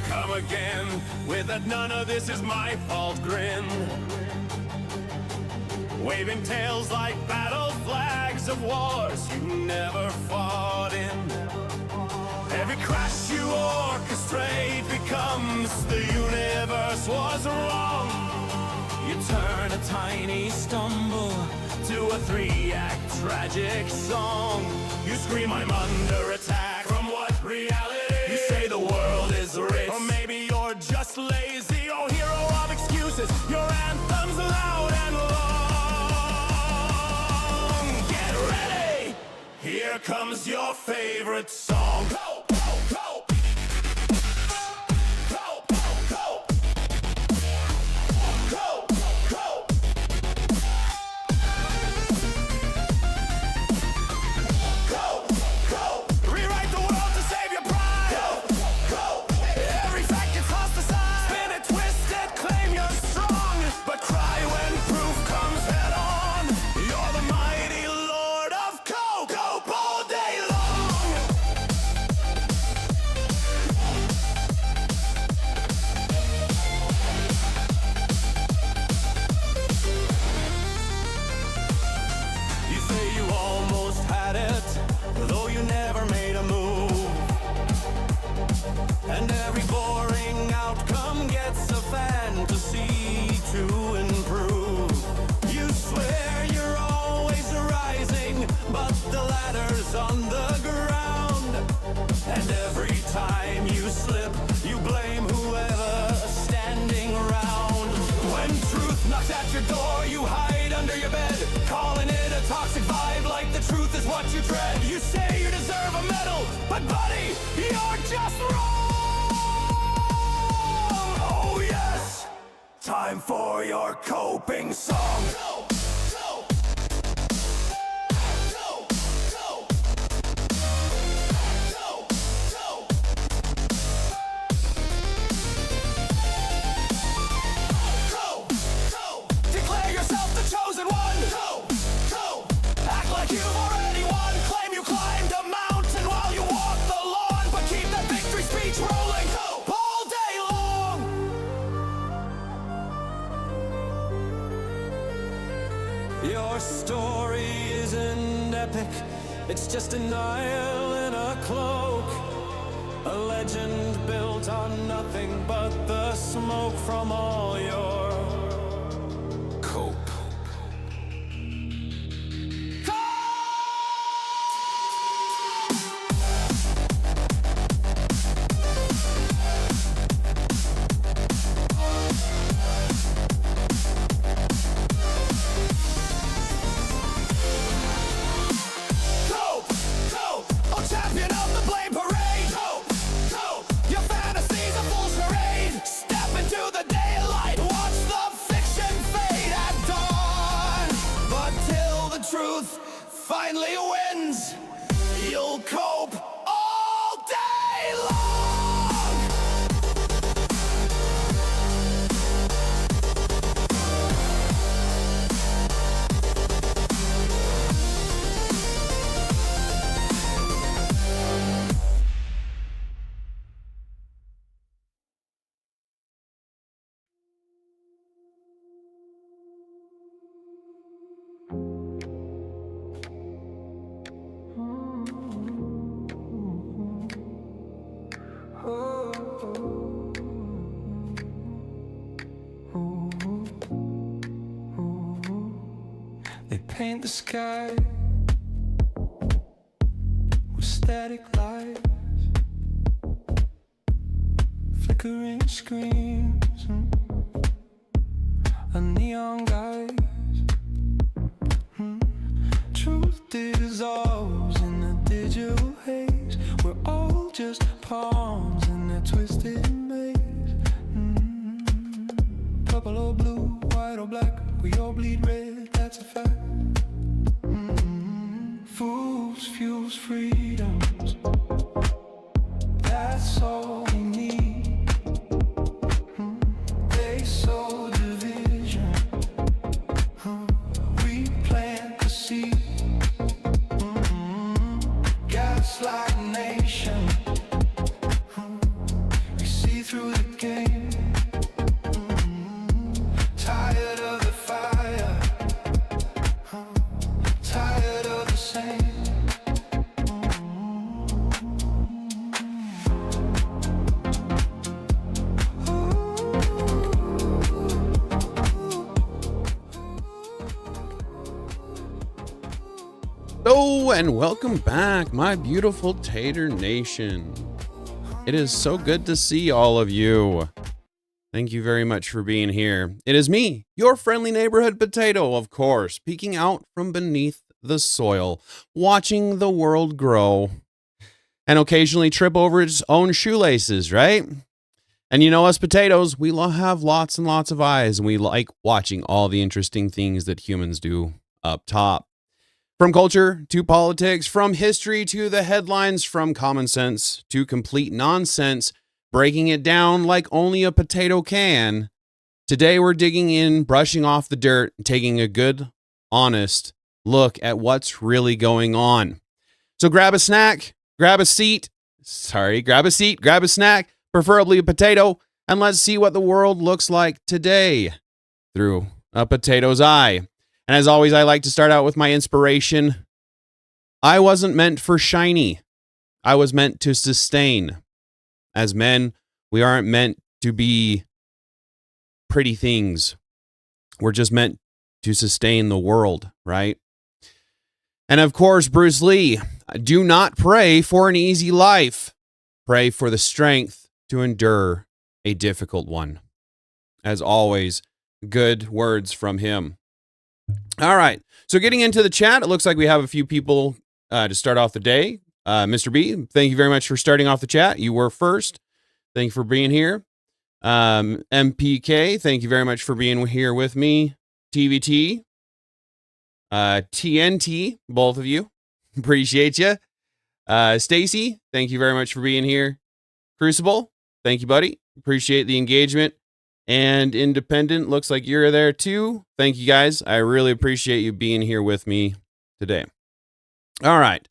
come again with that none of this is my fault grin, waving tails like battle flags of wars you never fought in. Every crash you orchestrate becomes the universe was wrong. You turn a tiny stumble to a 3-act tragic song. You scream, I'm under attack. From what reality? You say the world is rich, or maybe you're just lazy. Oh, hero of excuses, your anthem's loud and long. Get ready, here comes your favorite song. Go, go, go. You say you deserve a medal, but buddy, you're just wrong. Oh yes, time for your coping song. Go, go. Go, go. Go, go. Go, go. Declare yourself the chosen one. Go, go. Act like you've already won. Climbed a mountain while you walk the lawn, but keep that victory speech rolling all day long. Your story isn't epic, it's just an isle in a cloak, a legend built on nothing but the smoke from all your cope. Finally wins, you'll cope all day long. They paint the sky with static lights, flickering screens, and neon guys. Truth dissolves in the digital haze. We're all just pawns in that twisted maze. Purple or blue, white or black, we all bleed red, that's a fact. Fools, fuels, freedoms, that's all we need. They sow division, we plant the seed. Gaslight nation, we see through Hello and welcome back, my beautiful Tater Nation. It is so good to see all of you. Thank you very much for being here. It is me, your friendly neighborhood potato, of course, peeking out from beneath the soil, watching the world grow, and occasionally trip over its own shoelaces, right? And you know us potatoes, we have lots and lots of eyes, and we like watching all the interesting things that humans do up top. From culture to politics, from history to the headlines, from common sense to complete nonsense, breaking it down like only a potato can. Today we're digging in, brushing off the dirt, taking a good, honest look at what's really going on. So grab a snack, grab a seat, grab a snack, preferably a potato, and let's see what the world looks like today through a potato's eye. And as always, I like to start out with my inspiration. I wasn't meant for shiny. I was meant to sustain. As men, we aren't meant to be pretty things. We're just meant to sustain the world, right? And of course, Bruce Lee, do not pray for an easy life. Pray for the strength to endure a difficult one. As always, good words from him. All right, so getting into the chat, it looks like we have a few people to start off the day. Mr. B, thank you very much for starting off the chat. You were first. Thank you for being here. MPK, thank you very much for being here with me. TVT, TNT, both of you. Appreciate you. Stacy, thank you very much for being here. Crucible, thank you, buddy. Appreciate the engagement. And Independent, looks like you're there too. Thank you guys. I really appreciate you being here with me today. All right.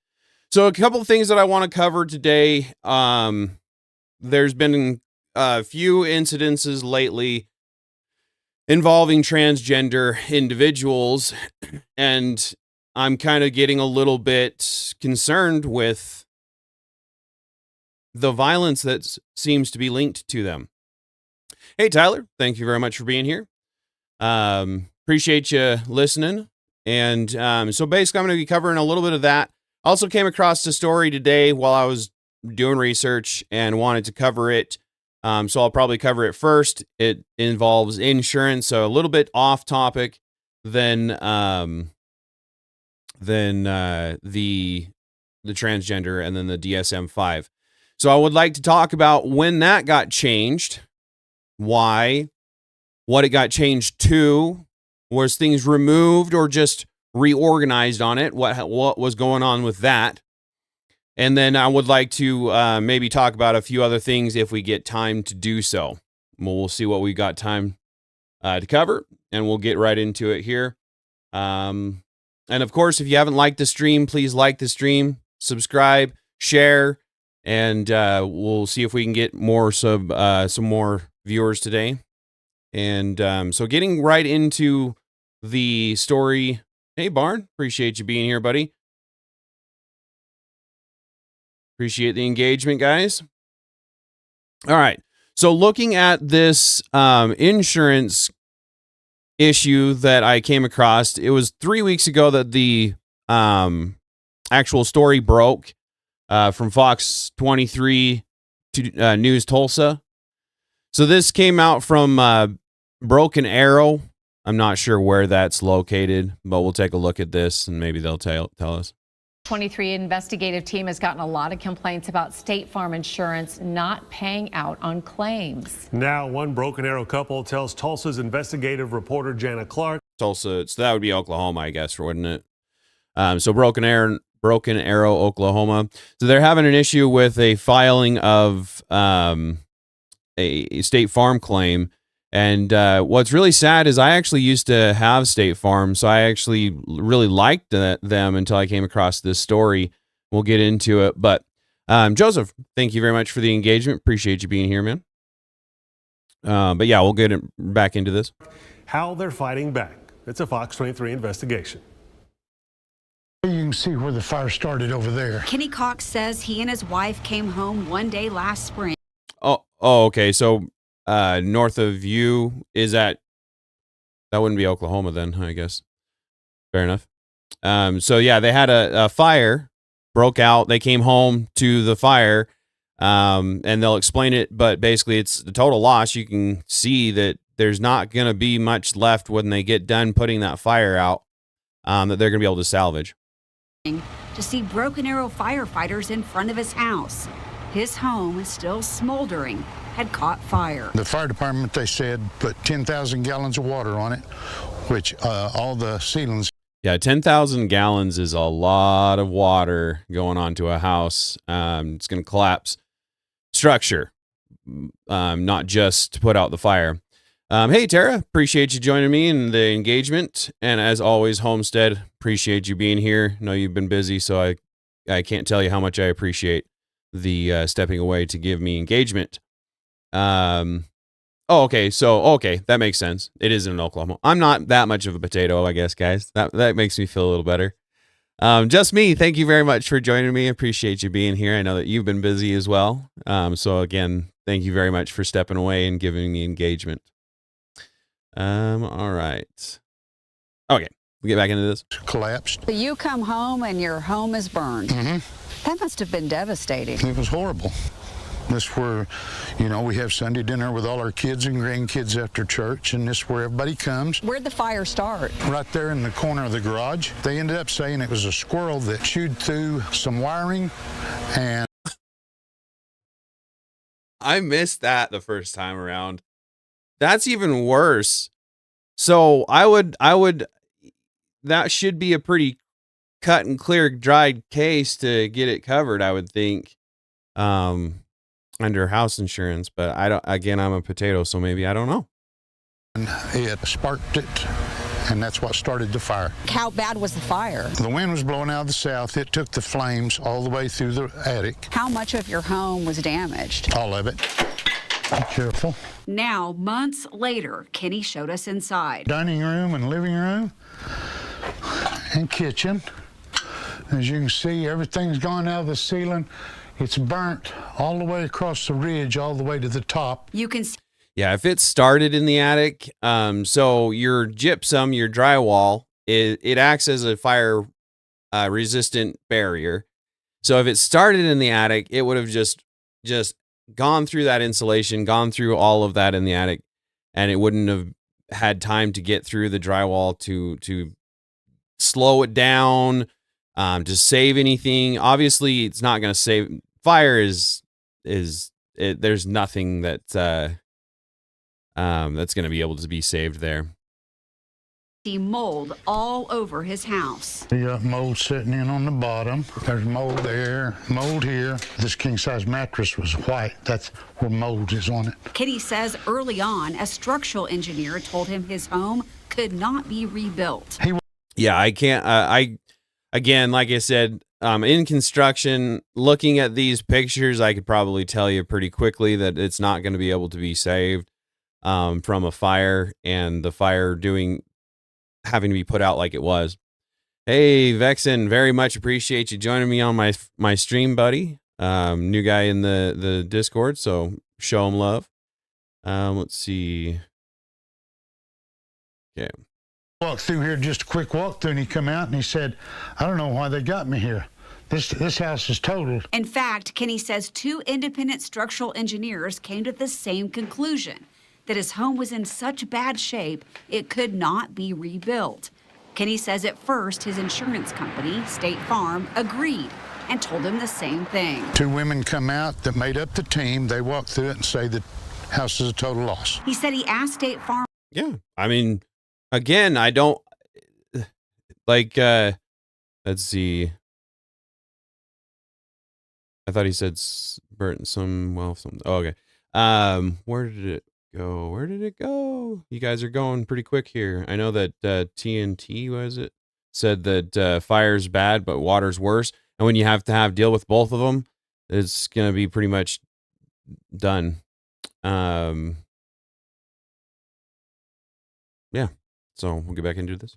So a couple of things that I want to cover today. There's been a few incidences lately involving transgender individuals, and I'm kind of getting a little bit concerned with the violence that seems to be linked to them. Hey, Tyler, thank you very much for being here. Appreciate you listening. And so basically, I'm going to be covering a little bit of that. Also came across the story today while I was doing research and wanted to cover it. So I'll probably cover it first. It involves insurance, so a little bit off topic than the transgender and then the DSM-5. So I would like to talk about when that got changed. Why, what it got changed to, was things removed or just reorganized on it, what was going on with that. And then I would like to maybe talk about a few other things if we get time to do so. We'll see what we got time to cover, and we'll get right into it here. And of course, if you haven't liked the stream, please like the stream, subscribe, share, and we'll see if we can get more some more viewers today. And so getting right into the story. Hey, Barn, appreciate you being here, buddy. Appreciate the engagement, guys. All right. So looking at this insurance issue that I came across, it was 3 weeks ago that the actual story broke from Fox 23 to News Tulsa. So this came out from Broken Arrow. I'm not sure where that's located, but we'll take a look at this and maybe they'll tell us. 23 investigative team has gotten a lot of complaints about State Farm Insurance not paying out on claims. Now, one Broken Arrow couple tells Tulsa's investigative reporter Jana Clark. Tulsa, so that would be Oklahoma, I guess, wouldn't it? So Broken Arrow, Oklahoma. So they're having an issue with a filing of a State Farm claim. And what's really sad is I actually used to have State Farm, so I actually really liked them until I came across this story. We'll get into it. But Joseph, thank you very much for the engagement. Appreciate you being here, man. But yeah, we'll get back into this. How they're fighting back. It's a Fox 23 investigation. You can see where the fire started over there. Kenny Cox says he and his wife came home one day last spring. Oh, okay. So north of you is that wouldn't be Oklahoma then, I guess. Fair enough. So yeah, they had a fire broke out. They came home to the fire, and they'll explain it, but basically it's the total loss. You can see that there's not going to be much left when they get done putting that fire out, that they're going to be able to salvage. To see Broken Arrow firefighters in front of his house. His home, still smoldering, had caught fire. The fire department, they said, put 10,000 gallons of water on it, which all the ceilings. Yeah, 10,000 gallons is a lot of water going onto a house. It's going to collapse structure, not just to put out the fire. Hey, Tara, appreciate you joining me in the engagement. And as always, Homestead, appreciate you being here. I know you've been busy, so I can't tell you how much I appreciate the stepping away to give me engagement. Okay, that makes sense. It is in Oklahoma. I'm not that much of a potato, I guess, guys. That makes me feel a little better. Just me. Thank you very much for joining me. I appreciate you being here. I know that you've been busy as well. So again, thank you very much for stepping away and giving me engagement. All right. Okay, we get back into this. Collapsed. You come home and your home is burned. Mm-hmm. That must have been devastating. It was horrible. This where, we have Sunday dinner with all our kids and grandkids after church, and this where everybody comes. Where'd the fire start? Right there in the corner of the garage. They ended up saying it was a squirrel that chewed through some wiring, and I missed that the first time around. That's even worse. So I would, that should be a pretty cut and clear dried case to get it covered, I would think, under house insurance, but I'm a potato, so maybe I don't know. It sparked it, and that's what started the fire. How bad was the fire? The wind was blowing out of the south. It took the flames all the way through the attic. How much of your home was damaged? All of it. Be careful. Now, months later, Kenny showed us inside. Dining room and living room and kitchen. As you can see, everything's gone out of the ceiling. It's burnt all the way across the ridge, all the way to the top. You can see. Yeah, if it started in the attic, so your gypsum, your drywall, it acts as a fire resistant barrier. So if it started in the attic, it would have just gone through that insulation, gone through all of that in the attic, and it wouldn't have had time to get through the drywall to slow it down, to save anything. Obviously, it's not going to save. Fire there's nothing that's going to be able to be saved there. See mold all over his house. You got mold sitting in on the bottom. There's mold there, mold here. This king-size mattress was white. That's where mold is on it. Kenny says early on, a structural engineer told him his home could not be rebuilt. Yeah, I can't. Again, like I said, in construction, looking at these pictures, I could probably tell you pretty quickly that it's not going to be able to be saved from a fire, and the fire having to be put out like it was. Hey, Vexen, very much appreciate you joining me on my stream, buddy. New guy in the Discord, so show him love. Let's see. Okay. Walked through here, just a quick walk through, and he come out and he said, I don't know why they got me here. This house is totaled. In fact, Kenny says 2 independent structural engineers came to the same conclusion, that his home was in such bad shape it could not be rebuilt. Kenny says at first his insurance company, State Farm, agreed and told him the same thing. 2 women come out that made up the team. They walk through it and say the house is a total loss. He said he asked State Farm. Yeah, I mean, again, I don't like. Let's see. I thought he said burnt some. Well, some. Oh, okay. Where did it go? Where did it go? You guys are going pretty quick here. I know that TNT said that fire's bad, but water's worse. And when you have to deal with both of them, it's gonna be pretty much done. Yeah. So we'll get back into this.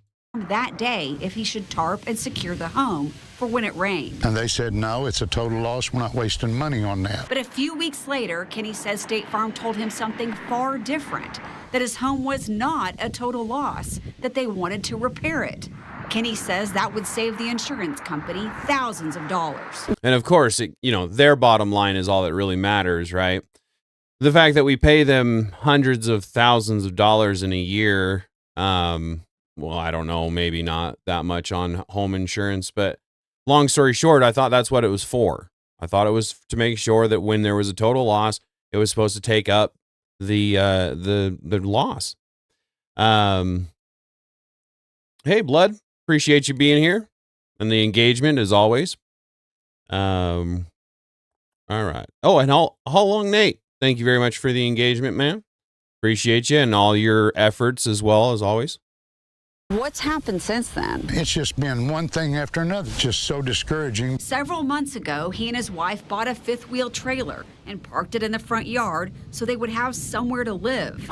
That day if he should tarp and secure the home for when it rained. And they said, no, it's a total loss. We're not wasting money on that. But a few weeks later, Kenny says State Farm told him something far different, that his home was not a total loss, that they wanted to repair it. Kenny says that would save the insurance company thousands of dollars. And of course, their bottom line is all that really matters, right? The fact that we pay them hundreds of thousands of dollars in a year, well, I don't know, maybe not that much on home insurance, but long story short, I thought that's what it was for. I thought it was to make sure that when there was a total loss, it was supposed to take up the loss. Hey, Blood, appreciate you being here and the engagement as always. All right. Oh, and how long, Nate? Thank you very much for the engagement, man. Appreciate you and all your efforts as well as always. What's happened since then? It's just been one thing after another, just so discouraging. Several months ago, he and his wife bought a fifth-wheel trailer and parked it in the front yard so they would have somewhere to live.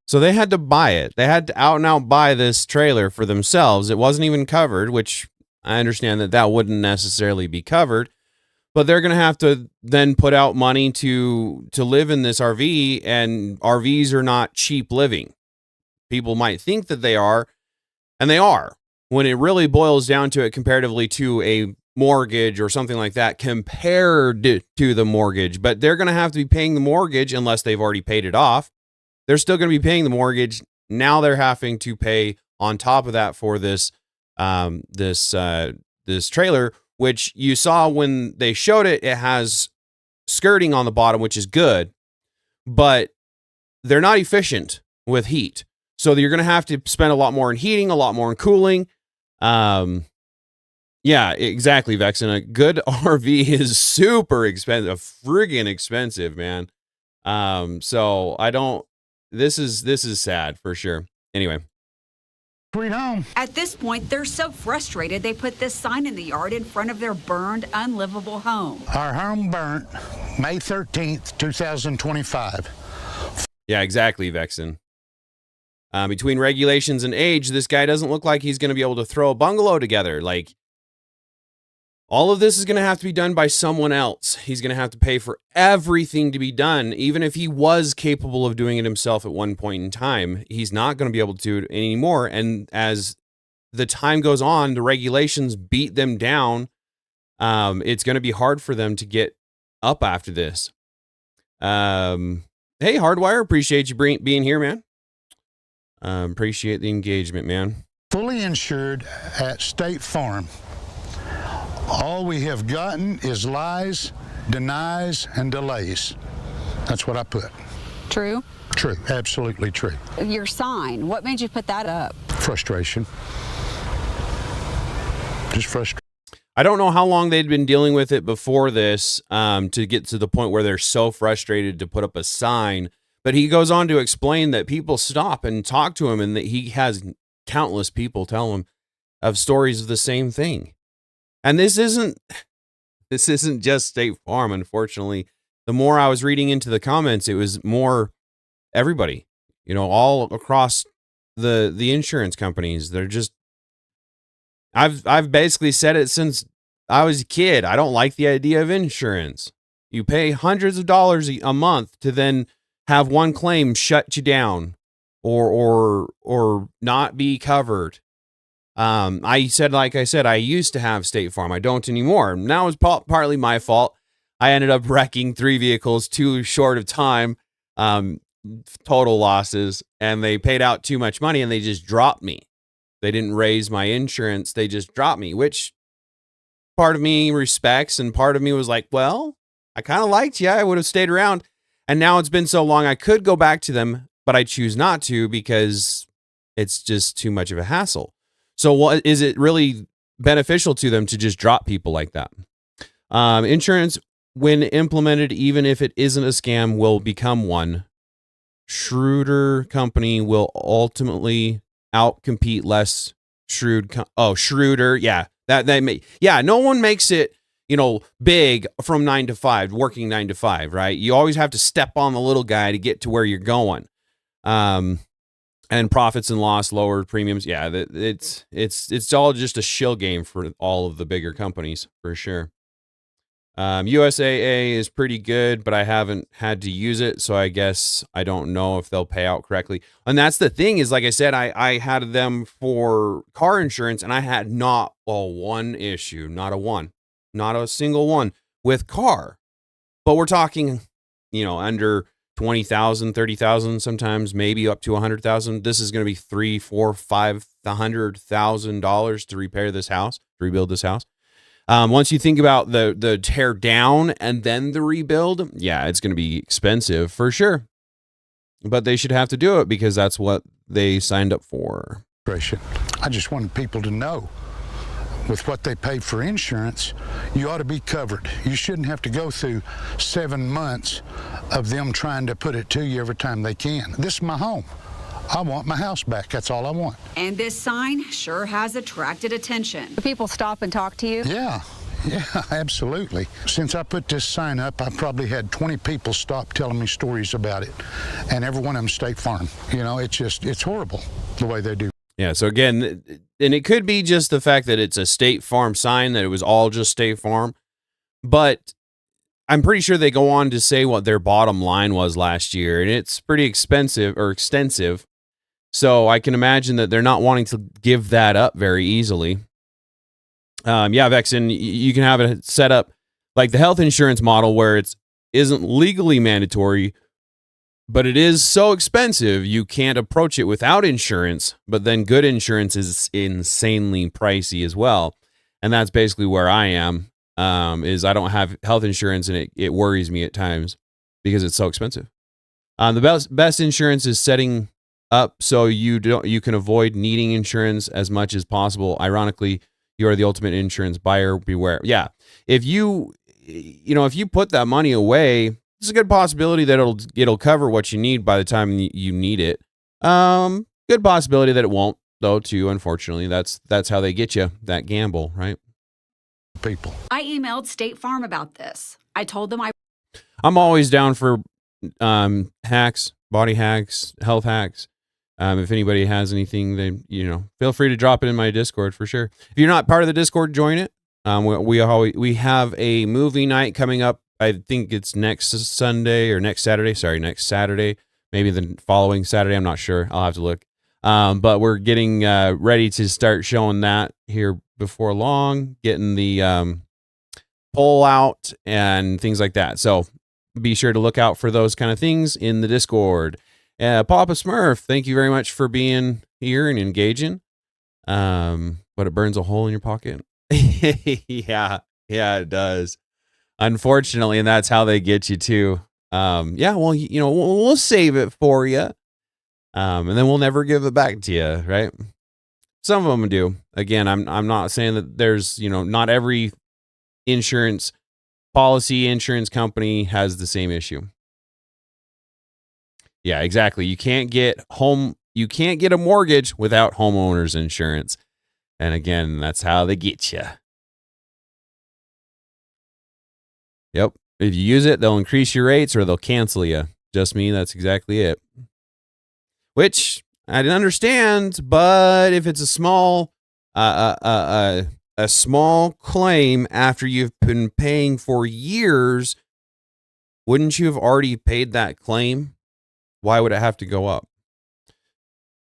So they had to buy it. They had to out and out buy this trailer for themselves. It wasn't even covered, which I understand that wouldn't necessarily be covered. But they're going to have to then put out money to live in this RV, and RVs are not cheap living. People might think that they are, and they are. When it really boils down to it comparatively to a mortgage or something like that, compared to the mortgage. But they're going to have to be paying the mortgage unless they've already paid it off. They're still going to be paying the mortgage. Now they're having to pay on top of that for this trailer, which you saw when they showed it. It has skirting on the bottom, which is good, but they're not efficient with heat. So you're going to have to spend a lot more in heating, a lot more in cooling. Yeah, exactly, Vexen. A good RV is super expensive, friggin' expensive, man. So I don't. This is sad for sure. Anyway. Sweet home. At this point, they're so frustrated they put this sign in the yard in front of their burned, unlivable home. Our home burnt May 13th, 2025. Yeah, exactly, Vexen. Between regulations and age, this guy doesn't look like he's going to be able to throw a bungalow together. Like, all of this is going to have to be done by someone else. He's going to have to pay for everything to be done, even if he was capable of doing it himself at one point in time. He's not going to be able to do it anymore. And as the time goes on, the regulations beat them down. It's going to be hard for them to get up after this. Hey, Hardwire, appreciate you being here, man. Appreciate the engagement, man. Fully insured at State Farm. All we have gotten is lies, denies, and delays. That's what I put. True? True, absolutely true. Your sign, what made you put that up? Frustration. Just frustration. I don't know how long they'd been dealing with it before this to get to the point where they're so frustrated to put up a sign. But he goes on to explain that people stop and talk to him and that he has countless people tell him of stories of the same thing. And this isn't just State Farm, unfortunately. The more I was reading into the comments, it was more everybody, all across the insurance companies. They're just, I've basically said it since I was a kid. I don't like the idea of insurance. You pay hundreds of dollars a month to then have one claim shut you down or not be covered. Like I said, I used to have State Farm. I don't anymore. Now it's partly my fault. I ended up wrecking 3 vehicles too short of time, total losses, and they paid out too much money and they just dropped me. They didn't raise my insurance. They just dropped me, which part of me respects. And part of me was like, well, I kind of liked you. I would have stayed around. And now it's been so long, I could go back to them, but I choose not to because it's just too much of a hassle. So what is it really beneficial to them to just drop people like that? Insurance, when implemented, even if it isn't a scam, will become one. Shrewder company will ultimately outcompete less shrewd. Shrewder. Yeah, no one makes it, big from 9 to 5, working 9 to 5, right? You always have to step on the little guy to get to where you're going. And profits and loss, lower premiums. Yeah, it's all just a shill game for all of the bigger companies, for sure. USAA is pretty good, but I haven't had to use it, so I guess I don't know if they'll pay out correctly. And that's the thing is, like I said, I had them for car insurance, and I had not one issue, not a single one with car. But we're talking, under 20,000, 30,000, sometimes maybe up to 100,000. This is going to be $300,000, $400,000, $500,000 to repair this house, to rebuild this house. Once you think about the tear down and then the rebuild, yeah, it's going to be expensive for sure. But they should have to do it because that's what they signed up for. I just wanted people to know, with what they pay for insurance, you ought to be covered. You shouldn't have to go through 7 months of them trying to put it to you every time they can. This is my home. I want my house back. That's all I want. And this sign sure has attracted attention. Do people stop and talk to you? Yeah, absolutely. Since I put this sign up, I probably had 20 people stop telling me stories about it. And every one of them State Farm. It's horrible the way they do. Yeah, so again, and it could be just the fact that it's a State Farm sign, that it was all just State Farm. But I'm pretty sure they go on to say what their bottom line was last year, and it's pretty extensive. So I can imagine that they're not wanting to give that up very easily. Vexen, you can have it set up like the health insurance model where it isn't legally mandatory, but it is so expensive you can't approach it without insurance. But then good insurance is insanely pricey as well. And that's basically where I am, is I don't have health insurance, and it worries me at times because it's so expensive. The best insurance is setting up so you can avoid needing insurance as much as possible. Ironically, you are the ultimate insurance buyer. Beware. Yeah. If you put that money away, there's a good possibility that it'll cover what you need by the time you need it. Good possibility that it won't, though, too, unfortunately. That's how they get you, that gamble, right? People. I emailed State Farm about this. I told them I'm always down for hacks, body hacks, health hacks. If anybody has anything, then feel free to drop it in my Discord for sure. If you're not part of the Discord, join it. We have a movie night coming up. I think it's next Saturday. Sorry, next Saturday. Maybe the following Saturday. I'm not sure. I'll have to look. But we're getting ready to start showing that here before long. Getting the poll out and things like that. So be sure to look out for those kind of things in the Discord. Papa Smurf, thank you very much for being here and engaging. But it burns a hole in your pocket. Yeah, it does. Unfortunately, and that's how they get you too. We'll save it for you. And then we'll never give it back to you, right? Some of them do. Again, I'm not saying that there's, not every insurance company has the same issue. Yeah, exactly. You can't get a mortgage without homeowners insurance. And again, that's how they get you. Yep. If you use it, they'll increase your rates or they'll cancel you. Just me, that's exactly it. Which I didn't understand, but if it's a small claim after you've been paying for years, wouldn't you have already paid that claim? Why would it have to go up?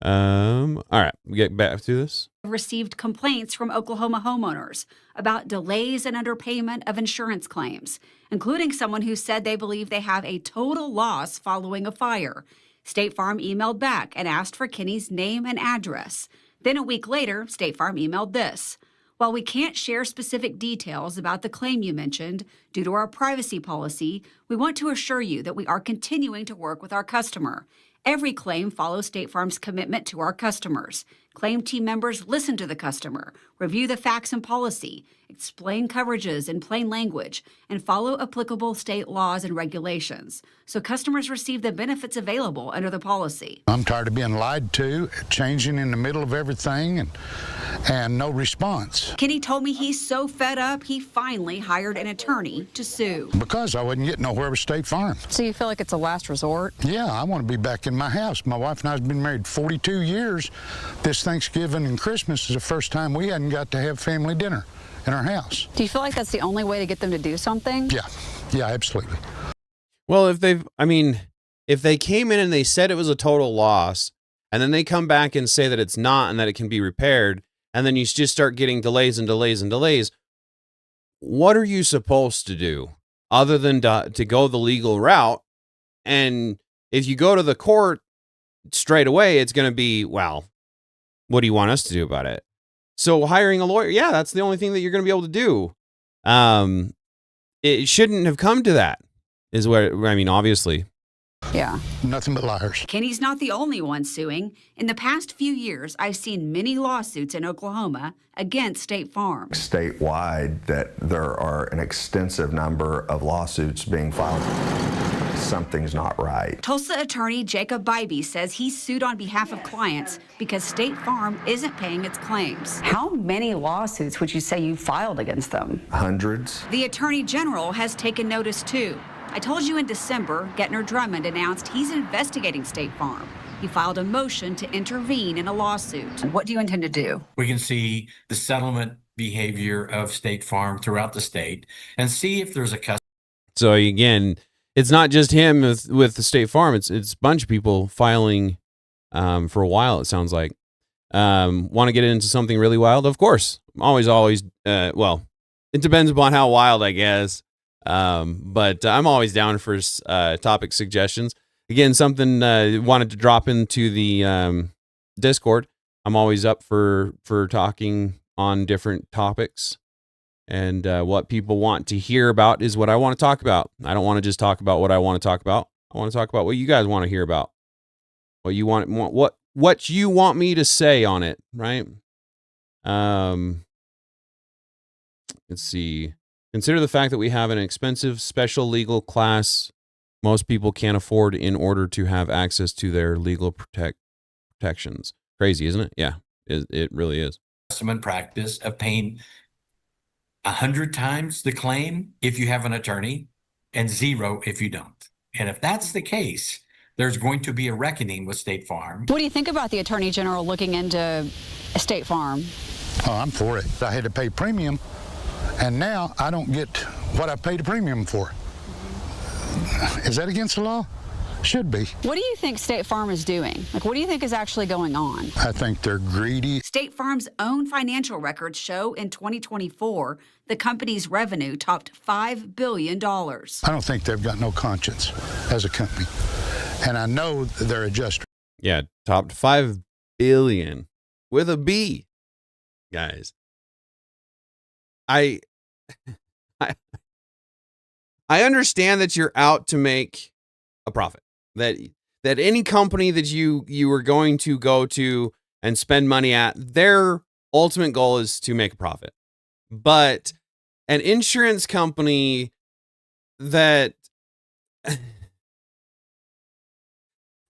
All right, we get back to this. received complaints from Oklahoma homeowners about delays and underpayment of insurance claims, including someone who said they believe they have a total loss following a fire. State Farm emailed back and asked for Kenny's name and address. Then a week later, State Farm emailed this. While we can't share specific details about the claim you mentioned due to our privacy policy, we want to assure you that we are continuing to work with our customer. Every claim follows State Farm's commitment to our customers. Claim team members listen to the customer, review the facts and policy, explain coverages in plain language, and follow applicable state laws and regulations, so customers receive the benefits available under the policy. I'm tired of being lied to, changing in the middle of everything, and no response Kenny told me he's so fed up, he finally hired an attorney to sue. because I wasn't getting nowhere with State Farm. So you feel like it's a last resort? Yeah, I want to be back in my house. My wife and I have been married 42 years. This Thanksgiving and Christmas is the first time we hadn't got to have family dinner in our house. Do you feel like that's the only way to get them to do something? Yeah, absolutely. Well, if they came in and they said it was a total loss, and then they come back and say that it's not and that it can be repaired, and then you just start getting delays and delays and delays, what are you supposed to do other than to go the legal route? And if you go to the court straight away, it's going to be, well, what do you want us to do about it? So hiring a lawyer, yeah, that's the only thing that you're going to be able to do. It shouldn't have come to that, is what I mean, obviously. Yeah. Nothing but liars. Kenny's not the only one suing. In the past few years, I've seen many lawsuits in Oklahoma against State Farm. Statewide, that there are an extensive number of lawsuits being filed. Something's not right. Tulsa attorney Jacob Bybee says he sued on behalf of clients because State Farm isn't paying its claims. How many lawsuits would you say you filed against them? Hundreds. The Attorney General has taken notice too. I told you in December, Gettner Drummond announced he's investigating State Farm. He filed a motion to intervene in a lawsuit. What do you intend to do? We can see the settlement behavior of State Farm throughout the state and see if there's a custom. So again, it's not just him with the State Farm. It's a bunch of people filing for a while, it sounds like. Want to get into something really wild? Of course. Always, well, it depends upon how wild, I guess. But I'm always down for topic suggestions. Again, something wanted to drop into the Discord. I'm always up for talking on different topics. And what people want to hear about is what I want to talk about. I don't want to just talk about what I want to talk about. I want to talk about what you guys want to hear about. What you want me to say on it, right? Let's see. Consider the fact that we have an expensive special legal class most people can't afford in order to have access to their legal protections. Crazy, isn't it? Yeah, it really is. Custom and practice of paying 100 times the claim if you have an attorney and 0 if you don't. And if that's the case, there's going to be a reckoning with State Farm. What do you think about the Attorney General looking into State Farm? Oh, I'm for it. I had to pay premium, and now I don't get what I paid a premium for. Is that against the law? Should be. What do you think State Farm is doing? Like, what do you think is actually going on? I think they're greedy. State Farm's own financial records show in 2024, the company's revenue topped $5 billion. I don't think they've got no conscience as a company. And I know they're a just. Yeah, topped 5 billion with a B, guys. I understand that you're out to make a profit. That any company that you are going to go to and spend money at, their ultimate goal is to make a profit. But an insurance company that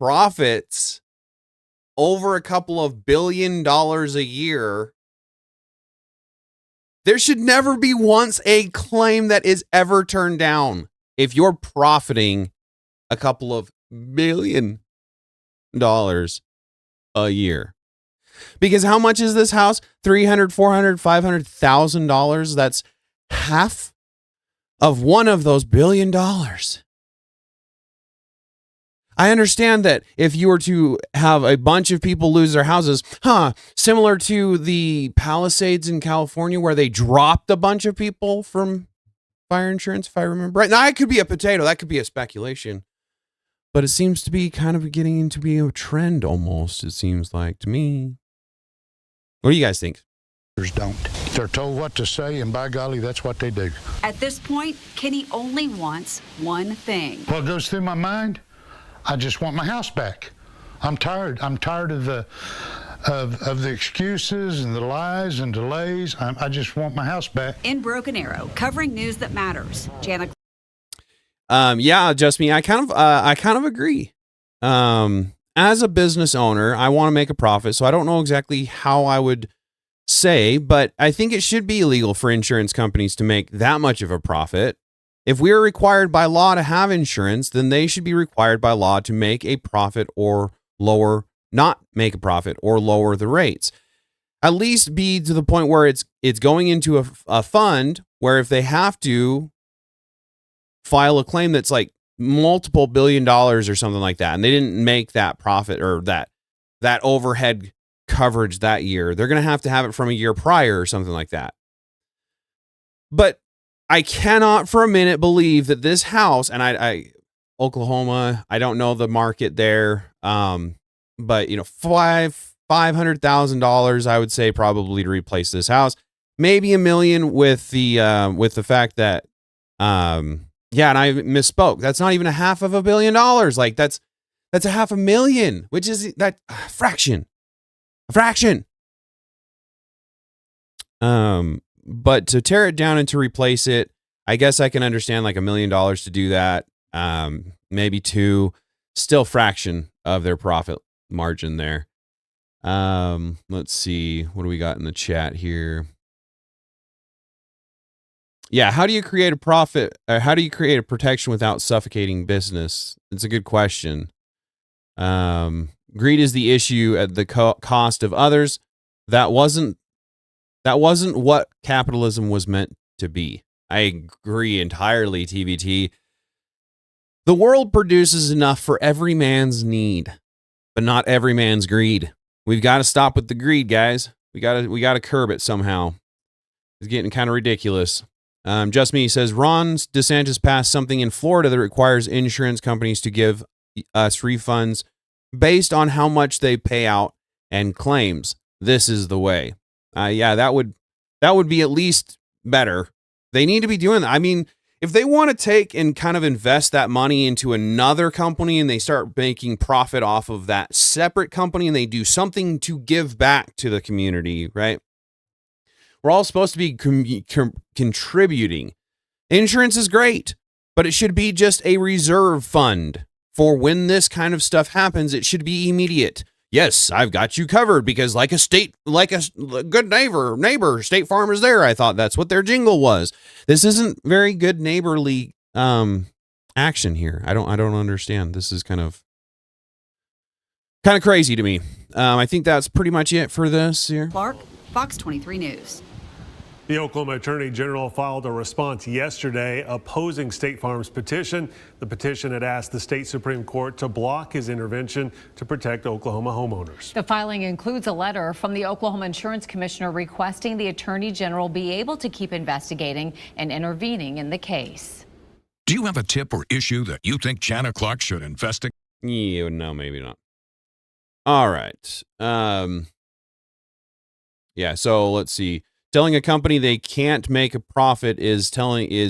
profits over a couple of $1 billion a year, there should never be once a claim that is ever turned down. If you're profiting a couple of $1 billion a year. Because how much is this house? $300,000, $400,000, $500,000. That's half of one of those $1 billion. I understand that if you were to have a bunch of people lose their houses, similar to the Palisades in California where they dropped a bunch of people from fire insurance, if I remember right. Now, that could be a potato. That could be a speculation. But it seems to be kind of getting to be a trend almost, it seems like to me. What do you guys think? Don't. They're told what to say, and by golly, that's what they do. At this point, Kenny only wants one thing. What goes through my mind? I just want my house back. I'm tired. I'm tired of the excuses and the lies and delays. I just want my house back. In Broken Arrow, covering news that matters. Jana. Yeah, just me. I kind of agree. As a business owner, I want to make a profit, so I don't know exactly how I would say, but I think it should be illegal for insurance companies to make that much of a profit. If we are required by law to have insurance, then they should be required by law to make a profit or not make a profit or lower the rates. At least be to the point where it's going into a fund where if they have to file a claim that's like multiple $1 billion or something like that, and they didn't make that profit or that overhead coverage that year, they're going to have it from a year prior or something like that. But I cannot for a minute believe that this house, and I Oklahoma, I don't know the market there, but you know, $500,000, I would say probably to replace this house, maybe $1 million with the fact that, yeah, and I misspoke. That's not even $500 million. Like that's $500,000, which is that a fraction. But to tear it down and to replace it, I guess I can understand like $1 million to do that. Maybe $2 million, still fraction of their profit margin there. Let's see. What do we got in the chat here? Yeah. How do you create a profit? How do you create a protection without suffocating business? It's a good question. Greed is the issue at the cost of others. That wasn't what capitalism was meant to be. I agree entirely, TBT. The world produces enough for every man's need, but not every man's greed. We've got to stop with the greed, guys. We got to curb it somehow. It's getting kind of ridiculous. Just Me says, Ron DeSantis passed something in Florida that requires insurance companies to give us refunds based on how much they pay out and claims. This is the way. Yeah, that would be at least better. They need to be doing that. I mean, if they want to take and kind of invest that money into another company and they start making profit off of that separate company and they do something to give back to the community, right? We're all supposed to be contributing. Insurance is great, but it should be just a reserve fund for when this kind of stuff happens. It should be immediate. Yes, I've got you covered because like a good neighbor, State Farm is there. I thought that's what their jingle was. This isn't very good neighborly action here. I don't understand. This is kind of crazy to me. I think that's pretty much it for this here. Clark, Fox 23 News. The Oklahoma Attorney General filed a response yesterday opposing State Farm's petition. The petition had asked the state Supreme Court to block his intervention to protect Oklahoma homeowners. The filing includes a letter from the Oklahoma Insurance Commissioner requesting the Attorney General be able to keep investigating and intervening in the case. Do you have a tip or issue that you think Jana Clark should investigate? Yeah, no, maybe not. All right. Yeah, so let's see. Telling a company they can't make a profit is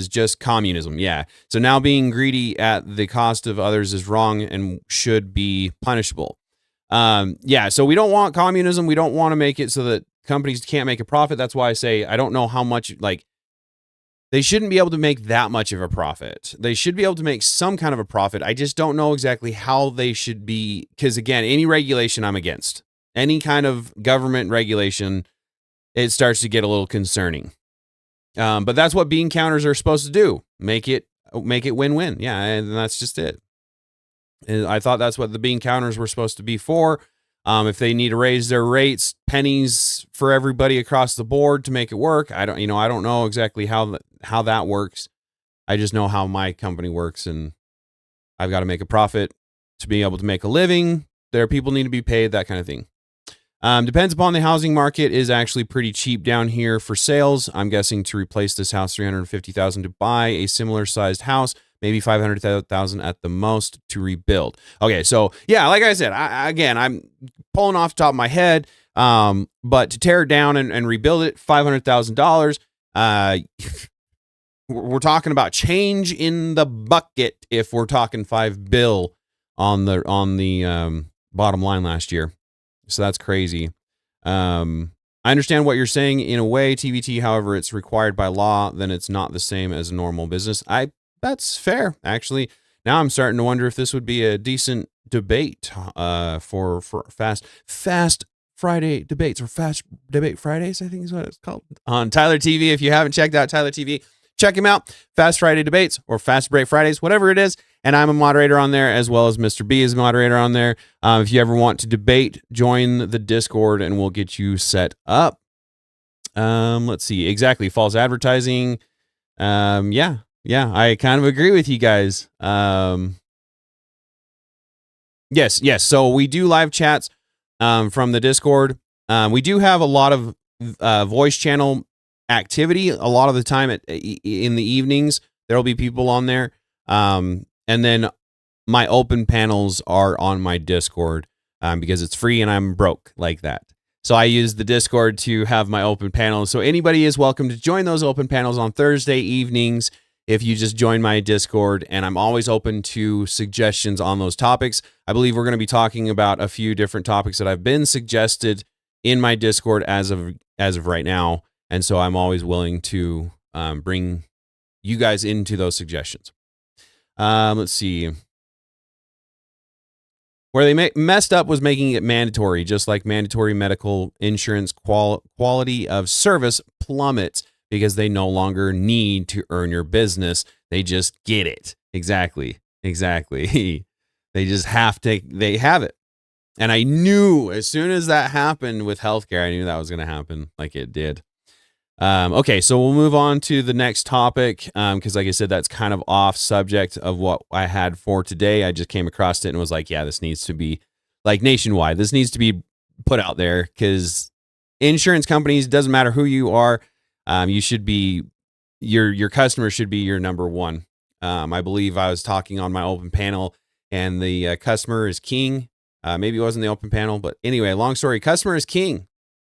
just communism. Yeah. So now being greedy at the cost of others is wrong and should be punishable. Yeah. So we don't want communism. We don't want to make it so that companies can't make a profit. That's why I say I don't know how much, like, they shouldn't be able to make that much of a profit. They should be able to make some kind of a profit. I just don't know exactly how they should be. Because again, any regulation I'm against. Any kind of government regulation, it starts to get a little concerning. But that's what bean counters are supposed to do. Make it win-win. Yeah, and that's just it. And I thought that's what the bean counters were supposed to be for. If they need to raise their rates, pennies for everybody across the board to make it work. I don't know exactly how that works. I just know how my company works, and I've got to make a profit to be able to make a living. There, people need to be paid, that kind of thing. Depends upon the housing market is actually pretty cheap down here for sales. I'm guessing to replace this house, $350,000 to buy a similar sized house, maybe $500,000 at the most to rebuild. Okay, so yeah, like I said, I'm pulling off the top of my head, but to tear it down and rebuild it, $500,000. We're talking about change in the bucket if we're talking $5 billion on the bottom line last year. So that's crazy. I understand what you're saying in a way, TVT. However, it's required by law. Then it's not the same as a normal business. That's fair, actually. Now I'm starting to wonder if this would be a decent debate for fast Friday debates, or Fast Debate Fridays, I think is what it's called, on Tyler TV. If you haven't checked out Tyler TV, check him out. Fast Friday Debates or Fast Break Fridays, whatever it is. And I'm a moderator on there, as well as Mr. B is a moderator on there. If you ever want to debate, join the Discord and we'll get you set up. Let's see. Exactly. False advertising. Yeah, I kind of agree with you guys. Yes. So we do live chats from the Discord. We do have a lot of voice channel activity. A lot of the time in the evenings, there will be people on there. And then my open panels are on my Discord because it's free and I'm broke like that. So I use the Discord to have my open panels. So anybody is welcome to join those open panels on Thursday evenings if you just join my Discord. And I'm always open to suggestions on those topics. I believe we're going to be talking about a few different topics that have been suggested in my Discord as of right now. And so I'm always willing to bring you guys into those suggestions. Let's see. Where they messed up was making it mandatory, just like mandatory medical insurance quality of service plummets because they no longer need to earn your business. They just get it. Exactly. They just they have it. And I knew as soon as that happened with healthcare, I knew that was going to happen like it did. Okay, so we'll move on to the next topic because, like I said, that's kind of off subject of what I had for today. I just came across it and was like, yeah, this needs to be like nationwide. This needs to be put out there because insurance companies, doesn't matter who you are, you should be, your customer should be your number one. I believe I was talking on my open panel and the customer is king. Maybe it wasn't the open panel, but anyway, long story, customer is king.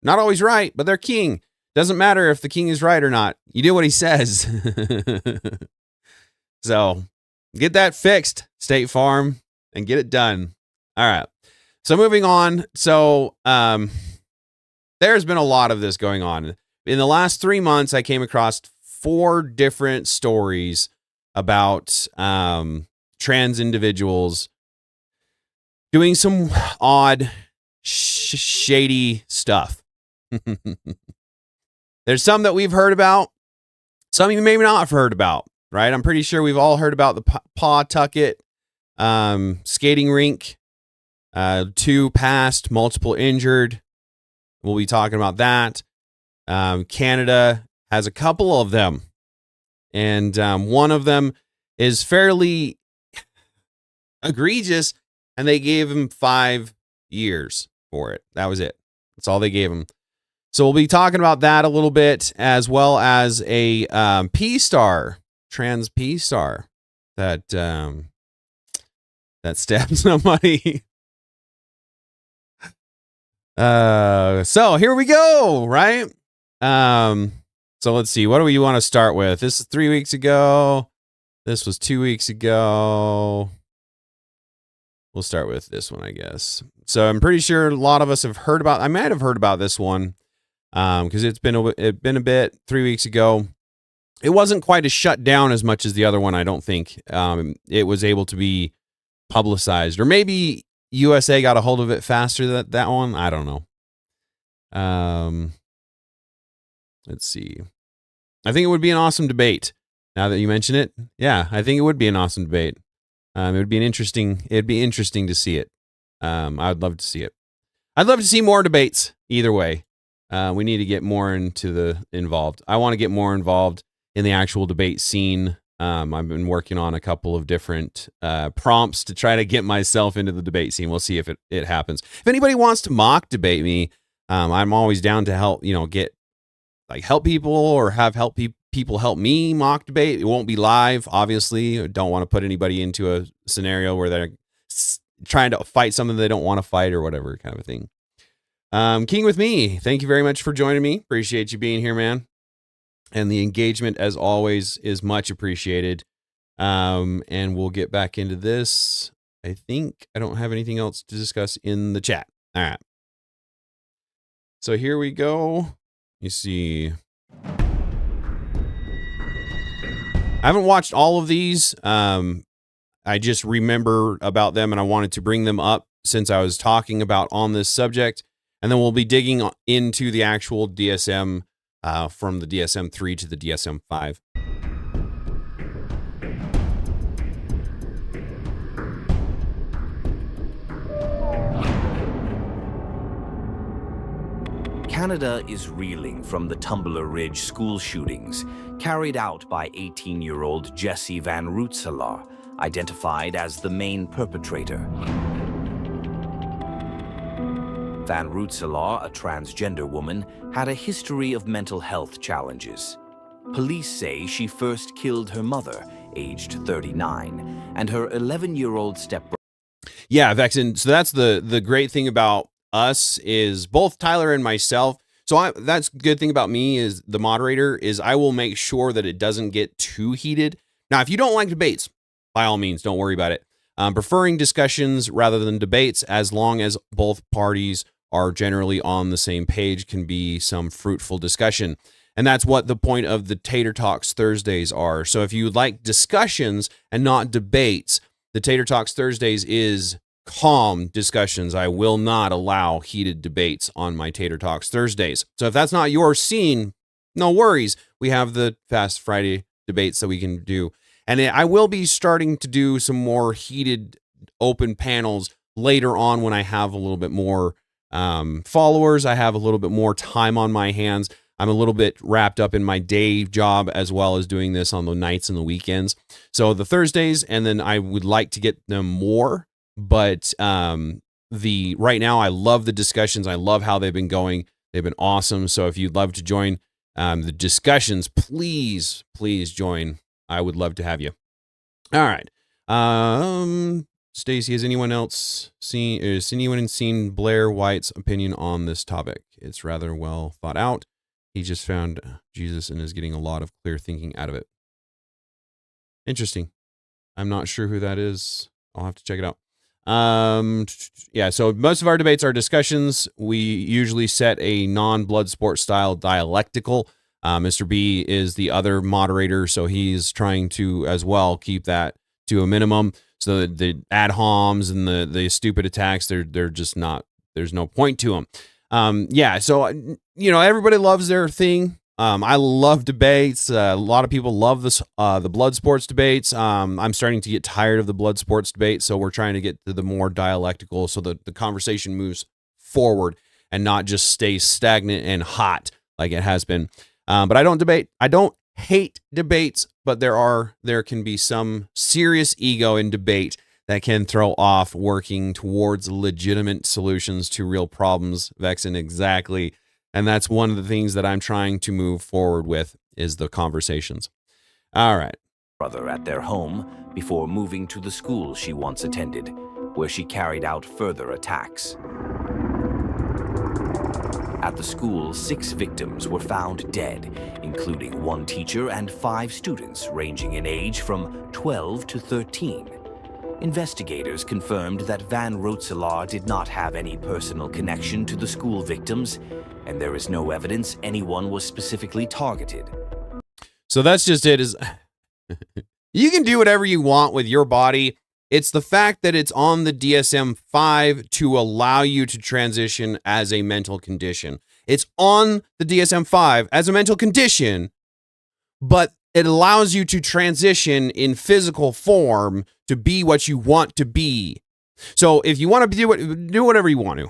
Not always right, but they're king. Doesn't matter if the king is right or not. You do what he says. So get that fixed, State Farm, and get it done. All right. So moving on. So there's been a lot of this going on. In the last 3 months, I came across 4 different stories about trans individuals doing some odd, shady stuff. There's some that we've heard about. Some you may not have heard about, right? I'm pretty sure we've all heard about the Pawtucket skating rink. 2 passed, multiple injured. We'll be talking about that. Canada has a couple of them. And one of them is fairly egregious, and they gave him 5 years for it. That was it. That's all they gave him. So we'll be talking about that a little bit, as well as a P-star, trans P-star that stabbed somebody. So here we go, right? So let's see. What do we want to start with? This is 3 weeks ago. This was 2 weeks ago. We'll start with this one, I guess. So I'm pretty sure a lot of us have heard about. I might have heard about this one. Because it's been a bit 3 weeks ago. It wasn't quite as shut down as much as the other one, I don't think. It was able to be publicized, or maybe USA got a hold of it faster than that one. I don't know. Let's see. I think it would be an awesome debate. Now that you mention it, yeah, I think it would be an awesome debate. It'd be interesting to see it. I'd love to see it. I'd love to see more debates either way. We need to get more involved. I want to get more involved in the actual debate scene. I've been working on a couple of different prompts to try to get myself into the debate scene. We'll see if it happens. If anybody wants to mock debate me, I'm always down to help, help people or have people help me mock debate. It won't be live, obviously. I don't want to put anybody into a scenario where they're trying to fight something they don't want to fight or whatever kind of a thing. King with me, thank you very much for joining me. Appreciate you being here, man. And the engagement, as always, is much appreciated. And we'll get back into this. I think I don't have anything else to discuss in the chat. All right. So here we go. You see. I haven't watched all of these. I just remember about them and I wanted to bring them up since I was talking about on this subject. And then we'll be digging into the actual DSM from the DSM-3 to the DSM-5. Canada is reeling from the Tumbler Ridge school shootings carried out by 18-year-old Jesse Van Rootselaar, identified as the main perpetrator. Van Rootselaar, a transgender woman, had a history of mental health challenges. Police say she first killed her mother, aged 39, and her 11-year-old stepbrother. Yeah, Vexen. So that's the great thing about us is both Tyler and myself. So that's the good thing about me is the moderator is I will make sure that it doesn't get too heated. Now, if you don't like debates, by all means, don't worry about it. Preferring discussions rather than debates, as long as both parties are generally on the same page, can be some fruitful discussion. And that's what the point of the Tater Talks Thursdays are. So if you like discussions and not debates, the Tater Talks Thursdays is calm discussions. I will not allow heated debates on my Tater Talks Thursdays. So if that's not your scene, no worries. We have the Fast Friday debates that we can do. And I will be starting to do some more heated open panels later on when I have a little bit more followers. I have a little bit more time on my hands. I'm a little bit wrapped up in my day job as well as doing this on the nights and the weekends. So the Thursdays, and then I would like to get them more. But right now, I love the discussions. I love how they've been going. They've been awesome. So if you'd love to join the discussions, please join. I would love to have you. All right. Stacy, has anyone seen Blair White's opinion on this topic? It's rather well thought out. He just found Jesus and is getting a lot of clear thinking out of it. Interesting. I'm not sure who that is. I'll have to check it out. Yeah, so most of our debates are discussions. We usually set a non-blood sport style dialectical. Mr. B is the other moderator, so he's trying to as well keep that to a minimum. So the ad homs and the stupid attacks, they're just not, there's no point to them. Yeah, so, everybody loves their thing. I love debates. A lot of people love this, the blood sports debates. I'm starting to get tired of the blood sports debate, so we're trying to get to the more dialectical so that the conversation moves forward and not just stays stagnant and hot like it has been. But I don't debate. I don't hate debates, but there can be some serious ego in debate that can throw off working towards legitimate solutions to real problems. Vexen, exactly. And that's one of the things that I'm trying to move forward with is the conversations. All right. Brother at their home before moving to the school she once attended, where she carried out further attacks. At the school, 6 victims were found dead, including 1 teacher and 5 students ranging in age from 12 to 13. Investigators confirmed that Van Rootselaar did not have any personal connection to the school victims, and there is no evidence anyone was specifically targeted. So that's just it. Is you can do whatever you want with your body. It's the fact that it's on the DSM-5 to allow you to transition as a mental condition. It's on the DSM-5 as a mental condition, but it allows you to transition in physical form to be what you want to be. So if you want to do whatever you want to.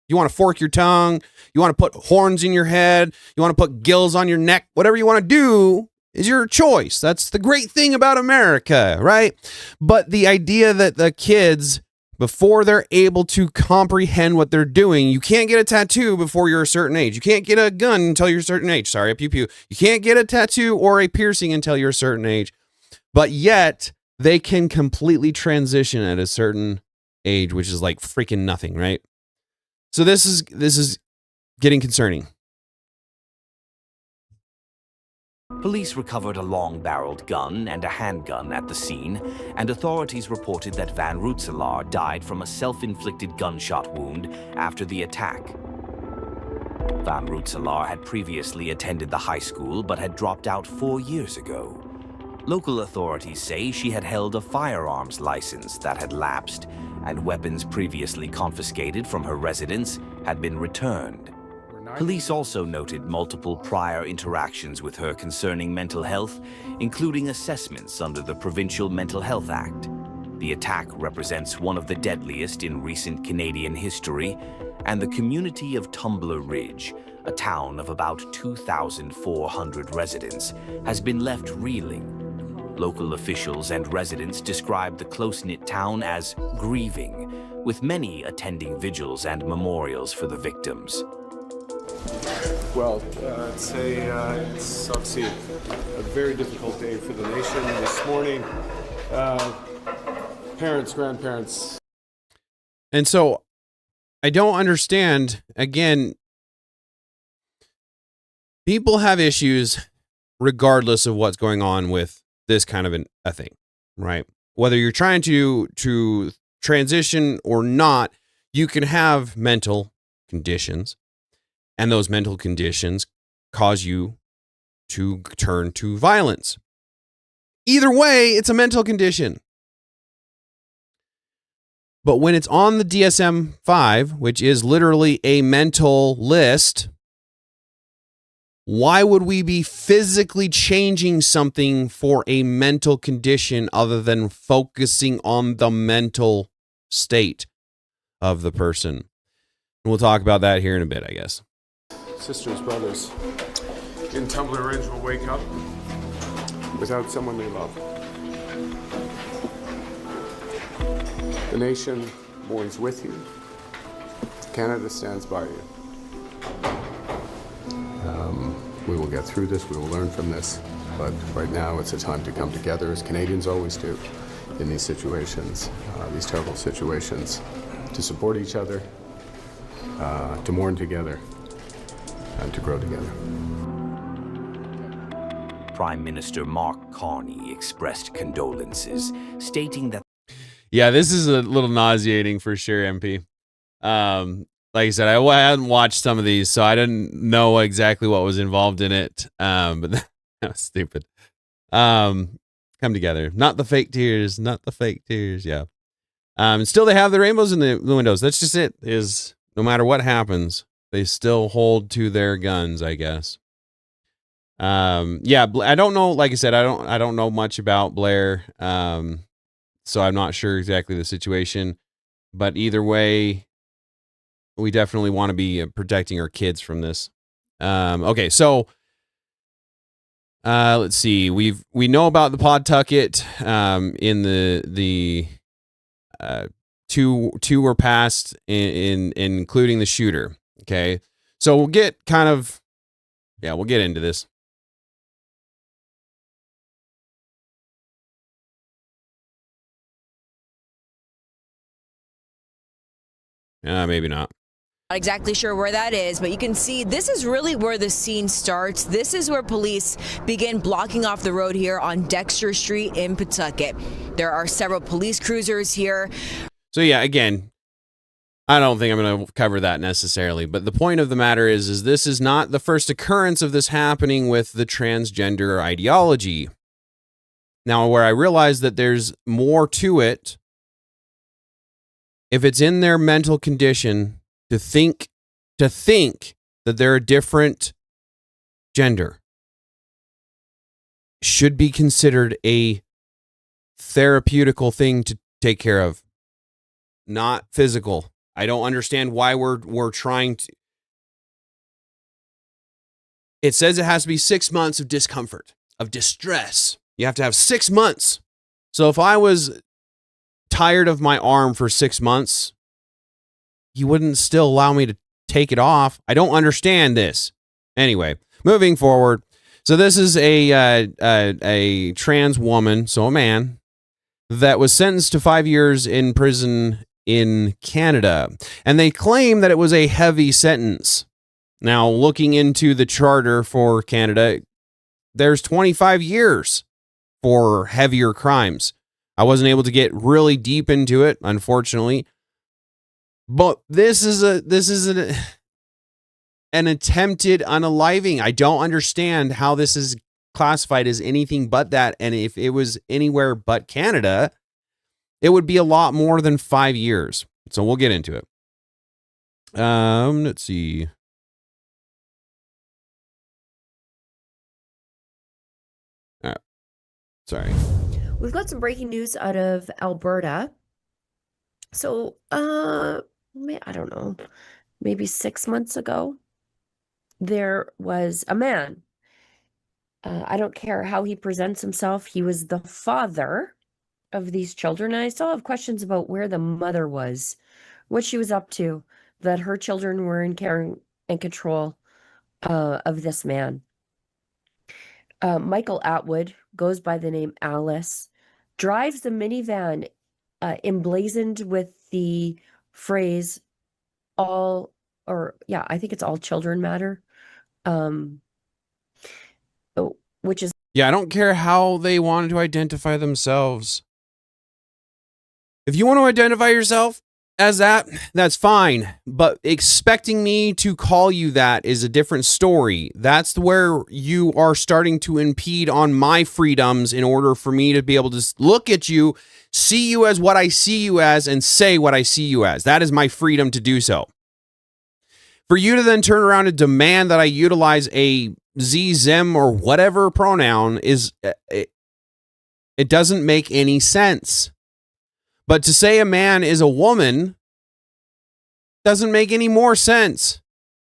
You want to fork your tongue, you want to put horns in your head, you want to put gills on your neck, whatever you want to do is your choice. That's the great thing about America, right? But the idea that the kids, before they're able to comprehend what they're doing, you can't get a tattoo before you're a certain age. You can't get a gun until you're a certain age. Sorry, a pew-pew. You can't get a tattoo or a piercing until you're a certain age. But yet, they can completely transition at a certain age, which is like freaking nothing, right? So this is getting concerning. Police recovered a long-barreled gun and a handgun at the scene, and authorities reported that Van Rootselaar died from a self-inflicted gunshot wound after the attack. Van Rootselaar had previously attended the high school but had dropped out 4 years ago. Local authorities say she had held a firearms license that had lapsed, and weapons previously confiscated from her residence had been returned. Police also noted multiple prior interactions with her concerning mental health, including assessments under the Provincial Mental Health Act. The attack represents one of the deadliest in recent Canadian history, and the community of Tumbler Ridge, a town of about 2,400 residents, has been left reeling. Local officials and residents describe the close-knit town as grieving, with many attending vigils and memorials for the victims. Well, it's obviously a very difficult day for the nation this morning. Parents, grandparents. And so I don't understand, again, people have issues regardless of what's going on with this kind of a thing, right? Whether you're trying to transition or not, you can have mental conditions, and those mental conditions cause you to turn to violence. Either way, it's a mental condition. But when it's on the DSM-5, which is literally a mental list, why would we be physically changing something for a mental condition other than focusing on the mental state of the person? And we'll talk about that here in a bit, I guess. Sisters, brothers in Tumbler Ridge will wake up without someone they love. The nation mourns with you. Canada stands by you. We will get through this, we will learn from this, but right now it's a time to come together, as Canadians always do, in these situations, these terrible situations, to support each other, to mourn together, and to grow together. Prime Minister Mark Carney expressed condolences, stating that... Yeah, this is a little nauseating for sure, MP. Like I said, I hadn't watched some of these, so I didn't know exactly what was involved in it. But that was stupid. Come together. Not the fake tears. Not the fake tears. Yeah. Still, they have the rainbows in the windows. That's just it. Is no matter what happens, they still hold to their guns, I guess. Yeah, I don't know. Like I said, I don't know much about Blair. So I'm not sure exactly the situation. But either way, we definitely want to be protecting our kids from this. Okay, so let's see. We know about the Pawtucket. In the two were passed in including the shooter. Okay, so we'll get we'll get into this. Maybe not. Not exactly sure where that is, but you can see this is really where the scene starts. This is where police begin blocking off the road here on Dexter Street in Pawtucket. There are several police cruisers here. So yeah, again, I don't think I'm going to cover that necessarily, but the point of the matter is this is not the first occurrence of this happening with the transgender ideology. Now, where I realize that there's more to it, if it's in their mental condition to think that they're a different gender, should be considered a therapeutical thing to take care of, not physical. I don't understand why we're trying to. It says it has to be 6 months of discomfort, of distress. You have to have 6 months. So if I was tired of my arm for 6 months, you wouldn't still allow me to take it off. I don't understand this. Anyway, moving forward. So this is a trans woman, so a man, that was sentenced to 5 years in prison in Canada. And they claim that it was a heavy sentence. Now, looking into the charter for Canada, there's 25 years for heavier crimes. I wasn't able to get really deep into it, unfortunately. But this is an attempted unaliving. I don't understand how this is classified as anything but that. And if it was anywhere but Canada, it would be a lot more than 5 years. So we'll get into it. Let's see. All right. Sorry. We've got some breaking news out of Alberta. So, I don't know, maybe 6 months ago, there was a man. I don't care how he presents himself. He was the father of these children. And I still have questions about where the mother was, what she was up to, that her children were in care and control of this man. Michael Atwood goes by the name Alice, drives the minivan emblazoned with the phrase I think it's all children matter. Which is... Yeah, I don't care how they wanted to identify themselves. If you want to identify yourself as that, that's fine. But expecting me to call you that is a different story. That's where you are starting to impede on my freedoms in order for me to be able to look at you, see you as what I see you as, and say what I see you as. That is my freedom to do so. For you to then turn around and demand that I utilize a Z, them, or whatever pronoun is, it doesn't make any sense. But to say a man is a woman doesn't make any more sense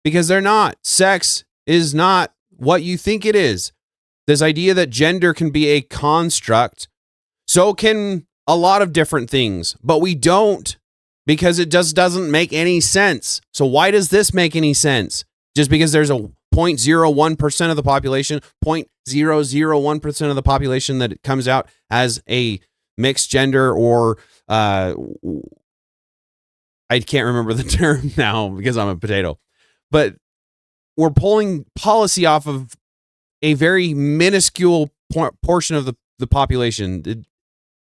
because they're not. Sex is not what you think it is. This idea that gender can be a construct, so can a lot of different things, but we don't because it just doesn't make any sense. So why does this make any sense? Just because there's a 0.01% of the population, 0.001% of the population that it comes out as a mixed gender or I can't remember the term now because I'm a potato, but we're pulling policy off of a very minuscule portion of the population.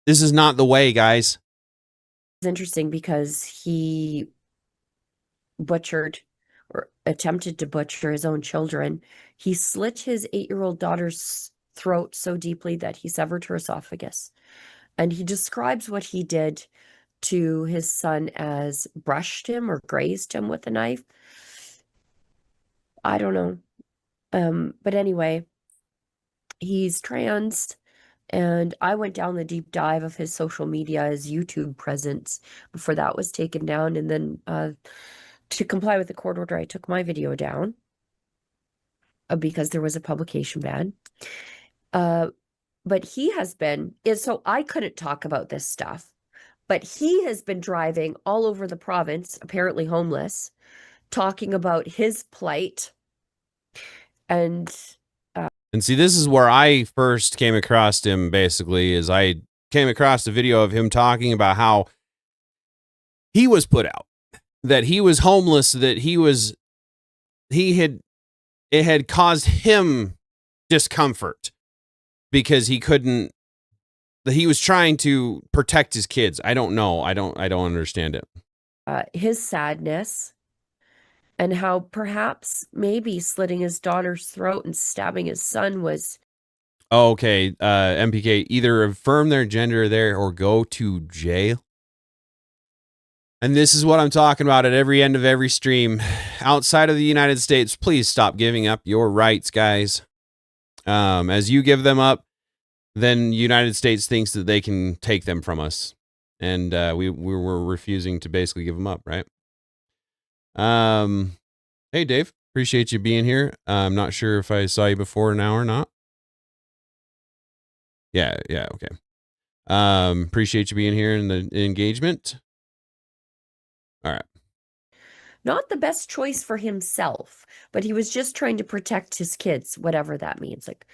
This is not the way, guys. It's interesting because he butchered or attempted to butcher his own children. He slit his 8-year-old daughter's throat so deeply that he severed her esophagus. And he describes what he did to his son as brushed him or grazed him with a knife. I don't know. But anyway, he's trans. And I went down the deep dive of his social media, his YouTube presence before that was taken down. And then to comply with the court order, I took my video down because there was a publication ban. But he has been, so I couldn't talk about this stuff, but he has been driving all over the province, apparently homeless, talking about his plight. And see, this is where I first came across him, basically, is I came across a video of him talking about how he was put out, that he was homeless, that it had caused him discomfort because he was trying to protect his kids. I don't know. I don't understand it. His sadness. And how perhaps maybe slitting his daughter's throat and stabbing his son was... Okay, MPK, either affirm their gender there or go to jail. And this is what I'm talking about at every end of every stream. Outside of the United States, please stop giving up your rights, guys. As you give them up, then the United States thinks that they can take them from us. And we were refusing to basically give them up, right? Hey Dave, appreciate you being here. I'm not sure if I saw you before now or not. Yeah, okay. Appreciate you being here in the engagement. All right. Not the best choice for himself, but he was just trying to protect his kids, whatever that means. Like,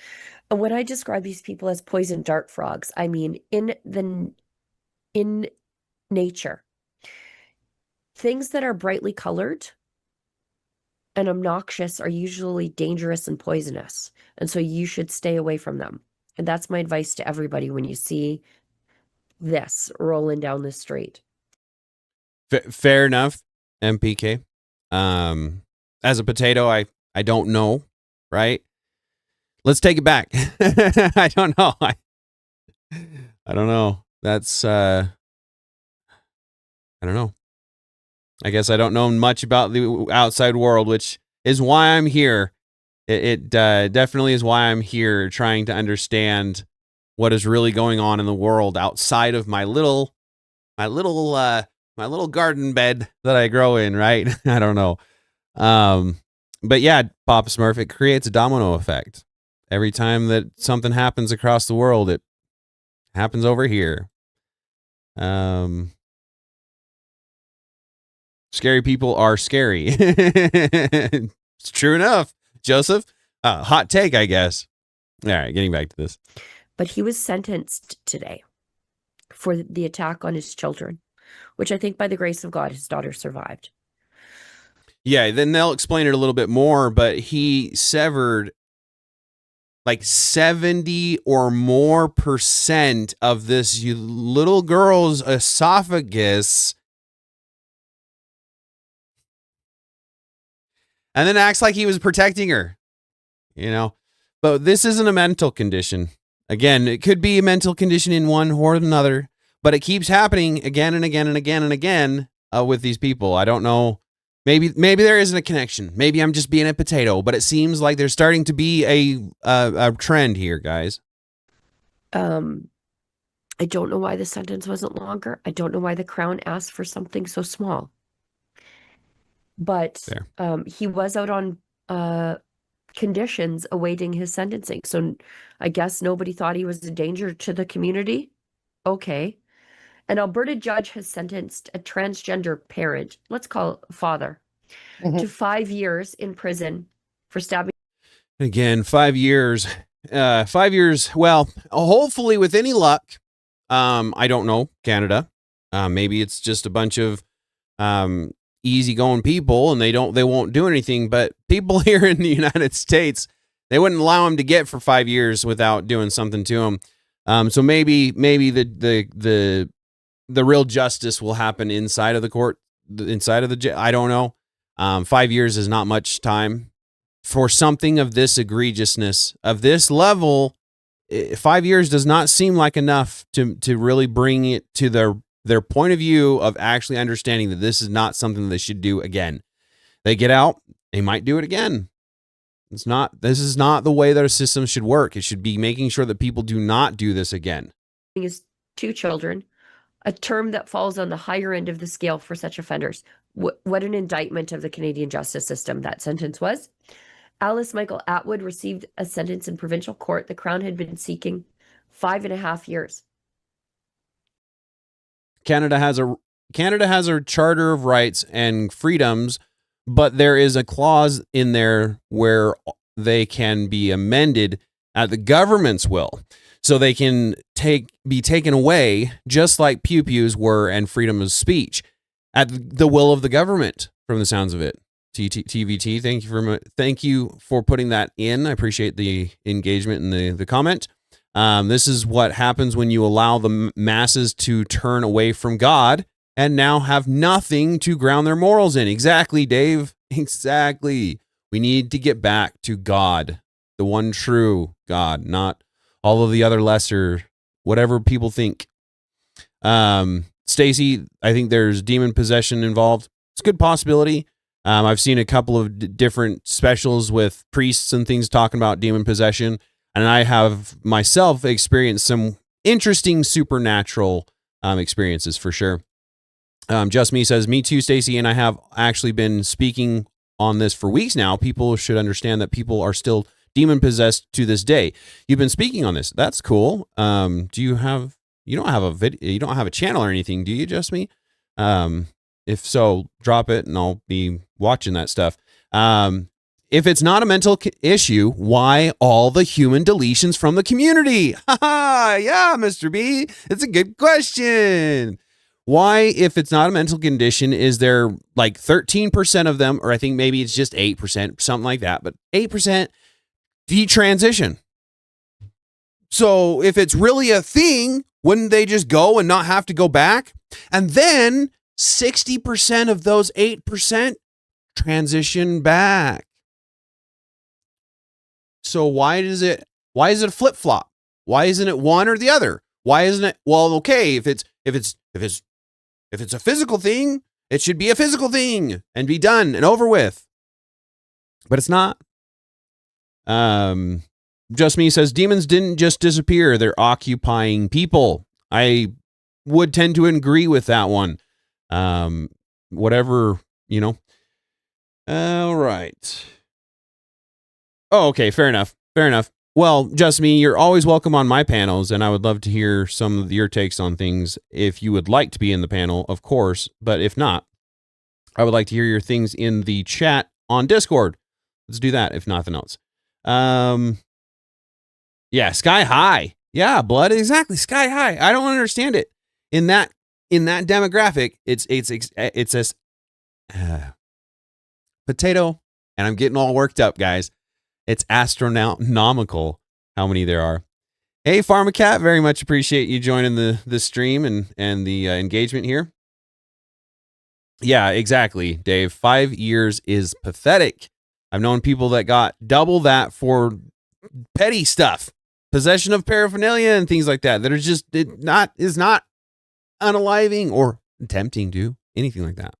when I describe these people as poison dart frogs, I mean in nature. Things that are brightly colored and obnoxious are usually dangerous and poisonous. And so you should stay away from them. And that's my advice to everybody when you see this rolling down the street. Fair enough, MPK. As a potato, I don't know, right? let's take it back. I don't know. I don't know. That's, I don't know. I guess I don't know much about the outside world, which is why I'm here. It definitely is why I'm here, trying to understand what is really going on in the world outside of my little garden bed that I grow in, right? I don't know. But yeah, Papa Smurf, it creates a domino effect. Every time that something happens across the world, it happens over here. Scary people are scary. It's true enough, Joseph. Hot take, I guess. All right, getting back to this. But he was sentenced today for the attack on his children, which I think by the grace of God, his daughter survived. Yeah, then they'll explain it a little bit more, but he severed like 70 or more % of this little girl's esophagus, and then acts like he was protecting her, you know. But this isn't a mental condition. Again, it could be a mental condition in one or another, but it keeps happening again and again and again and again with these people. I don't know. Maybe there isn't a connection. Maybe I'm just being a potato, but it seems like there's starting to be a trend here, guys. I don't know why the sentence wasn't longer. I don't know why the Crown asked for something so small. But he was out on conditions awaiting his sentencing. So I guess nobody thought he was a danger to the community. Okay. An Alberta judge has sentenced a transgender parent, let's call it father, to 5 years in prison for stabbing. Again, 5 years. 5 years. Well, hopefully with any luck. I don't know, Canada. Maybe it's just a bunch of easygoing people and they won't do anything. But people here in the United States, they wouldn't allow him to get for 5 years without doing something to him. So maybe the real justice will happen inside of the court, inside of the jail. I don't know. 5 years is not much time for something of this egregiousness, of this level. 5 years does not seem like enough to really bring it to their point of view of actually understanding that this is not something they should do again. They get out, they might do it again. This is not the way that a system should work. It should be making sure that people do not do this again. His 2 children, a term that falls on the higher end of the scale for such offenders. What an indictment of the Canadian justice system that sentence was. Alice Michael Atwood received a sentence in provincial court. The Crown had been seeking 5.5 years. Canada has a charter of rights and freedoms, but there is a clause in there where they can be amended at the government's will. So they can be taken away, just like pew-pews were and freedom of speech, at the will of the government, from the sounds of it. TVT, thank you for putting that in. I appreciate the engagement and the comment. This is what happens when you allow the masses to turn away from God and now have nothing to ground their morals in. Exactly, Dave. Exactly. We need to get back to God, the one true God, not all of the other lesser, whatever people think. Stacy, I think there's demon possession involved. It's a good possibility. I've seen a couple of different specials with priests and things talking about demon possession, and I have myself experienced some interesting supernatural experiences for sure. Just Me says, me too, Stacy, and I have actually been speaking on this for weeks now. People should understand that people are still demon possessed to this day. You've been speaking on this. That's cool. You don't have a video, you don't have a channel or anything, do you, Just Me? If so, drop it and I'll be watching that stuff. If it's not a mental issue, why all the human deletions from the community? Yeah, Mr. B, it's a good question. Why, if it's not a mental condition, is there like 13% of them, or I think maybe it's just 8%, something like that, but 8% detransition? So if it's really a thing, wouldn't they just go and not have to go back? And then 60% of those 8% transition back. So why is it a flip flop? Why isn't it one or the other? Why isn't it? Well, okay, if it's a physical thing, it should be a physical thing and be done and over with. But it's not. Just Me says demons didn't just disappear. They're occupying people. I would tend to agree with that one. Whatever, you know. All right. Oh, okay. Fair enough. Well, Just Me, you're always welcome on my panels, and I would love to hear some of your takes on things if you would like to be in the panel, of course. But if not, I would like to hear your things in the chat on Discord. Let's do that, if nothing else. Yeah, Sky High. Yeah, Blood, exactly. Sky High. I don't understand it. In that demographic, it's a potato, and I'm getting all worked up, guys. It's astronomical how many there are. Hey, Pharmacat, very much appreciate you joining the stream and the engagement here. Yeah, exactly, Dave. 5 years is pathetic. I've known people that got double that for petty stuff, possession of paraphernalia and things like that. That are just is not unaliving or attempting to anything like that.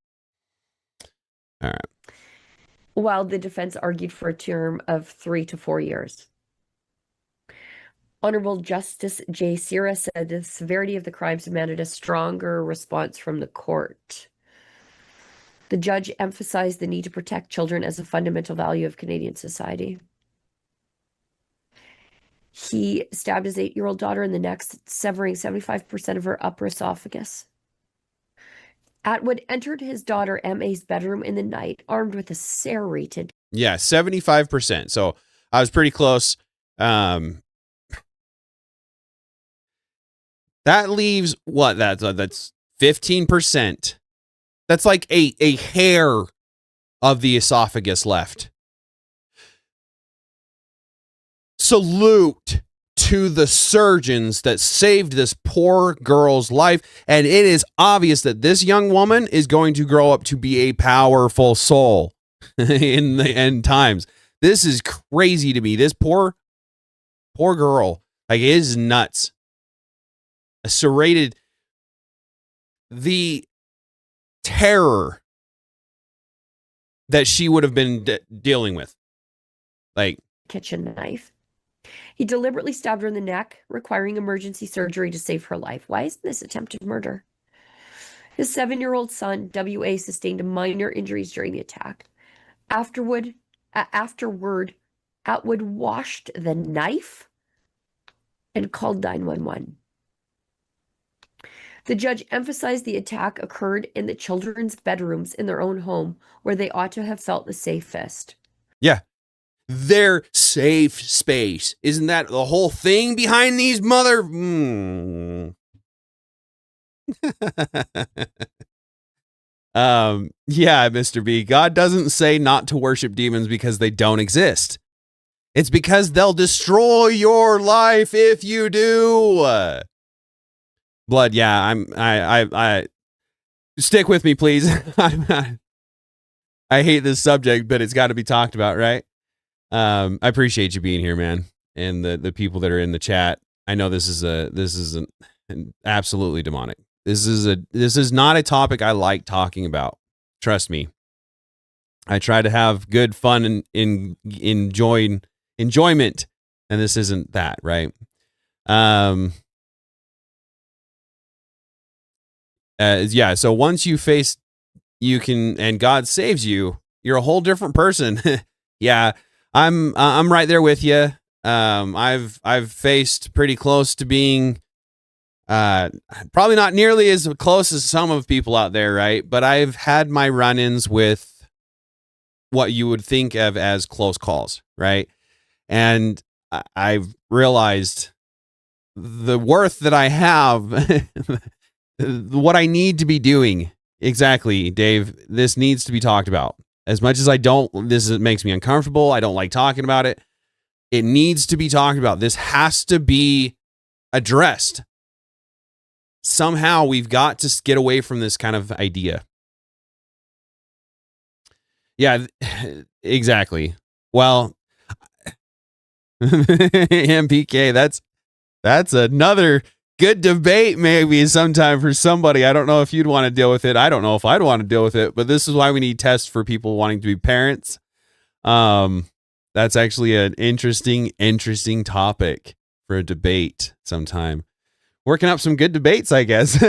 All right. While the defense argued for a term of 3 to 4 years. Honorable Justice J. Sierra said the severity of the crimes demanded a stronger response from the court. The judge emphasized the need to protect children as a fundamental value of Canadian society. He stabbed his 8-year-old daughter in the neck, severing 75% of her upper esophagus. Atwood entered his daughter M.A.'s bedroom in the night, armed with a serrated. Yeah, 75%. So I was pretty close. That leaves what? That's 15%. That's like a hair of the esophagus left. Salute to the surgeons that saved this poor girl's life. And it is obvious that this young woman is going to grow up to be a powerful soul in the end times. This is crazy to me. This poor girl, like, it is nuts. Serrated. The terror that she would have been dealing with. Like, kitchen knife. He deliberately stabbed her in the neck, requiring emergency surgery to save her life. Why isn't this attempted murder? His 7-year-old son, W.A., sustained minor injuries during the attack. Afterward, Atwood washed the knife and called 911. The judge emphasized the attack occurred in the children's bedrooms in their own home, where they ought to have felt the safest. Yeah. Their safe space. Isn't that the whole thing behind these mother? Yeah, Mr. B. God doesn't say not to worship demons because they don't exist. It's because they'll destroy your life if you do. Blood, yeah, I stick with me, please. I hate this subject, but it's got to be talked about, right? I appreciate you being here, man, and the people that are in the chat. I know this is an absolutely demonic. This is not a topic I like talking about. Trust me. I try to have good fun and enjoyment, and this isn't that, right? Yeah. So once you face, and God saves you, you're a whole different person. Yeah. I'm right there with you. I've faced pretty close to being, probably not nearly as close as some of people out there, right? But I've had my run-ins with what you would think of as close calls, right? And I've realized the worth that I have, what I need to be doing. Exactly, Dave. This needs to be talked about. As much as it makes me uncomfortable. I don't like talking about it. It needs to be talked about. This has to be addressed. Somehow we've got to get away from this kind of idea. Yeah, exactly. Well, MPK, that's another good debate maybe sometime for somebody. I don't know if you'd want to deal with it. I don't know if I'd want to deal with it, but this is why we need tests for people wanting to be parents. That's actually an interesting topic for a debate sometime. Working up some good debates, I guess.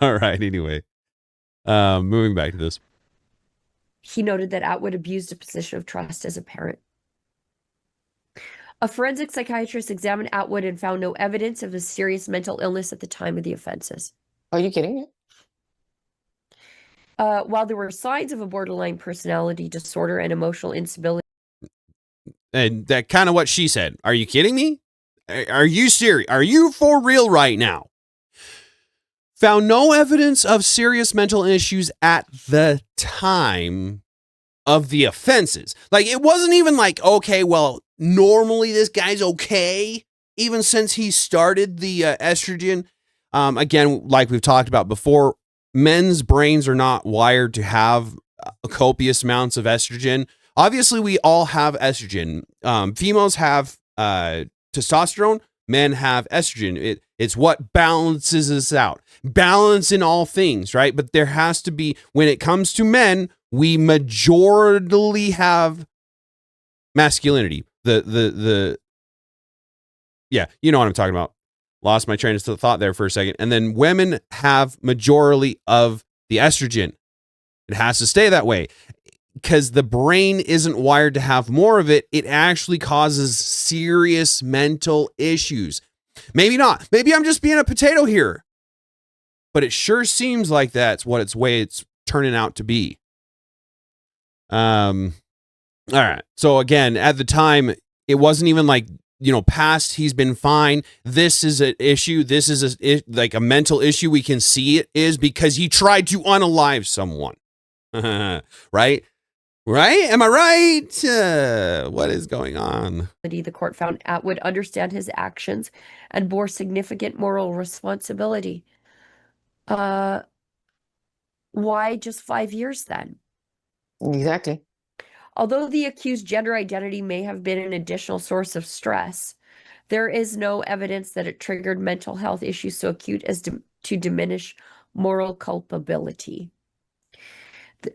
All right, anyway. Moving back to this. He noted that Atwood abused a position of trust as a parent. A forensic psychiatrist examined Atwood and found no evidence of a serious mental illness at the time of the offenses. Are you kidding me? While there were signs of a borderline personality disorder and emotional instability. And that kind of what she said. Are you kidding me? Are you serious? Are you for real right now? Found no evidence of serious mental issues at the time of the offenses. Like, it wasn't even like, okay, well, normally this guy's okay, even since he started the estrogen. Again, like we've talked about before, men's brains are not wired to have copious amounts of estrogen. Obviously, we all have estrogen. Females have testosterone. Men have estrogen. It's what balances us out. Balance in all things, right? But there has to be, when it comes to men, we majorly have masculinity. Yeah, you know what I'm talking about. Lost my train of thought there for a second. And then women have majorly of the estrogen. It has to stay that way because the brain isn't wired to have more of it. It actually causes serious mental issues. Maybe not. Maybe I'm just being a potato here. But it sure seems like that's what it's turning out to be. All right. So again, at the time, it wasn't even like, past, he's been fine. This is an issue. This is like a mental issue. We can see it is because he tried to unalive someone. Right? Right? Am I right? What is going on? The court found Atwood understand his actions and bore significant moral responsibility. Why just 5 years then? Exactly. Although the accused's gender identity may have been an additional source of stress, there is no evidence that it triggered mental health issues so acute as to diminish moral culpability.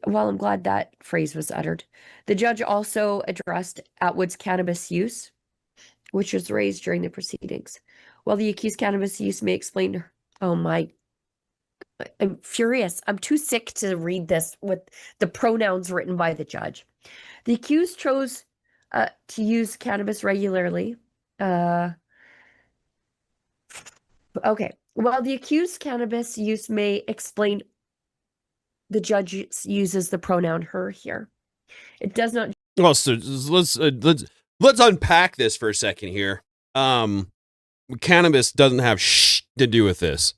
Well, I'm glad that phrase was uttered. The judge also addressed Atwood's cannabis use, which was raised during the proceedings. While the accused cannabis use may explain, I'm furious. I'm too sick to read this with the pronouns written by the judge. The accused chose to use cannabis regularly. Okay. While the accused cannabis use may explain, the judge uses the pronoun her here. It does not. Well, so let's unpack this for a second here. Cannabis doesn't have to do with this.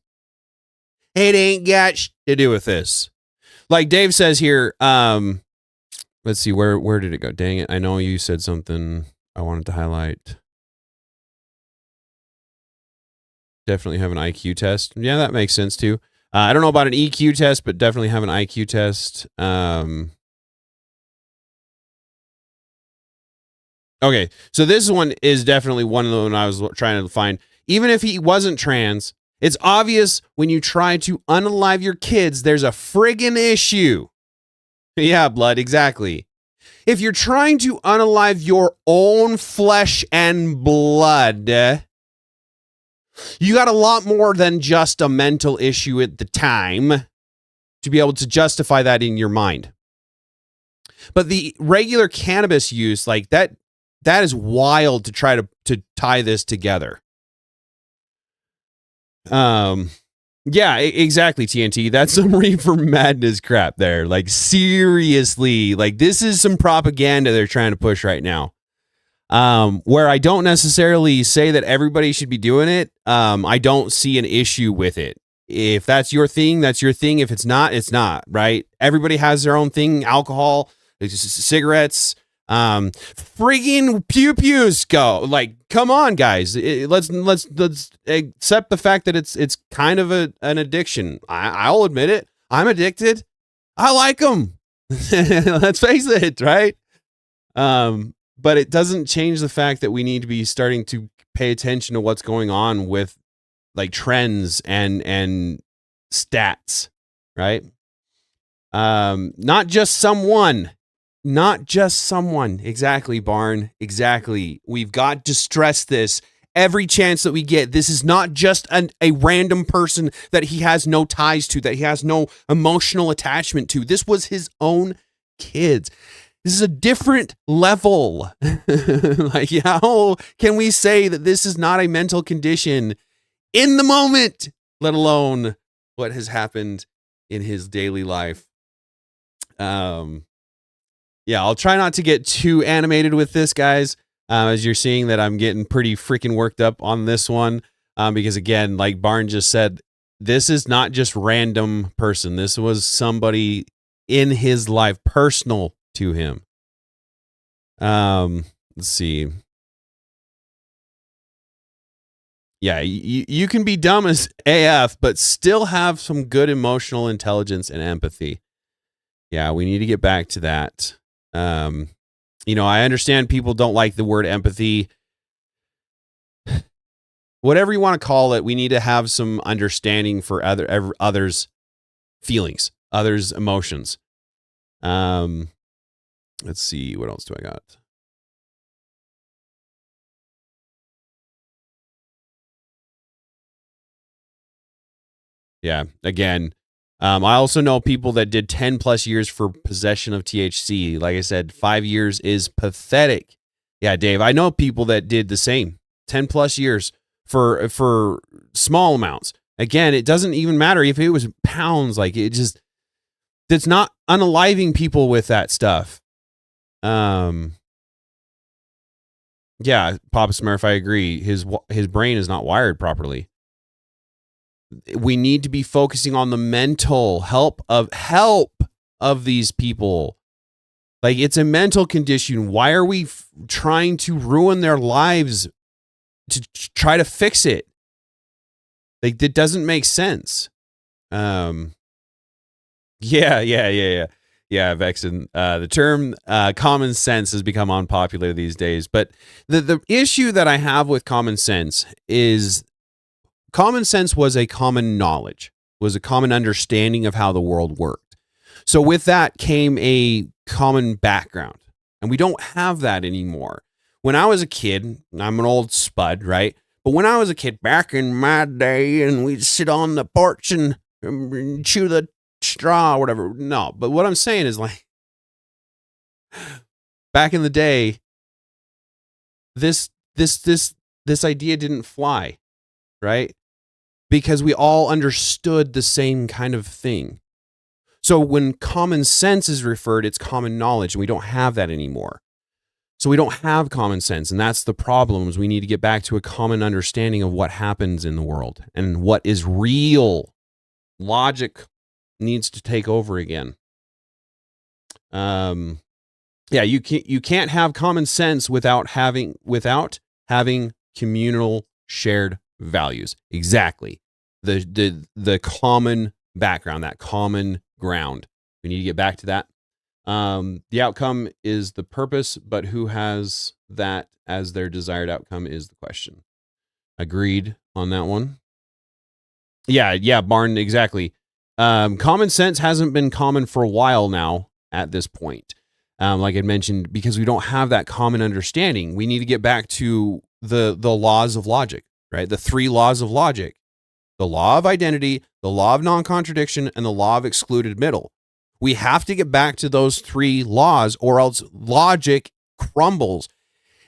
It ain't got to do with this. Like Dave says here, let's see, where did it go? Dang it. I know you said something I wanted to highlight. Definitely have an IQ test. Yeah, that makes sense too. I don't know about an EQ test, but definitely have an IQ test. Okay, so this one is definitely one of the one I was trying to find. Even if he wasn't trans, it's obvious when you try to unalive your kids, there's a friggin' issue. Yeah, blood, exactly. If you're trying to unalive your own flesh and blood, you got a lot more than just a mental issue at the time to be able to justify that in your mind. But the regular cannabis use, like that is wild to try to tie this together. Yeah, exactly, TNT. That's some reefer madness crap there. Like, seriously, like this is some propaganda they're trying to push right now. Where I don't necessarily say that everybody should be doing it. I don't see an issue with it. If that's your thing, that's your thing. If it's not, it's not, right? Everybody has their own thing. Alcohol, cigarettes, friggin' pew-pews go. Like, come on, guys. Let's accept the fact that it's kind of an addiction. I'll admit it. I'm addicted. I like them. Let's face it, right? but it doesn't change the fact that we need to be starting to pay attention to what's going on with like trends and stats, right? Not just someone. Exactly, Barn. Exactly. We've got to stress this every chance that we get. This is not just a random person that he has no ties to, that he has no emotional attachment to. This was his own kids. This is a different level. Like, how can we say that this is not a mental condition in the moment, let alone what has happened in his daily life? Yeah, I'll try not to get too animated with this, guys. As you're seeing that I'm getting pretty freaking worked up on this one. Because again, like Barn just said, this is not just random person. This was somebody in his life, personal to him. Let's see. Yeah, you can be dumb as AF, but still have some good emotional intelligence and empathy. Yeah, we need to get back to that. You know, I understand people don't like the word empathy. Whatever you want to call it, we need to have some understanding for others' feelings, others' emotions. Let's see, what else do I got? Yeah, again, I also know people that did 10 plus years for possession of THC. Like I said, 5 years is pathetic. Yeah, Dave, I know people that did the same, 10 plus years for small amounts. Again, it doesn't even matter if it was pounds. Like, it's not unaliving people with that stuff. Yeah, Papa Smurf, I agree. His brain is not wired properly. We need to be focusing on the mental help of these people. Like, it's a mental condition. Why are we trying to ruin their lives to try to fix it? Like, that doesn't make sense. Yeah, Vexen. The term common sense has become unpopular these days. But the issue that I have with common sense is common sense was a common knowledge, was a common understanding of how the world worked. So with that came a common background. And we don't have that anymore. When I was a kid, I'm an old spud, right? But when I was a kid back in my day, and we'd sit on the porch and chew the straw or whatever. No, but what I'm saying is, like, back in the day, this idea didn't fly, right? Because we all understood the same kind of thing. So when common sense is referred, it's common knowledge, and we don't have that anymore. So we don't have common sense, and that's the problem. Is we need to get back to a common understanding of what happens in the world and what is real. Logic needs to take over again. Yeah, you can't have common sense without having communal shared values. Exactly. The common background, that common ground. We need to get back to that. The outcome is the purpose, but who has that as their desired outcome is the question. Agreed on that one. Yeah, Barn, exactly. Common sense hasn't been common for a while now at this point. Like I mentioned, because we don't have that common understanding. We need to get back to the laws of logic, right? The 3 laws of logic. The law of identity, the law of non-contradiction, and the law of excluded middle. We have to get back to those 3 laws, or else logic crumbles.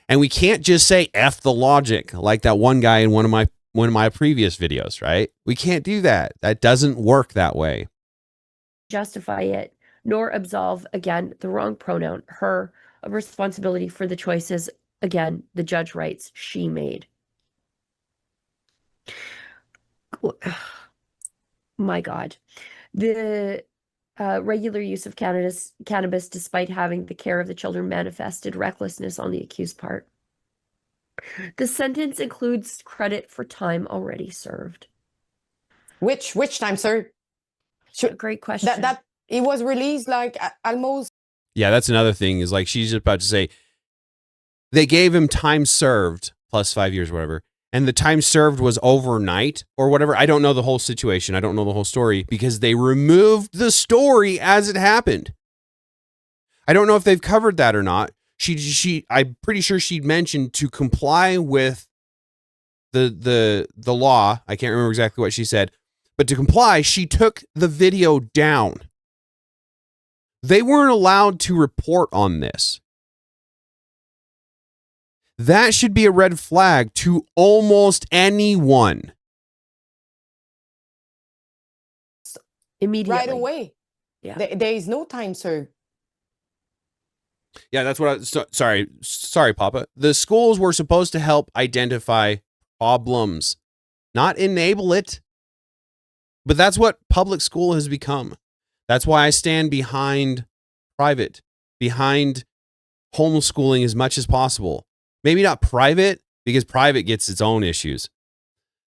And we can't just say F the logic, like that one guy in one of my previous videos, right? We can't do that. That doesn't work that way. Justify it, nor absolve, again, the wrong pronoun, her, of responsibility for the choices, again, the judge writes, she made. My God. The regular use of cannabis, despite having the care of the children, manifested recklessness on the accused part. The sentence includes credit for time already served. Which time, sir? Great question. That it was released like almost. Yeah, that's another thing, is like she's just about to say, they gave him time served plus 5 years, whatever. And the time served was overnight or whatever. I don't know the whole situation. I don't know the whole story because they removed the story as it happened. I don't know if they've covered that or not. I'm pretty sure she'd mentioned to comply with the law. I can't remember exactly what she said, but to comply, she took the video down. They weren't allowed to report on this. That should be a red flag to almost anyone. Immediately. Right away. Yeah. There is no time served. Yeah, that's what sorry, Papa. The schools were supposed to help identify problems, not enable it. But that's what public school has become. That's why I stand behind behind homeschooling as much as possible. Maybe not private, because private gets its own issues.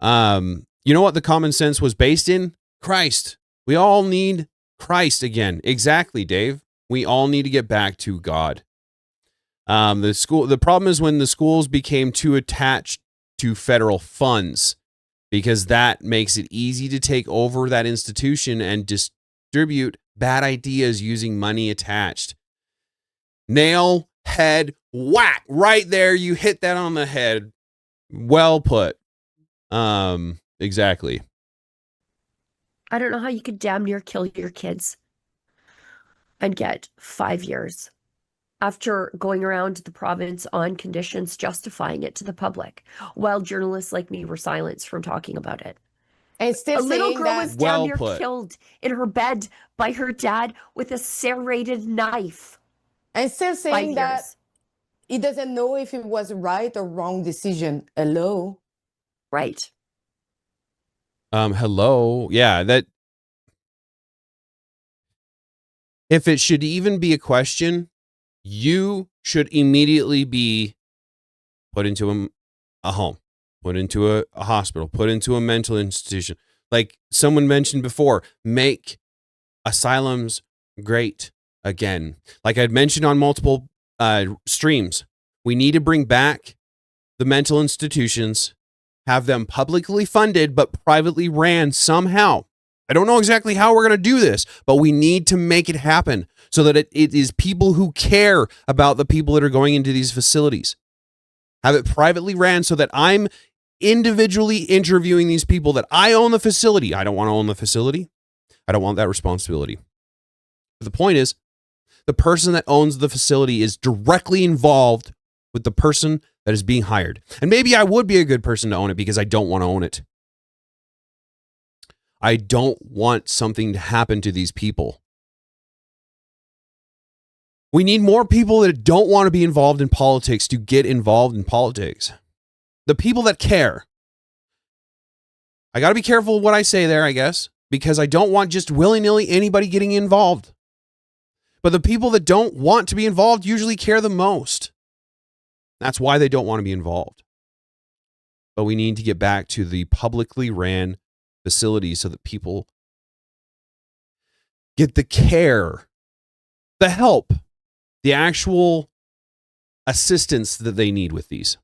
You know what the common sense was based in? Christ. We all need Christ again. Exactly, Dave. We all need to get back to God. The problem is when the schools became too attached to federal funds, because that makes it easy to take over that institution and distribute bad ideas using money attached. Nail, head, whack, right there. You hit that on the head. Well put. Exactly. I don't know how you could damn near kill your kids and get 5 years after going around the province on conditions justifying it to the public, while journalists like me were silenced from talking about it. And still a little saying girl that, was damn near put. killed in her bed by her dad with a serrated knife. and still 5 saying that years. he doesn't know if it was a right or wrong decision. Hello. Right. Hello. Yeah, that if it should even be a question, you should immediately be put into a home, put into a hospital, put into a mental institution. Like someone mentioned before, make asylums great again. Like I'd mentioned on multiple streams, we need to bring back the mental institutions, have them publicly funded, but privately ran somehow. I don't know exactly how we're going to do this, but we need to make it happen so that it is people who care about the people that are going into these facilities. Have it privately ran so that I'm individually interviewing these people that I own the facility. I don't want to own the facility. I don't want that responsibility. But the point is, the person that owns the facility is directly involved with the person that is being hired. And maybe I would be a good person to own it because I don't want to own it. I don't want something to happen to these people. We need more people that don't want to be involved in politics to get involved in politics. The people that care. I got to be careful what I say there, I guess, because I don't want just willy-nilly anybody getting involved. But the people that don't want to be involved usually care the most. That's why they don't want to be involved. But we need to get back to the publicly ran facilities so that people get the care, the help, the actual assistance that they need with these.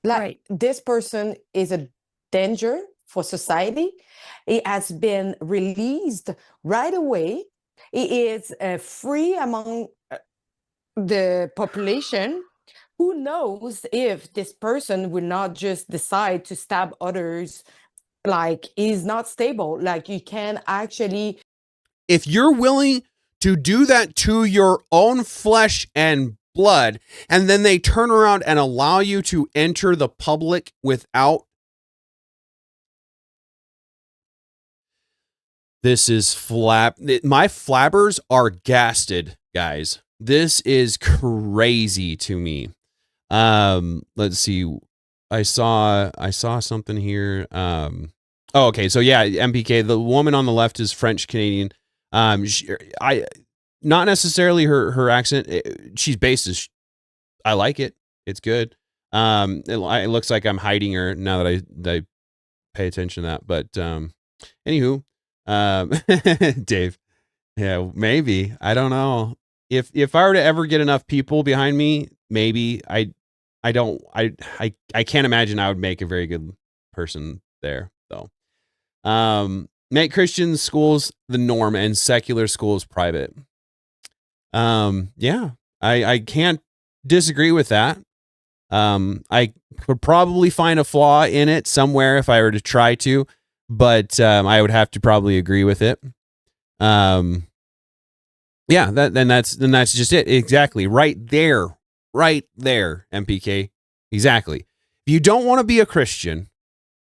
Like this person is a danger for society. He has been released right away. He is free among the population. Who knows if this person will not just decide to stab others? Like, he's not stable. Like, you can actually... If you're willing to do that to your own flesh and blood, and then they turn around and allow you to enter the public without... This is my flabbers are gasted, guys. This is crazy to me. Let's see. I saw something here. Okay. So yeah, MPK, the woman on the left is French Canadian. Not necessarily her accent. She's based as, I like it. It's good. It looks like I'm hiding her now that I pay attention to that. But, anywho, Dave, yeah, maybe, I don't know. if I were to ever get enough people behind me, maybe I can't imagine I would make a very good person there though. Make Christian schools the norm and secular schools private. Yeah, I can't disagree with that. I could probably find a flaw in it somewhere if I were to try to, but I would have to probably agree with it. Yeah, then that's just it. Exactly. Right there, MPK. Exactly. If you don't want to be a Christian,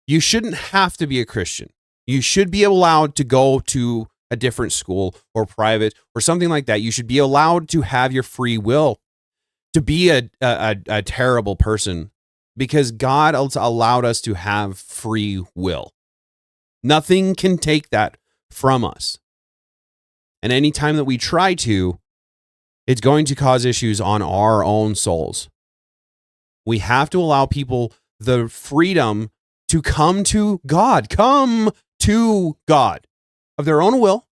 you shouldn't have to be a Christian. You should be allowed to go to a different school or private or something like that. You should be allowed to have your free will to be a terrible person, because God allowed us to have free will. Nothing can take that from us. And anytime that we try to, it's going to cause issues on our own souls. We have to allow people the freedom to come to God of their own will,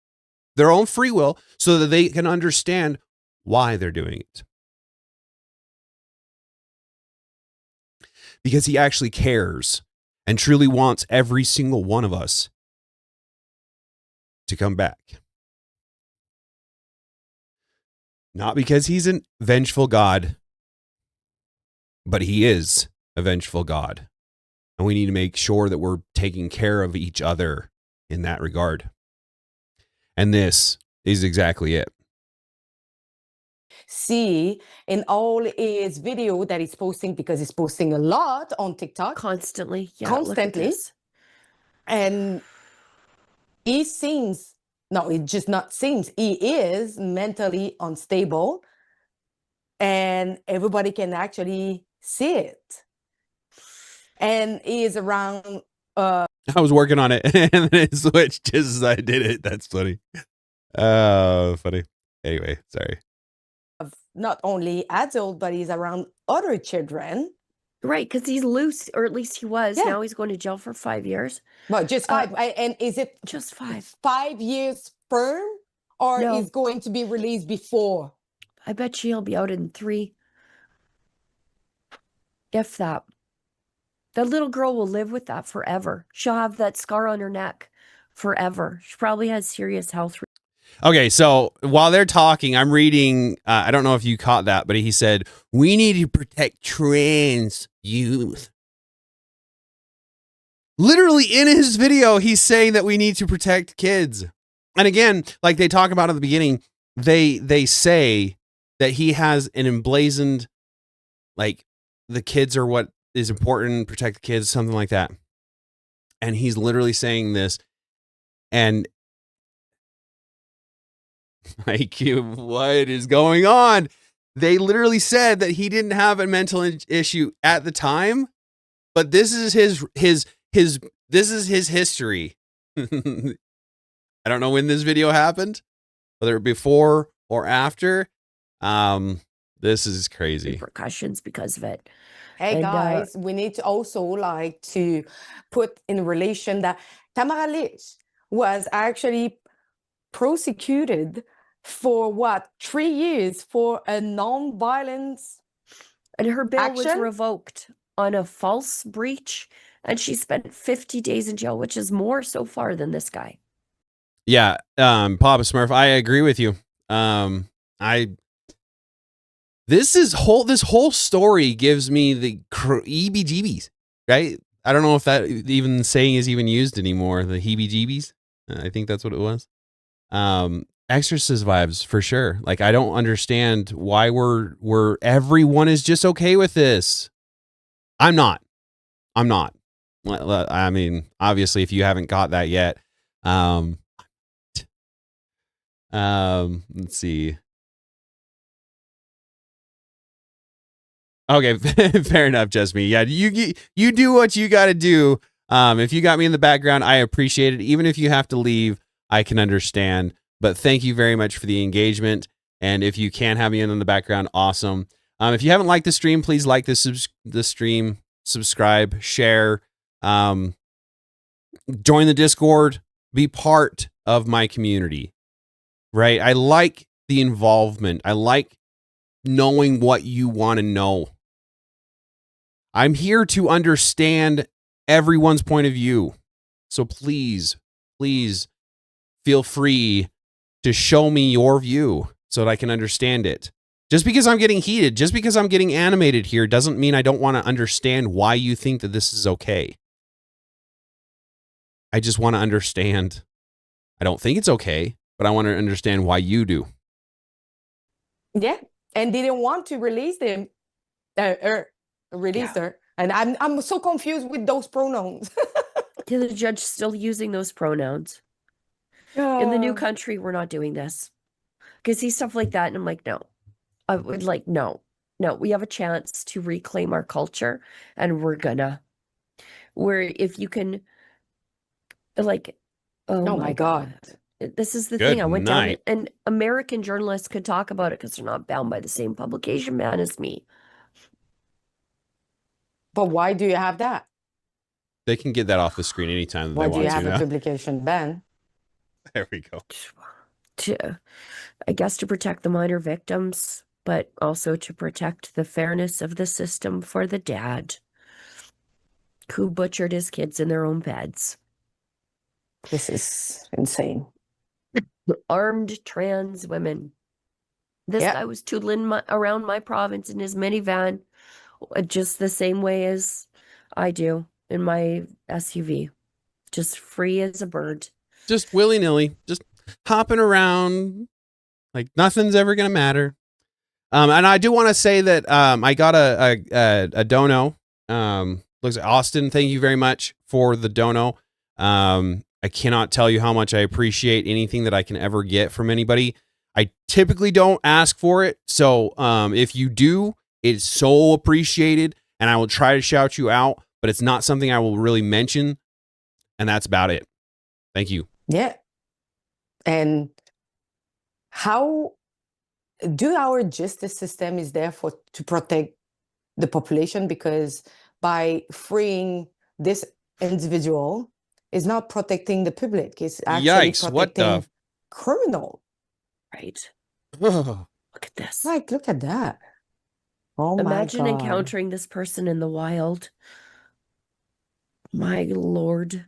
their own free will, so that they can understand why they're doing it. Because he actually cares and truly wants every single one of us to come back. Not because he's a vengeful God, but he is a vengeful God. And we need to make sure that we're taking care of each other in that regard. And this is exactly it. See in all his video that he's posting, because he's posting a lot on TikTok. Constantly. Yeah, Constantly. And he seems, no, it just not seems, he is mentally unstable. And everybody can actually see it. And he is around... I was working on it and then it switched just as I did it. That's funny. Funny. Anyway, sorry. Not only adult, but he's around other children. Right, because he's loose, or at least he was. Yeah. Now he's going to jail for 5 years. Well, just 5. And is it just 5? 5 years firm, or No. is going to be released before? I bet he'll be out in 3. If that. The little girl will live with that forever. She'll have that scar on her neck forever. She probably has serious health. Okay, so while they're talking, I'm reading, I don't know if you caught that, but he said, we need to protect trans youth. Literally in his video, he's saying that we need to protect kids. And again, like they talk about at the beginning, they say that he has an emblazoned, like, the kids are what is important, protect the kids, something like that. And he's literally saying this, and like, what is going on? They literally said that he didn't have a mental issue at the time, but this is his this is his history. I don't know when this video happened, whether before or after. This is crazy. Repercussions because of it. Hey, guys, we need to also like to put in relation that Tamara Lich was actually prosecuted for what, 3 years for a non-violence and her bail was action? revoked on a false breach, and she spent 50 days in jail, which is more so far than this guy. Yeah, Papa Smurf, I agree with you. This whole story gives me the heebie-jeebies, right? I don't know if that even saying is even used anymore. The heebie-jeebies, I think that's what it was. Exorcist vibes for sure. Like, I don't understand why we're everyone is just okay with this. I'm not. I mean, obviously, if you haven't got that yet, let's see. Okay, fair enough, just me. Yeah, you do what you got to do. If you got me in the background, I appreciate it. Even if you have to leave, I can understand. But thank you very much for the engagement. And if you can have me in the background, awesome. If you haven't liked the stream, please like the stream, subscribe, share, join the Discord, be part of my community. Right? I like the involvement. I like knowing what you want to know. I'm here to understand everyone's point of view. So please, please feel free to show me your view so that I can understand it. Just because I'm getting heated, just because I'm getting animated here doesn't mean I don't want to understand why you think that this is okay. I just want to understand. I don't think it's okay, but I want to understand why you do. Yeah, and didn't want to release them, release her. And I'm so confused with those pronouns. Yeah, the judge still using those pronouns. In the new country, we're not doing this. Because see stuff like that, and I'm like, no. I would like, no. We have a chance to reclaim our culture, and we're gonna. Where if you can, like, oh my God. This is the thing. I went down, and American journalists could talk about it because they're not bound by the same publication ban as me. But why do you have that? They can get that off the screen anytime that Why they do want you to have a now. publication ban? There we go. I guess to protect the minor victims, but also to protect the fairness of the system for the dad who butchered his kids in their own beds. This is insane. Armed trans women. This guy was tootling around my province in his minivan, just the same way as I do in my SUV. Just free as a bird. Just willy-nilly, just hopping around like nothing's ever going to matter. And I do want to say that I got a dono. Looks like Austin, thank you very much for the dono. I cannot tell you how much I appreciate anything that I can ever get from anybody. I typically don't ask for it. So if you do, it's so appreciated, and I will try to shout you out, but it's not something I will really mention. And that's about it. Thank you. Yeah. And how do our justice system is there to protect the population? Because by freeing this individual is not protecting the public. It's actually protecting criminal. Right. Look at this. Like, look at that. Oh Imagine my God. encountering this person in the wild. My Lord.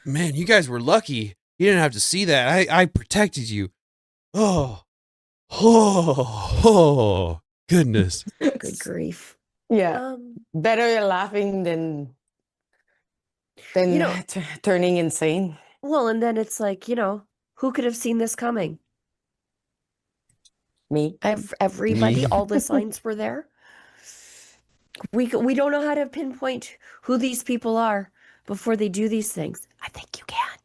Man, you guys were lucky. You didn't have to see that. I protected you. Oh, goodness. Good grief. Yeah. Better laughing than turning insane. Well, and then it's like, who could have seen this coming? Me. Everybody, Me. all the signs were there. We don't know how to pinpoint who these people are before they do these things. I think you can.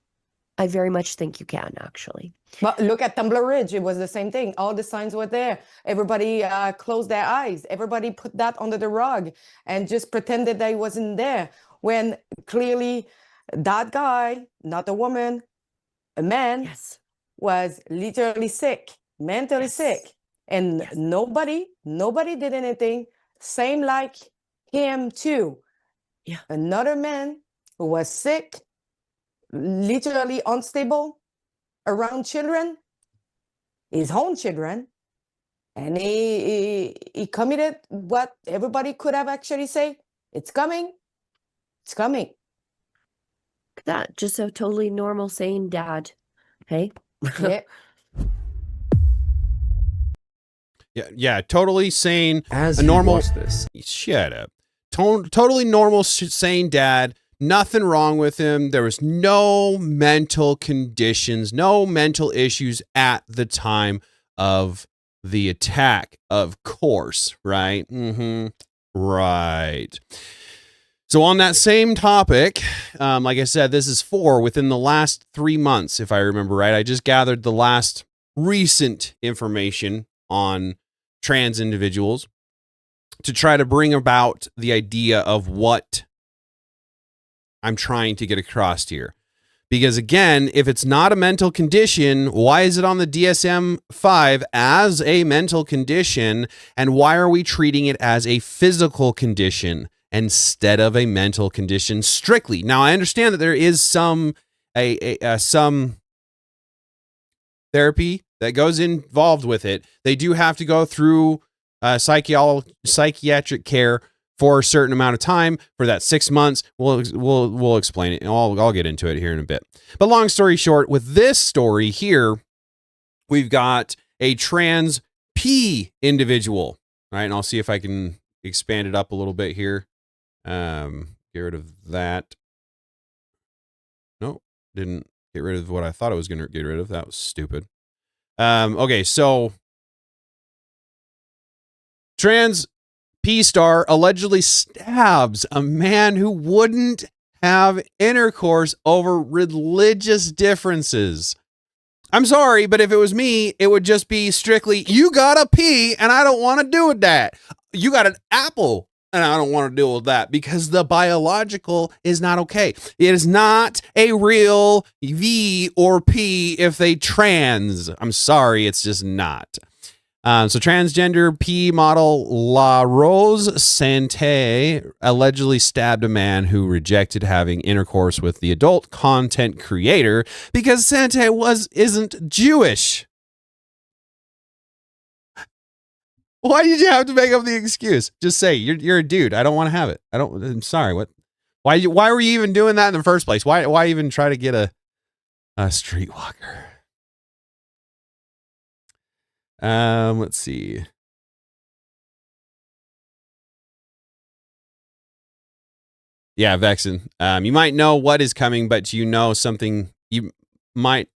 I very much think you can, actually. But look at Tumbler Ridge. It was the same thing. All the signs were there. Everybody closed their eyes. Everybody put that under the rug and just pretended that it wasn't there. When clearly that guy, not a woman, a man, was literally sick, mentally sick. And nobody did anything. Same like him too. Yeah. Another man who was sick, literally unstable around children, his own children, and he committed what everybody could have actually say, it's coming. It's coming. Look at that. Just a totally normal, sane dad. Hey? Yeah. Yeah, totally sane. As a normal. watch this. Shut up. Totally normal, sane dad. Nothing wrong with him. There was no mental conditions, no mental issues at the time of the attack. Of course, right? Right. So on that same topic, like I said, this is 4 within the last 3 months, if I remember right. I just gathered the last recent information on trans individuals to try to bring about the idea of what I'm trying to get across here. Because again, if it's not a mental condition, why is it on the DSM-5 as a mental condition? And why are we treating it as a physical condition instead of a mental condition strictly? Now, I understand that there is some therapy that goes involved with it. They do have to go through psychiatric care for a certain amount of time. For that 6 months, we'll explain it. I'll get into it here in a bit. But long story short, with this story here, we've got a trans P individual, right? And I'll see if I can expand it up a little bit here. Get rid of that. No, didn't get rid of what I thought I was going to get rid of. That was stupid. Okay, so trans P star allegedly stabs a man who wouldn't have intercourse over religious differences. I'm sorry, but if it was me, it would just be strictly, you got a pee and I don't want to do with that. You got an apple and I don't want to deal with that, because the biological is not okay. It is not a real V or P if they trans. I'm sorry, it's just not. So transgender P model La Rose Sante allegedly stabbed a man who rejected having intercourse with the adult content creator because Sante isn't Jewish. Why did you have to make up the excuse? Just say you're a dude. I don't want to have it. I'm sorry. What? Why were you even doing that in the first place? Why even try to get a streetwalker? Let's see. Yeah, Vexen. You might know what is coming, but you know something. You might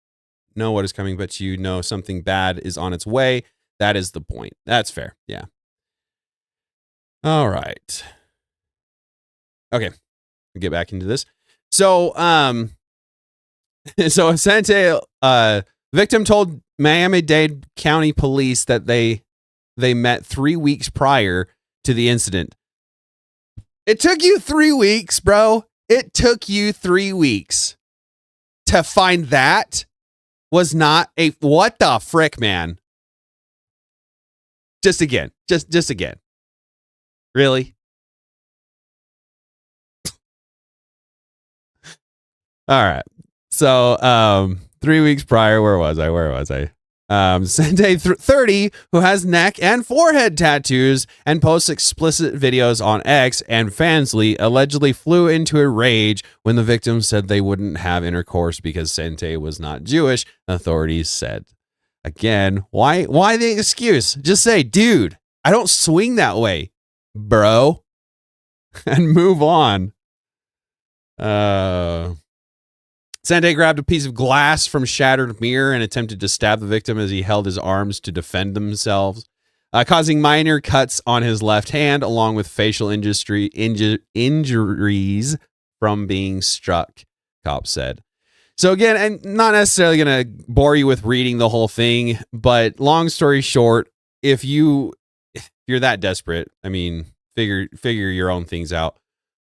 know what is coming, but you know something bad is on its way. That is the point. That's fair. Yeah. All right. Okay. We'll get back into this. So, so Sante, victim told Miami-Dade County Police that they met 3 weeks prior to the incident. It took you 3 weeks, bro. It took you 3 weeks to find that was not a, what the frick, man? Just again. Really? All right. So, 3 weeks prior, where was I? Sante 30, who has neck and forehead tattoos and posts explicit videos on X and Fansly, allegedly flew into a rage when the victim said they wouldn't have intercourse because Sante was not Jewish, authorities said. Again, why the excuse? Just say, dude, I don't swing that way, bro. And move on. Sante grabbed a piece of glass from shattered mirror and attempted to stab the victim as he held his arms to defend themselves, causing minor cuts on his left hand, along with facial injuries from being struck, cops said. So again, I'm not necessarily going to bore you with reading the whole thing, but long story short, if you're that desperate, I mean, figure your own things out.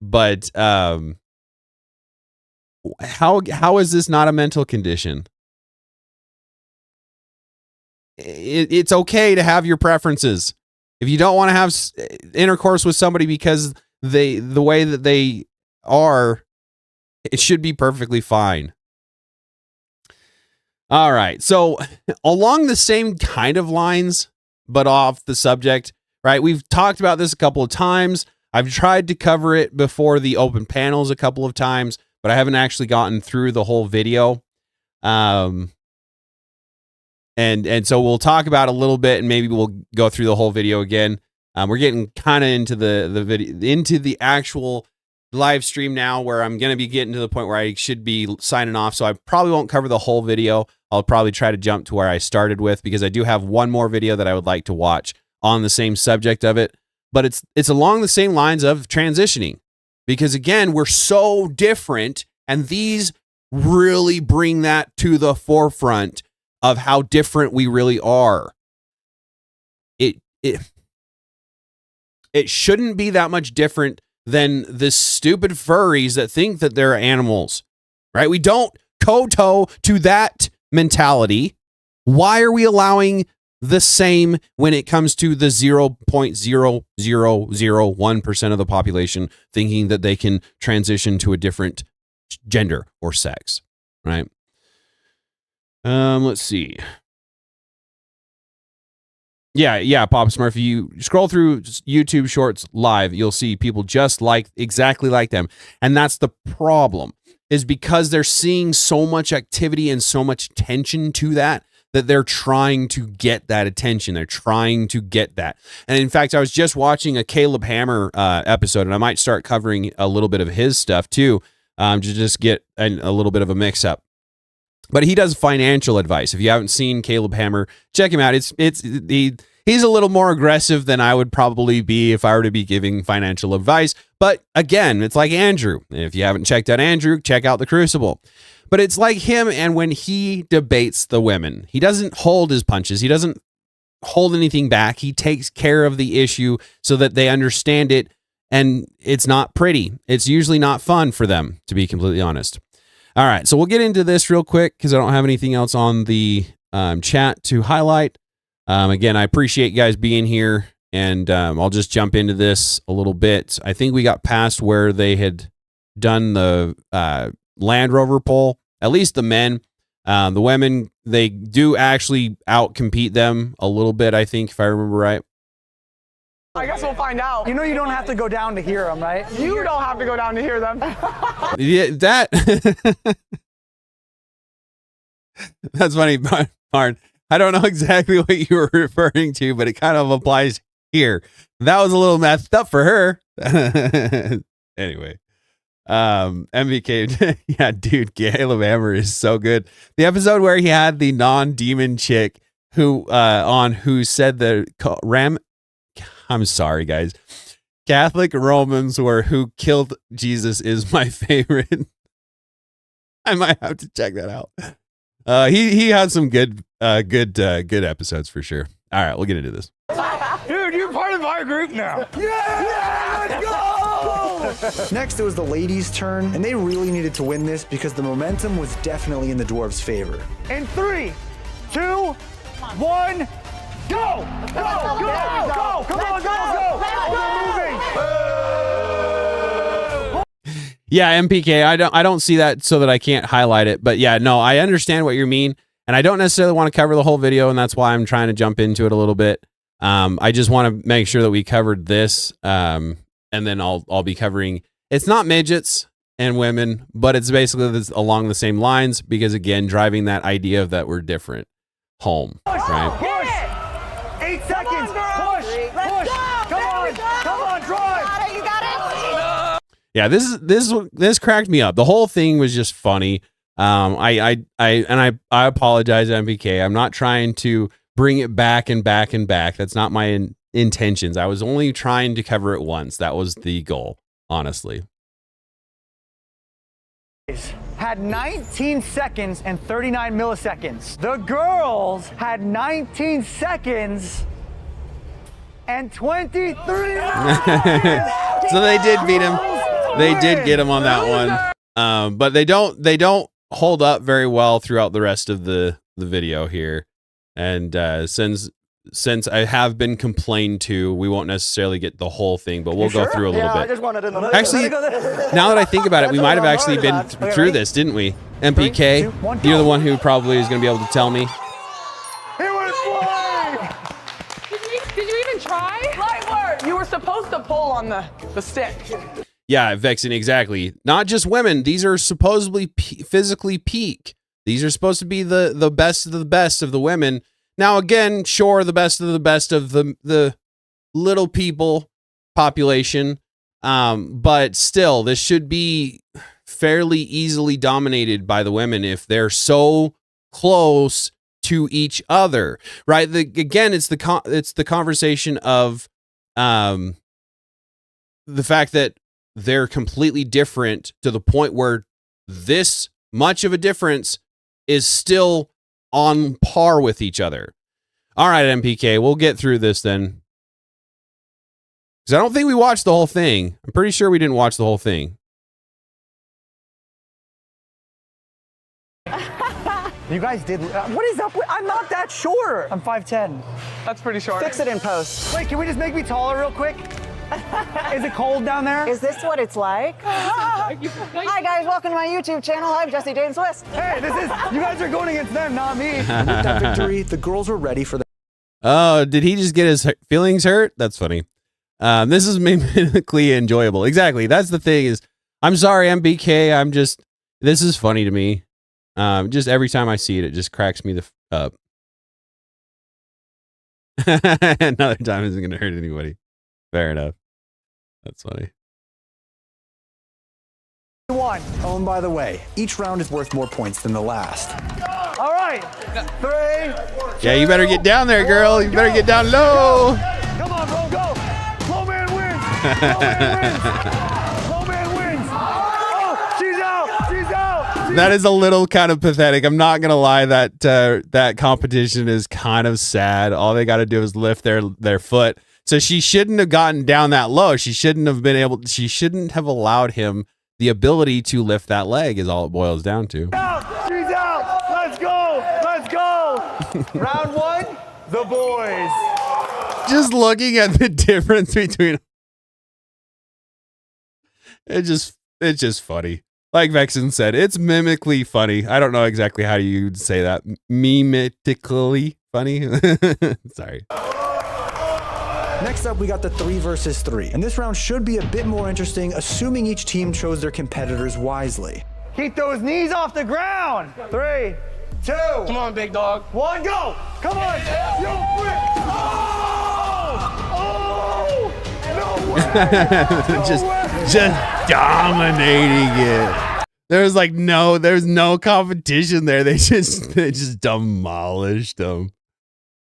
But how is this not a mental condition? It's okay to have your preferences. If you don't want to have intercourse with somebody because the way that they are, it should be perfectly fine. All right. So along the same kind of lines, but off the subject, right? We've talked about this a couple of times. I've tried to cover it before the open panels a couple of times, but I haven't actually gotten through the whole video. And so we'll talk about a little bit, and maybe we'll go through the whole video again. We're getting kind of into the video, into the actual live stream now, where I'm going to be getting to the point where I should be signing off. So I probably won't cover the whole video. I'll probably try to jump to where I started with, because I do have one more video that I would like to watch on the same subject of it. But it's along the same lines of transitioning, because again, we're so different, and these really bring that to the forefront of how different we really are. It shouldn't be that much different than the stupid furries that think that they're animals, right? We don't kowtow to that mentality. Why are we allowing the same when it comes to the 0.0001% of the population thinking that they can transition to a different gender or sex, right? Let's see. Yeah, Pop Smurf. If you scroll through YouTube Shorts live, you'll see people just exactly like them. And that's the problem, is because they're seeing so much activity and so much attention to that they're trying to get that attention. They're trying to get that. And in fact, I was just watching a Caleb Hammer episode, and I might start covering a little bit of his stuff too, to just get a little bit of a mix up. But he does financial advice. If you haven't seen Caleb Hammer, check him out. He's a little more aggressive than I would probably be if I were to be giving financial advice. But again, it's like Andrew. If you haven't checked out Andrew, check out the Crucible. But it's like him, and when he debates the women, he doesn't hold his punches. He doesn't hold anything back. He takes care of the issue so that they understand it, and it's not pretty. It's usually not fun for them, to be completely honest. All right, so we'll get into this real quick because I don't have anything else on the chat to highlight. Again, I appreciate you guys being here, and I'll just jump into this a little bit. I think we got past where they had done the Land Rover poll, at least the men. The women, they do actually outcompete them a little bit, I think, if I remember right. I guess we'll find out. You know you don't have to go down to hear them, right? You don't have to go down to hear them. Yeah, that's funny, Marn. I don't know exactly what you were referring to, but it kind of applies here. That was a little messed up for her. Anyway, MVK, yeah, dude, Caleb Hammer is so good. The episode where he had the non-demon chick who said the I'm sorry, guys. Catholic Romans were who killed Jesus is my favorite. I might have to check that out. He had some good episodes for sure. All right, we'll get into this. Dude, you're part of our group now. Yeah, let's go! Next, it was the ladies' turn, and they really needed to win this because the momentum was definitely in the dwarves' favor. In 3, 2, 1. Go! Go! Go! Go! Come on, go! Go! Moving! Yeah, MPK, I don't see that so that I can't highlight it. But yeah, no, I understand what you mean. And I don't necessarily want to cover the whole video, and that's why I'm trying to jump into it a little bit. I just want to make sure that we covered this, and then I'll be covering. It's not midgets and women, but it's basically along the same lines because, again, driving that idea of that we're different home, right? 8 seconds. Push. Push. Come on, drive. You got it. Yeah, this cracked me up. The whole thing was just funny. I apologize, MPK. I'm not trying to bring it back and back and back. That's not my intentions. I was only trying to cover it once. That was the goal, honestly. Had 19 seconds and 39 milliseconds. The girls had 19 seconds and 23 So they did beat him. They did get him on that one. But they don't hold up very well throughout the rest of the video here. And since I have been complained to, we won't necessarily get the whole thing, but we'll go through a little bit. I just wanted to know. Actually, now that I think about it, we might have actually been through this, didn't we? MPK, you're the one who probably is going to be able to tell me. It was flying! Did you even try? Light work! You were supposed to pull on the stick. Yeah, Vexen, exactly. Not just women. These are supposedly physically peak. These are supposed to be the best of the best of the women. Now, again, sure, the best of the little people population, but still, this should be fairly easily dominated by the women if they're so close to each other, right? Again, it's the conversation of the fact that they're completely different to the point where this much of a difference is still on par with each other. All right, MPK, we'll get through this then. Because I don't think we watched the whole thing. I'm pretty sure we didn't watch the whole thing. You guys did. What is up? I'm not that short. I'm 5'10". That's pretty short. Fix it in post. Wait, can we just make me taller real quick? Is it cold down there? Is this what it's like? Hi guys, welcome to my YouTube channel. I'm Jesse Jane Swiss. Hey, you guys are going against them, not me. With that victory, the girls are ready for the Oh, did he just get his feelings hurt? That's funny. This is mimically enjoyable. Exactly. That's the thing is, I'm sorry, MBK. This is funny to me. Just every time I see it, it just cracks me the up. Another time isn't going to hurt anybody. Fair enough. That's funny. One. Oh, and by the way, each round is worth more points than the last. All right. 3. Yeah, you better get down there, girl. You better get down low. Come on, bro, go. Low man wins. Low man wins. Low man wins. Oh, she's out. She's out. That is a little kind of pathetic. I'm not gonna lie. That competition is kind of sad. All they got to do is lift their foot. So she shouldn't have gotten down that low. She shouldn't have been able. She shouldn't have allowed him the ability to lift that leg. Is all it boils down to. She's out. Let's go. Let's go. Round 1, the boys. Just looking at the difference between. It's just funny. Like Vexen said, it's mimically funny. I don't know exactly how you'd say that. Mimically funny. Sorry. Next up, we got the 3 versus 3. And this round should be a bit more interesting, assuming each team chose their competitors wisely. Keep those knees off the ground. 3, 2. Come on, big dog. 1, go. Come on. Yo, frick. Oh! No way. just dominating it. There's no competition there. They just demolished them.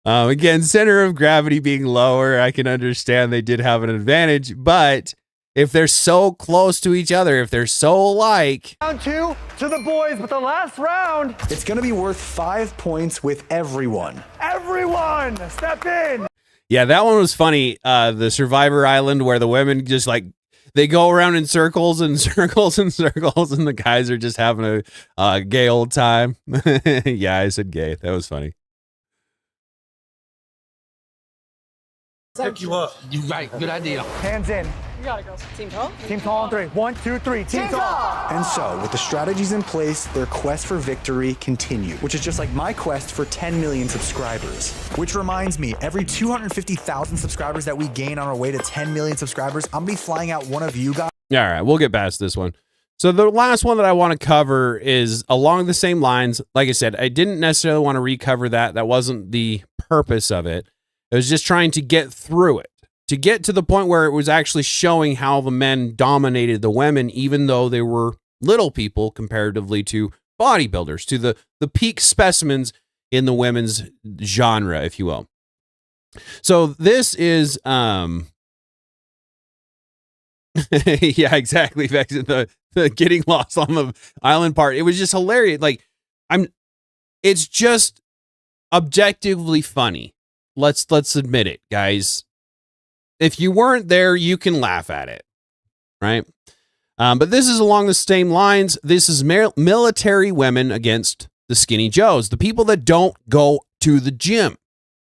Again, center of gravity being lower, I can understand they did have an advantage, but if they're so close to each other, if they're so alike. Round 2 to the boys, but the last round. It's going to be worth 5 points with everyone. Everyone, step in. Yeah, that one was funny. The Survivor Island where the women just they go around in circles and circles and circles, and the guys are just having a gay old time. Yeah, I said gay. That was funny. Pick you up. You right. Good idea. Hands in. You got it, girls. Team tall? Team tall on 3. 1, 2, 3. Team tall. And so, with the strategies in place, their quest for victory continued, which is just like my quest for 10 million subscribers. Which reminds me, every 250,000 subscribers that we gain on our way to 10 million subscribers, I'm gonna be flying out one of you guys. All right, we'll get past this one. So the last one that I want to cover is along the same lines. Like I said, I didn't necessarily want to recover that. That wasn't the purpose of it. It was just trying to get through it, to get to the point where it was actually showing how the men dominated the women, even though they were little people comparatively to bodybuilders, to the peak specimens in the women's genre, if you will. So this is, yeah, exactly. The getting lost on the island part. It was just hilarious. It's just objectively funny. Let's admit it, guys. If you weren't there, you can laugh at it, right? But this is along the same lines. This is military women against the skinny Joes, the people that don't go to the gym,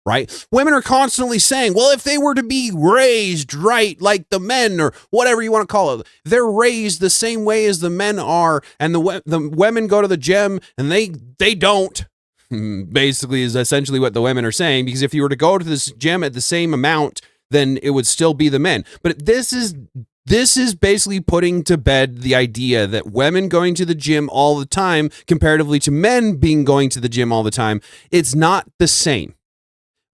right? Women are constantly saying, well, if they were to be raised right like the men or whatever you want to call it, they're raised the same way as the men are, and the women go to the gym and they don't. Basically is essentially what the women are saying, because if you were to go to this gym at the same amount, then it would still be the men. But this is basically putting to bed the idea that women going to the gym all the time comparatively to men going to the gym all the time, it's not the same.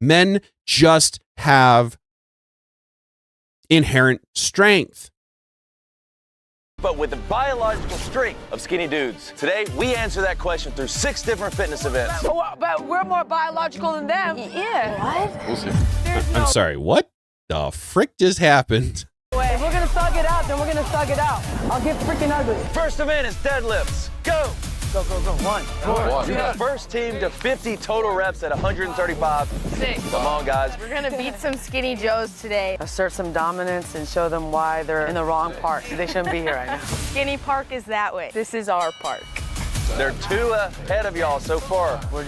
Men just have inherent strength. But with the biological strength of skinny dudes. Today, we answer that question through 6 different fitness events. But we're more biological than them. Yeah. What? We'll see. I'm sorry, what the frick just happened? If we're gonna thug it out, then we're gonna thug it out. I'll get freaking ugly. First event is deadlifts. Go! Go, go, go. 1, 4. Be the first team to 50 total reps at 135. 6. Come on, guys. We're gonna beat some skinny Joes today. Assert some dominance and show them why they're in the wrong park. They shouldn't be here right now. Skinny park is that way. This is our park. They're 2 ahead of y'all so far. We're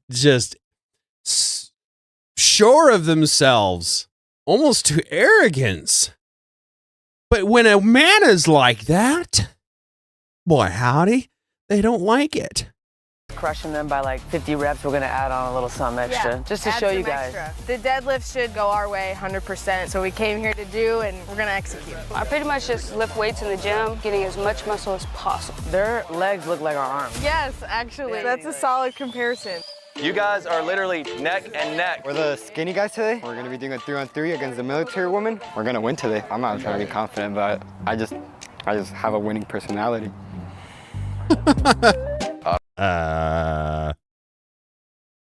just sure of themselves, almost to arrogance. But when a man is like that, boy, howdy, they don't like it. crushing them by like 50 reps, we're gonna add on a little something extra, just to show you guys. The deadlift should go our way 100%. So we came here to do, and we're gonna execute. I pretty much just lift weights in the gym, getting as much muscle as possible. Their legs look like our arms. Yes, actually, that's a solid comparison. You guys are literally neck and neck. We're the skinny guys today. We're gonna be doing a 3-on-3 against the military woman. We're gonna win today. I'm not trying to be confident, but I just have a winning personality.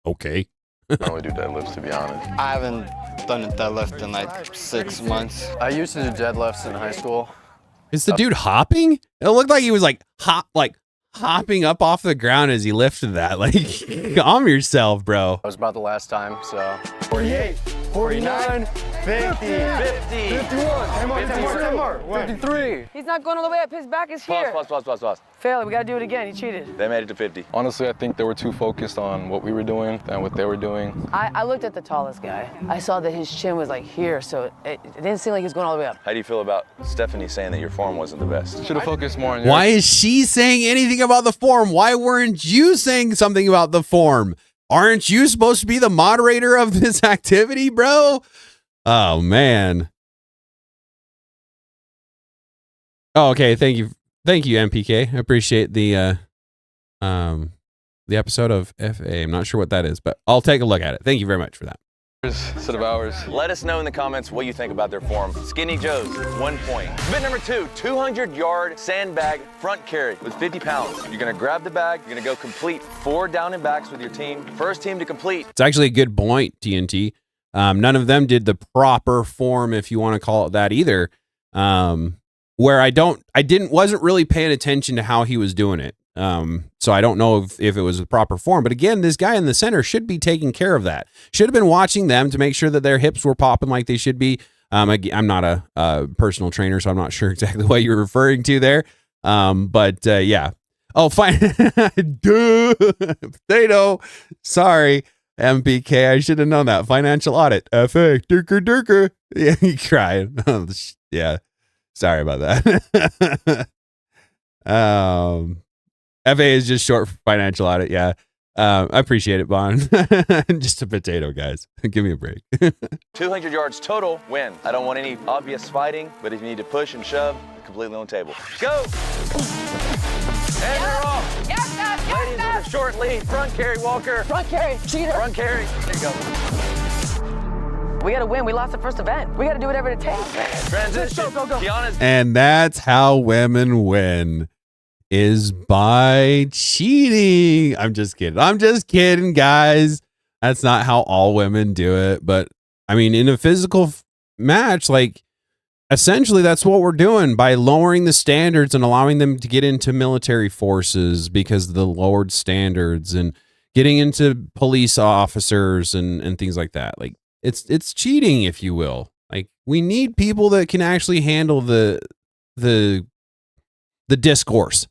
Okay. I don't really do deadlifts, to be honest. I haven't done a deadlift in like 6 months. I used to do deadlifts in high school. Is the dude hopping? It looked like he was like hopping up off the ground as he lifted that. Like, calm yourself, bro. That was about the last time, so. 48, 49, 50, 51, 10 more, 53. He's not going all the way up, his back is here. Pause. Fail, we gotta do it again, he cheated. They made it to 50. Honestly, I think they were too focused on what we were doing than what they were doing. I looked at the tallest guy. I saw that his chin was like here, so it didn't seem like he was going all the way up. How do you feel about Stephanie saying that your form wasn't the best? Should have focused more on Why is she saying anything about the form? Why weren't you saying something about the form? Aren't you supposed to be the moderator of this activity, bro? Oh, man. Oh, okay. Thank you, MPK. I appreciate the episode of FA. I'm not sure what that is, but I'll take a look at it. Thank you very much for that. Instead of hours. Let us know in the comments what you think about their form. Skinny Joe's, 1 point. Bit number 2, 200-yard sandbag front carry with 50 pounds. You're gonna grab the bag, you're gonna go complete 4 down and backs with your team. First team to complete. It's actually a good point, TNT. None of them did the proper form, if you want to call it that, either. Where wasn't really paying attention to how he was doing it. So I don't know if it was the proper form, but again, this guy in the center should be taking care of that. Should have been watching them to make sure that their hips were popping like they should be. I'm not a personal trainer, so I'm not sure exactly what you're referring to there. But yeah. Oh, fine. Duh. Potato. Sorry, MPK. I should have known that. Financial audit. FA. Durker. Yeah, you crying. Yeah. Sorry about that. FA is just short for financial audit. Yeah. I appreciate it, Bond. Just a potato, guys. Give me a break. 200 yards total, win. I don't want any obvious fighting, but if you need to push and shove, completely on the table. Go! And you're off. Ladies with a short lead. Front carry, Walker. Front carry, cheater. Front carry. There you go. We gotta win, we lost the first event. We gotta do whatever it takes. Transition. Go. Kiana's. And that's how women win, is by cheating. I'm just kidding, guys. That's not how all women do it. But I mean, in a physical match, like, essentially that's what we're doing by lowering the standards and allowing them to get into military forces because of the lowered standards, and getting into police officers and things like that. Like, it's cheating, if you will. Like, we need people that can actually handle the discourse.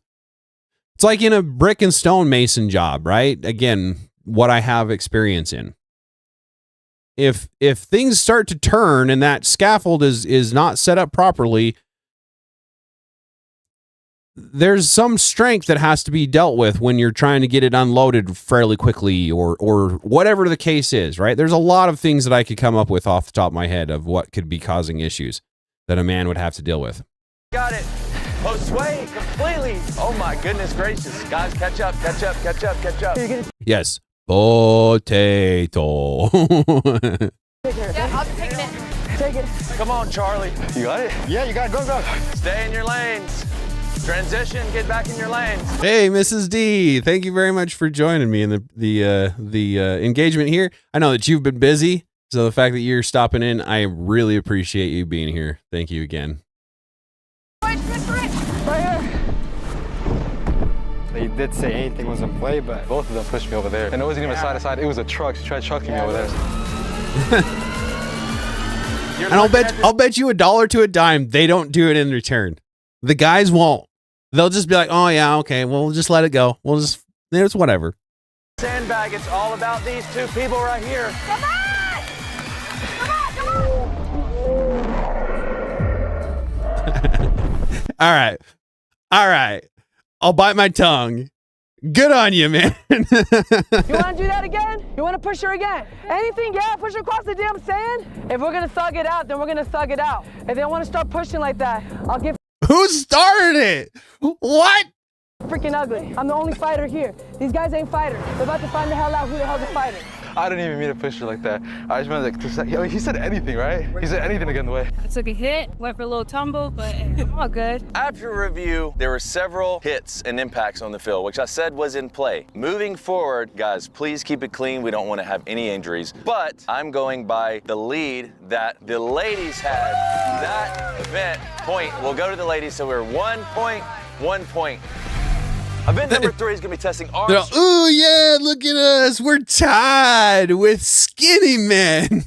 It's like in a brick and stone mason job, right? Again, what I have experience in. If things start to turn and that scaffold is not set up properly, there's some strength that has to be dealt with when you're trying to get it unloaded fairly quickly, or whatever the case is, right? There's a lot of things that I could come up with off the top of my head of what could be causing issues that a man would have to deal with. Got it. Oh, sway completely. Oh my goodness gracious. Guys, catch up. Yes. Potato. Yeah, I'll be taking it. Take it. Come on, Charlie. You got it? Yeah, you got it. Go. Stay in your lanes. Transition, get back in your lanes. Hey, Mrs. D, thank you very much for joining me in the engagement here. I know that you've been busy, so the fact that you're stopping in, I really appreciate you being here. Thank you again. Right here. They did say anything was in play, but Both of them pushed me over there. And it wasn't even side to side. It was a truck. She tried chucking me over there. And I'll bet you $1 to a dime they don't do it in return. The guys won't. They'll just be like, oh yeah, okay, we'll just let it go. It's whatever. Sandbag, it's all about these two people right here. Come on. All right. I'll bite my tongue. Good on you, man. You want to do that again? You want to push her again? Anything, yeah, push her across the damn sand. If we're going to thug it out, then we're going to thug it out. If they want to start pushing like that, I'll give. Who started it? What? Freaking ugly. I'm the only fighter here. These guys ain't fighters. They're about to find the hell out who the hell's a fighter. I didn't even mean to push her like that. I just wanted to, he said anything, right? He said anything to get in the way. I took a hit, went for a little tumble, but I'm all good. After review, there were several hits and impacts on the field, which I said was in play. Moving forward, guys, please keep it clean. We don't want to have any injuries. But I'm going by the lead that the ladies had. That event point will go to the ladies, so we're 1 point, 1 point. Event number 3 is going to be testing arms. Oh, yeah, look at us. We're tied with skinny men.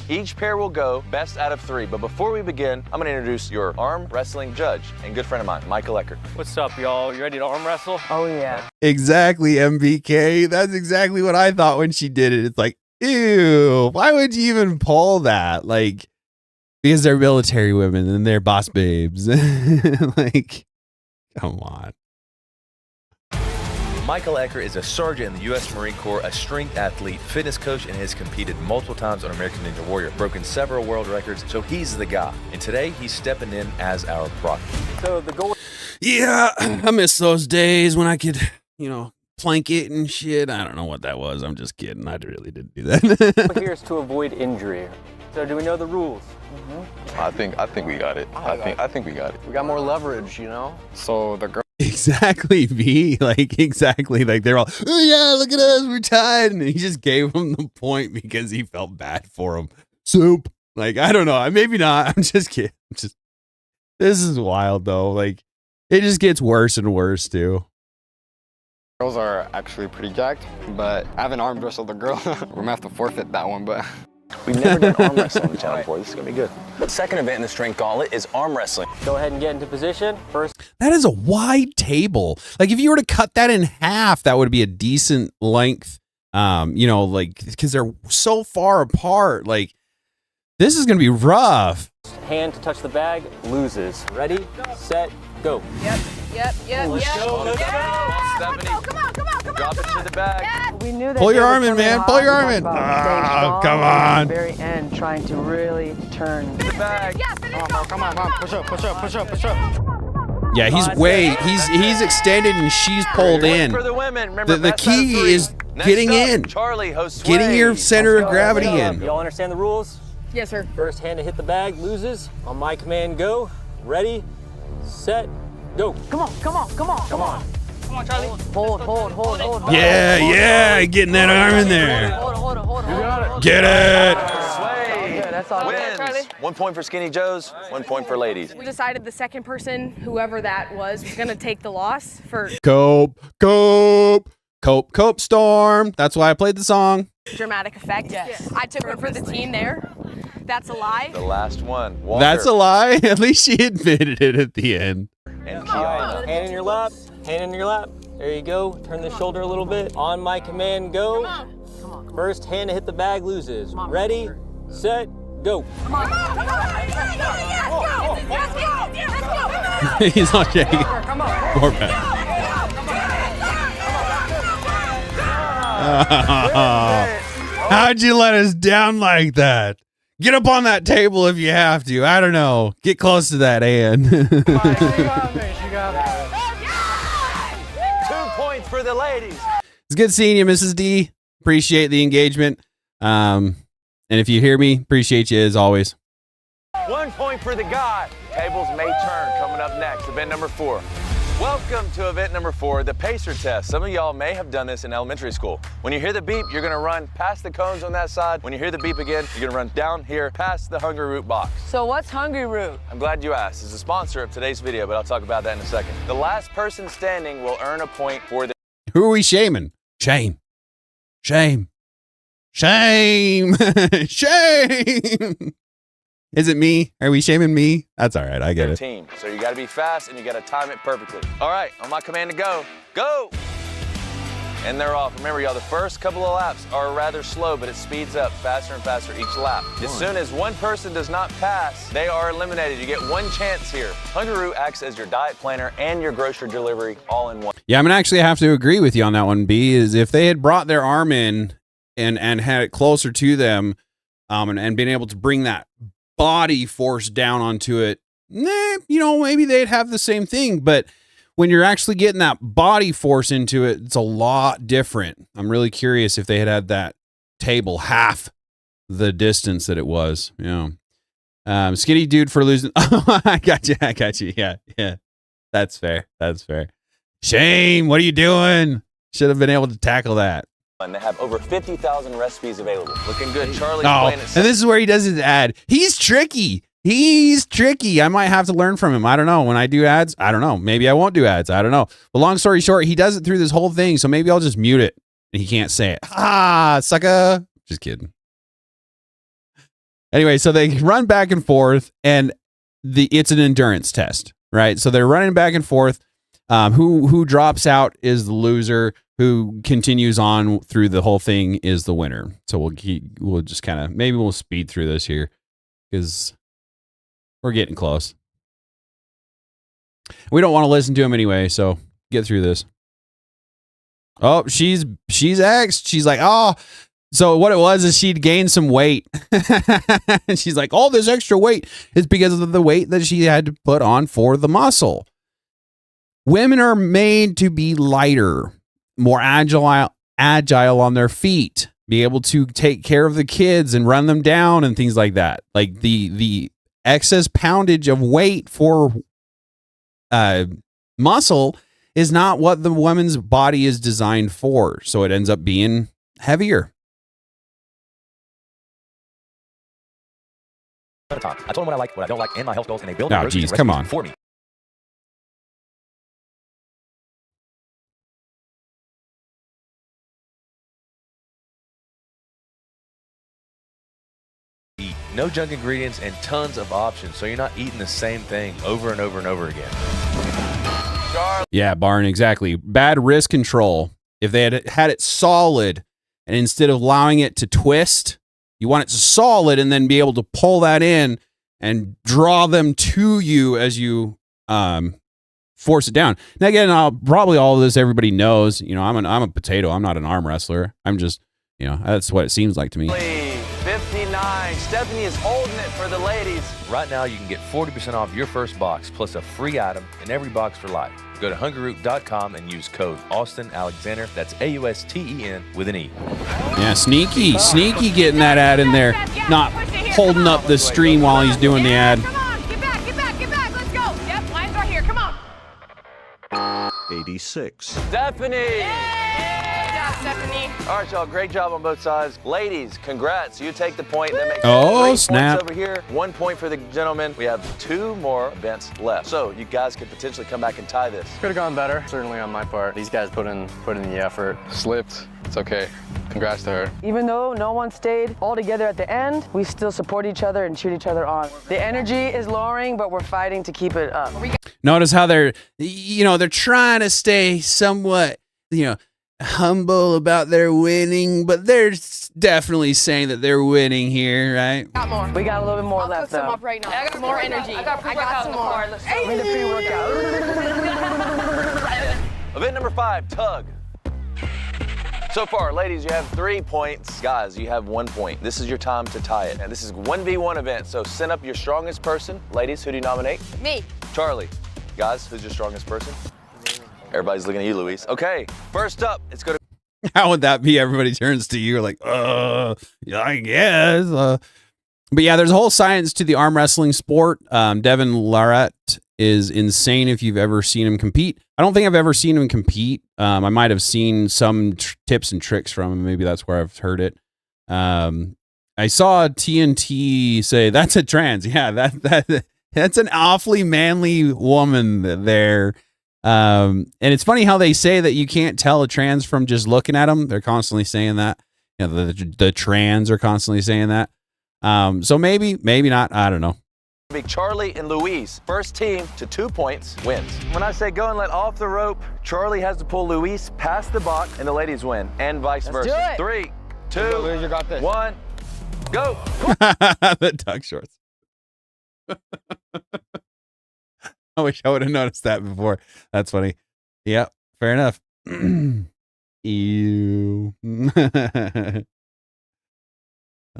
Each pair will go best out of 3. But before we begin, I'm going to introduce your arm wrestling judge and good friend of mine, Michael Eckert. What's up, y'all? You ready to arm wrestle? Oh, yeah. Exactly, MBK. That's exactly what I thought when she did it. It's like, ew, why would you even pull that? Like, because they're military women and they're boss babes. Like, come on. Michael Eckert is a sergeant in the U.S. Marine Corps, a strength athlete, fitness coach, and has competed multiple times on American Ninja Warrior, broken several world records, so he's the guy. And today, he's stepping in as our proc. So the goal... Yeah, I miss those days when I could, plank it and shit. I don't know what that was. I'm just kidding. I really didn't do that. here is to avoid injury. So do we know the rules? I think we got it. I think we got it. We got more leverage, So the girl. Exactly, V. Exactly. They're all, oh yeah, look at us, we're tied. And he just gave him the point because he felt bad for him. Soup. I don't know. Maybe not. I'm just kidding. This is wild though. It just gets worse and worse too. Girls are actually pretty jacked, but I haven't arm wrestled a girl. We're gonna have to forfeit that one, but. We've never done arm wrestling on the channel before. This is going to be good. The second event in the strength gauntlet is arm wrestling. Go ahead and get into position. First. That is a wide table. If you were to cut that in half, that would be a decent length. Because they're so far apart. This is going to be rough. Hand to touch the bag, loses. Ready, set, go. Yep. Let's go. Stephanie. Come on. Drop it to the bag. We knew that. Pull your arm in, man. Pull your arm in. Oh, come on. At the very end, trying to really turn. The bag. Come on. Push up. Yeah, he's extended and she's pulled in. For the women. Remember, The key is getting in. Charlie hosts getting your center of gravity in. Y'all understand the rules? Yes, sir. First hand to hit the bag loses. On my command, go. Ready, set, go. Come on. Come on, Charlie. Hold. Yeah, getting that arm in there. Hold. Get it. Sway. That's all. Wins. 1 point for Skinny Joe's, 1 point for ladies. We decided the second person, whoever that was going to take the loss for Cope Storm. That's why I played the song. dramatic effect. Yes. I took one for the team there. That's a lie. The last one. Walker. That's a lie. At least she admitted it at the end. And hand in your lap. There you go. Turn the shoulder a little bit. On my command, go. Come on. First hand to hit the bag loses. Ready, set, go. Come on. Let's go. He's not shaking. Come on. More bad. How'd you let us down like that? Get up on that table if you have to. I don't know. Get close to that, Ann. 2 points for the ladies. It's good seeing you, Mrs. D. Appreciate the engagement. And if you hear me, appreciate you as always. 1 point for the guy. Tables may turn coming up next. Event number 4. Welcome to event number 4, the pacer test. Some of y'all may have done this in elementary school. When you hear the beep, you're gonna run past the cones on that side. When you hear the beep again, you're gonna run down here past the Hungry Root box. So what's Hungry Root? I'm glad you asked. It's a sponsor of today's video, but I'll talk about that in a second. The last person standing will earn a point for the... Who are we shaming? Shame. Shame. Shame. Shame. Is it me? Are we shaming me? That's all right. I get it. Team. So you got to be fast and you got to time it perfectly. All right, on my command to go. Go! And they're off. Remember, y'all, the first couple of laps are rather slow, but it speeds up faster and faster each lap. As soon as one person does not pass, they are eliminated. You get one chance here. Hungaroo acts as your diet planner and your grocery delivery all in one. Yeah, I'm going to actually have to agree with you on that one, B, is if they had brought their arm in and had it closer to them and been able to bring that body force down onto it, maybe they'd have the same thing. But when you're actually getting that body force into it, it's a lot different. I'm really curious if they had that table half the distance that it was. Skinny dude for losing. Oh, I got you. Yeah. That's fair. Shame. What are you doing? Should have been able to tackle that. And they have over 50,000 recipes available. Looking good. Charlie's Oh, playing it. and this is where he does his ad. He's tricky. I might have to learn from him. I don't know. When I do ads, I don't know. Maybe I won't do ads. I don't know. But long story short, he does it through this whole thing. So maybe I'll just mute it and he can't say it. Sucker. Just kidding. Anyway, so they run back and forth and it's an endurance test, right? So they're running back and forth. Who drops out is the loser. Who continues on through the whole thing is the winner. So we'll just kind of, maybe we'll speed through this here because we're getting close. We don't want to listen to him anyway, so get through this. Oh, she's axed. She's like, oh, so what it was is she'd gained some weight. And she's like, all this extra weight is because of the weight that she had to put on for the muscle. Women are made to be lighter, more agile on their feet, be able to take care of the kids and run them down and things like that. Like the excess poundage of weight for muscle is not what the woman's body is designed for. So it ends up being heavier. I told them what I like, what I don't like, and my health goals, and they build Oh, geez, come on. for me. No junk ingredients and tons of options, so you're not eating the same thing over and over and over again. Yeah, Barn, exactly. Bad risk control. If they had it solid, and instead of allowing it to twist, you want it solid and then be able to pull that in and draw them to you as you force it down. Now, again, probably all of this everybody knows. I'm a potato. I'm not an arm wrestler. I'm just, that's what it seems like to me. 59. Stephanie is holding it for the ladies. Right now, you can get 40% off your first box plus a free item in every box for life. Go to hungerroot.com and use code Austin Alexander. That's AUSTEN with an E. Yeah, sneaky getting that ad in there. Not holding up the stream while he's doing the ad. Come on, get back, let's go. Yep, line's right here, come on. 86. Stephanie! Stephanie. All right, y'all, great job on both sides. Ladies, congrats. You take the point. That makes Oh, 3 snap. points over here. 1 point for the gentlemen. We have 2 more events left. So you guys could potentially come back and tie this. Could have gone better, certainly on my part. These guys put in the effort. Slipped. It's okay. Congrats to her. Even though no one stayed all together at the end, we still support each other and cheer each other on. The energy is lowering, but we're fighting to keep it up. Notice how they're trying to stay somewhat, humble about their winning, but they're definitely saying that they're winning here, right? Got more. We got a little bit more left, though. Up right now. I got more energy. I got some more. Let's go. Made a pre-workout. Event number 5, tug. So far, ladies, you have 3 points. Guys, you have 1 point. This is your time to tie it. And this is 1v1 event, so send up your strongest person. Ladies, who do you nominate? Me. Charlie. Guys, who's your strongest person? Everybody's looking at you, Luis. Okay, first up, it's going to... How would that be? Everybody turns to you like, yeah, I guess. But yeah, there's a whole science to the arm wrestling sport. Devin Larratt is insane if you've ever seen him compete. I don't think I've ever seen him compete. I might have seen some tips and tricks from him. Maybe that's where I've heard it. I saw TNT say, that's a trans. Yeah, that's an awfully manly woman there. And it's funny how they say that you can't tell a trans from just looking at them. They're constantly saying that. The trans are constantly saying that. So maybe not. I don't know. Be Charlie and Luis. First team to 2 points wins. When I say go and let off the rope, Charlie has to pull Luis past the box and the ladies win, and vice versa. do it. 3, 2, Luis, you got this. 1, go. The duck shorts. I wish I would have noticed that before. That's funny. Yeah, fair enough. Ew.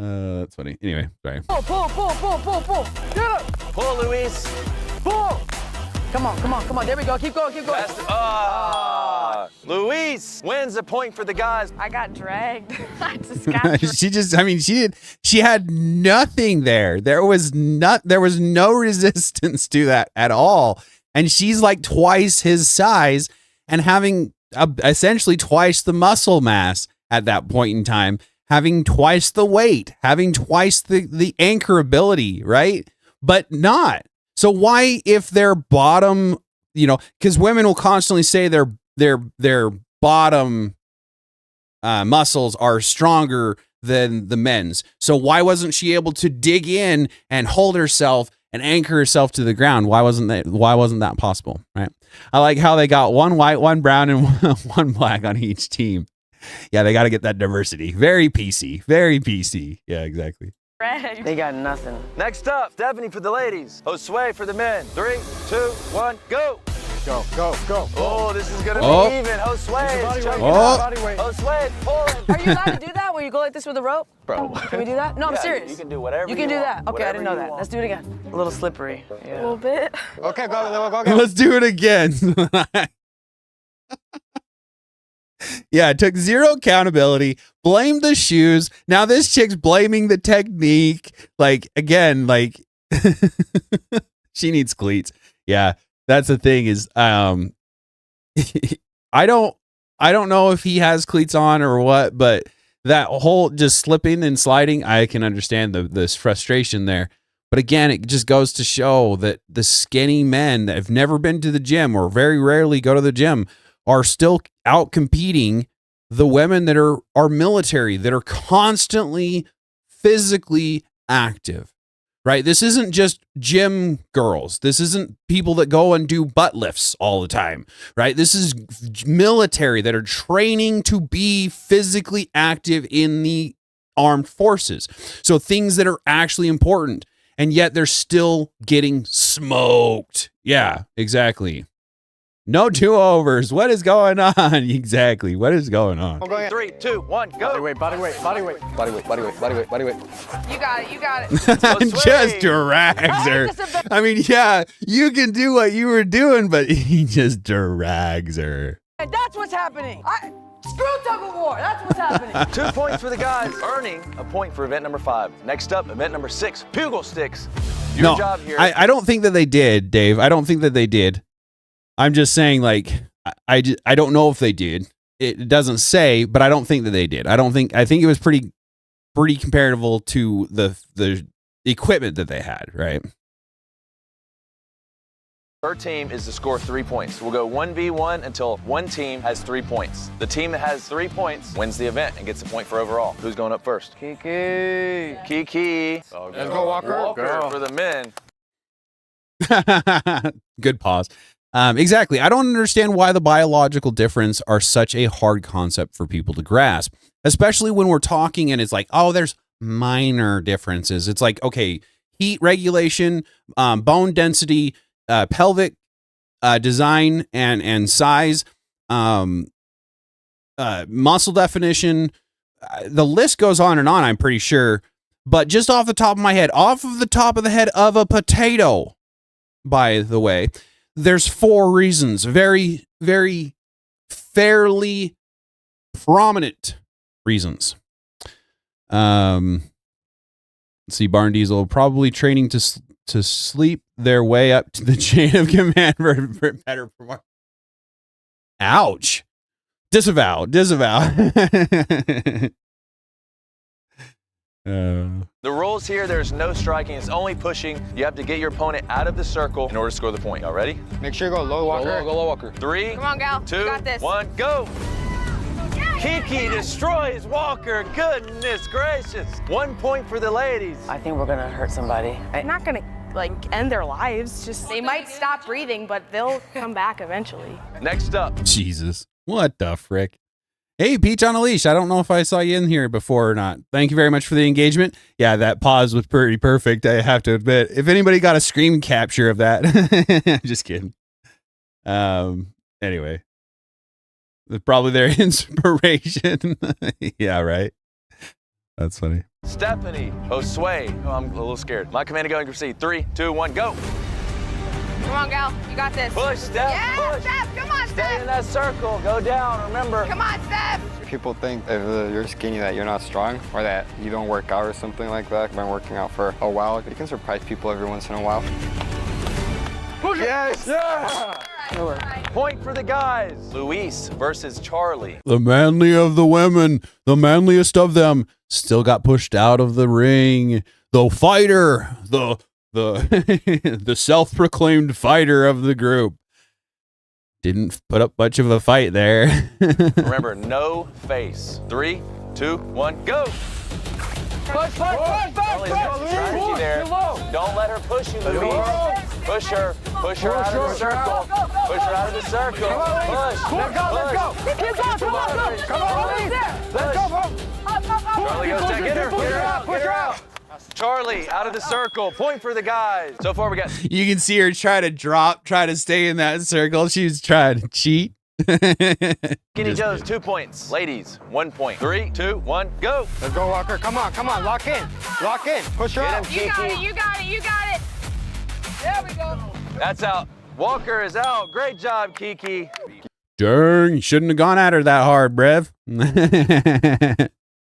That's funny. Anyway, sorry. Pull. Get up. Pull, Luis. Pull. Come on. There we go. Keep going. Luis wins a point for the guys. I got dragged. I just got She had nothing there. There was no resistance to that at all. And she's like twice his size and having essentially twice the muscle mass at that point in time, having twice the weight, having twice the anchor ability, right? But not. So why, if their bottom, because women will constantly say their bottom muscles are stronger than the men's. So why wasn't she able to dig in and hold herself and anchor herself to the ground? Why wasn't that possible? Right? I like how they got one white, one brown, and one black on each team. Yeah, they got to get that diversity. Very PC. Very PC. Yeah, exactly. They got nothing. Next up, Stephanie for the ladies. Josue for the men. 3, 2, 1, go. Go. Oh, this is gonna Oh. be even. Josue is choking Oh. out. Josue is pulling. Are you allowed to do that where you go like this with a rope? Bro. Can we do that? No, I'm Yeah, serious. You can do whatever You can do want, that. Okay, I didn't know whatever that. you Let's do it again. A little slippery. Yeah. A little bit. Okay, go again. Let's do it again. Yeah, it took zero accountability, blamed the shoes. Now this chick's blaming the technique. Like, again, like she needs cleats. Yeah, that's the thing is, I don't know if he has cleats on or what, but that whole just slipping and sliding, I can understand this frustration there. But again, it just goes to show that the skinny men that have never been to the gym or very rarely go to the gym are still out competing the women that are military, that are constantly physically active, right? This isn't just gym girls. This isn't people that go and do butt lifts all the time, right? This is military that are training to be physically active in the armed forces. So things that are actually important, and yet they're still getting smoked. Yeah, exactly. No do-overs. What is going on? Exactly. What is going on? 3, 2, 1, go. Body weight. You got it. Just drags her. I mean, yeah, you can do what you were doing, but he just drags her. And that's what's happening. Screw tug of war. That's what's happening. 2 points for the guys, earning a point for event number 5. Next up, event number 6, Pugil Sticks. Your job here. I don't think that they did, Dave. I don't think that they did. I'm just saying, like, I don't know if they did. It doesn't say, but I don't think that they did. I think it was pretty comparable to the equipment that they had, right? Per team is to score 3 points. We'll go 1v1 until one team has 3 points. The team that has 3 points wins the event and gets a point for overall. Who's going up first? Kiki. Oh, Let's go, Walker. For the men. Good pause. Exactly. I don't understand why the biological difference are such a hard concept for people to grasp, especially when we're talking and it's like, oh, there's minor differences. It's like, okay, heat regulation, bone density, pelvic design and size, muscle definition. The list goes on and on, I'm pretty sure. But just off the top of my head, off of the top of the head of a potato, by the way, there's 4 reasons, very, very fairly prominent reasons. Let's see, Barn Diesel probably training to sleep their way up to the chain of command for better performance. Ouch. Disavow. The rules here, there's no striking, it's only pushing. You have to get your opponent out of the circle in order to score the point. Y'all ready? Make sure you go low, Walker. Go low, Walker. 3, Come on, gal. 2, You got this. 1, go. Kiki destroys Walker. Goodness gracious. 1 point for the ladies. I think we're gonna hurt somebody. I'm not gonna like end their lives. Just they might stop breathing, but they'll come back eventually. Next up. Jesus. What the frick? Hey, Peach on a Leash. I don't know if I saw you in here before or not. Thank you very much for the engagement. Yeah, that pause was pretty perfect, I have to admit. If anybody got a screen capture of that. Just kidding. Anyway. Probably their inspiration. Yeah, right. That's funny. Stephanie Osway. Oh, I'm a little scared. My command to go and proceed. 3, 2, 1, go. Come on, gal. You got this. Push, Steph. Yeah, Push. Steph. Come on, Stay Steph. in that circle. Go down. Remember. Come on, Steph. People think if you're skinny that you're not strong or that you don't work out or something like that. I've been working out for a while. You can surprise people every once in a while. Push. Yes. Yeah. Point for the guys. Luis versus Charlie. The manly of the women, the manliest of them, still got pushed out of the ring. The fighter, the the self-proclaimed fighter of the group, didn't put up much of a fight there. Remember, no face. 3, 2, 1, go. Push. Charlie's got some strategy there. Don't let her push you, Luis. Push her out of the circle. Push her out of the circle. Push. Let's go. Kids on, come on. Come on. Let's go. Charlie goes down. Get her out. Get her out. Charlie out of the circle. Point for the guys. So far we got. You can see her try to stay in that circle. She's trying to cheat. Skinny Joe's 2 points. Ladies, 1 point. 3, 2, 1, go. Let's go, Walker. Come on. Lock in. Push her out. You got it. There we go. That's out. Walker is out. Great job, Kiki. Dang, shouldn't have gone at her that hard, Brev.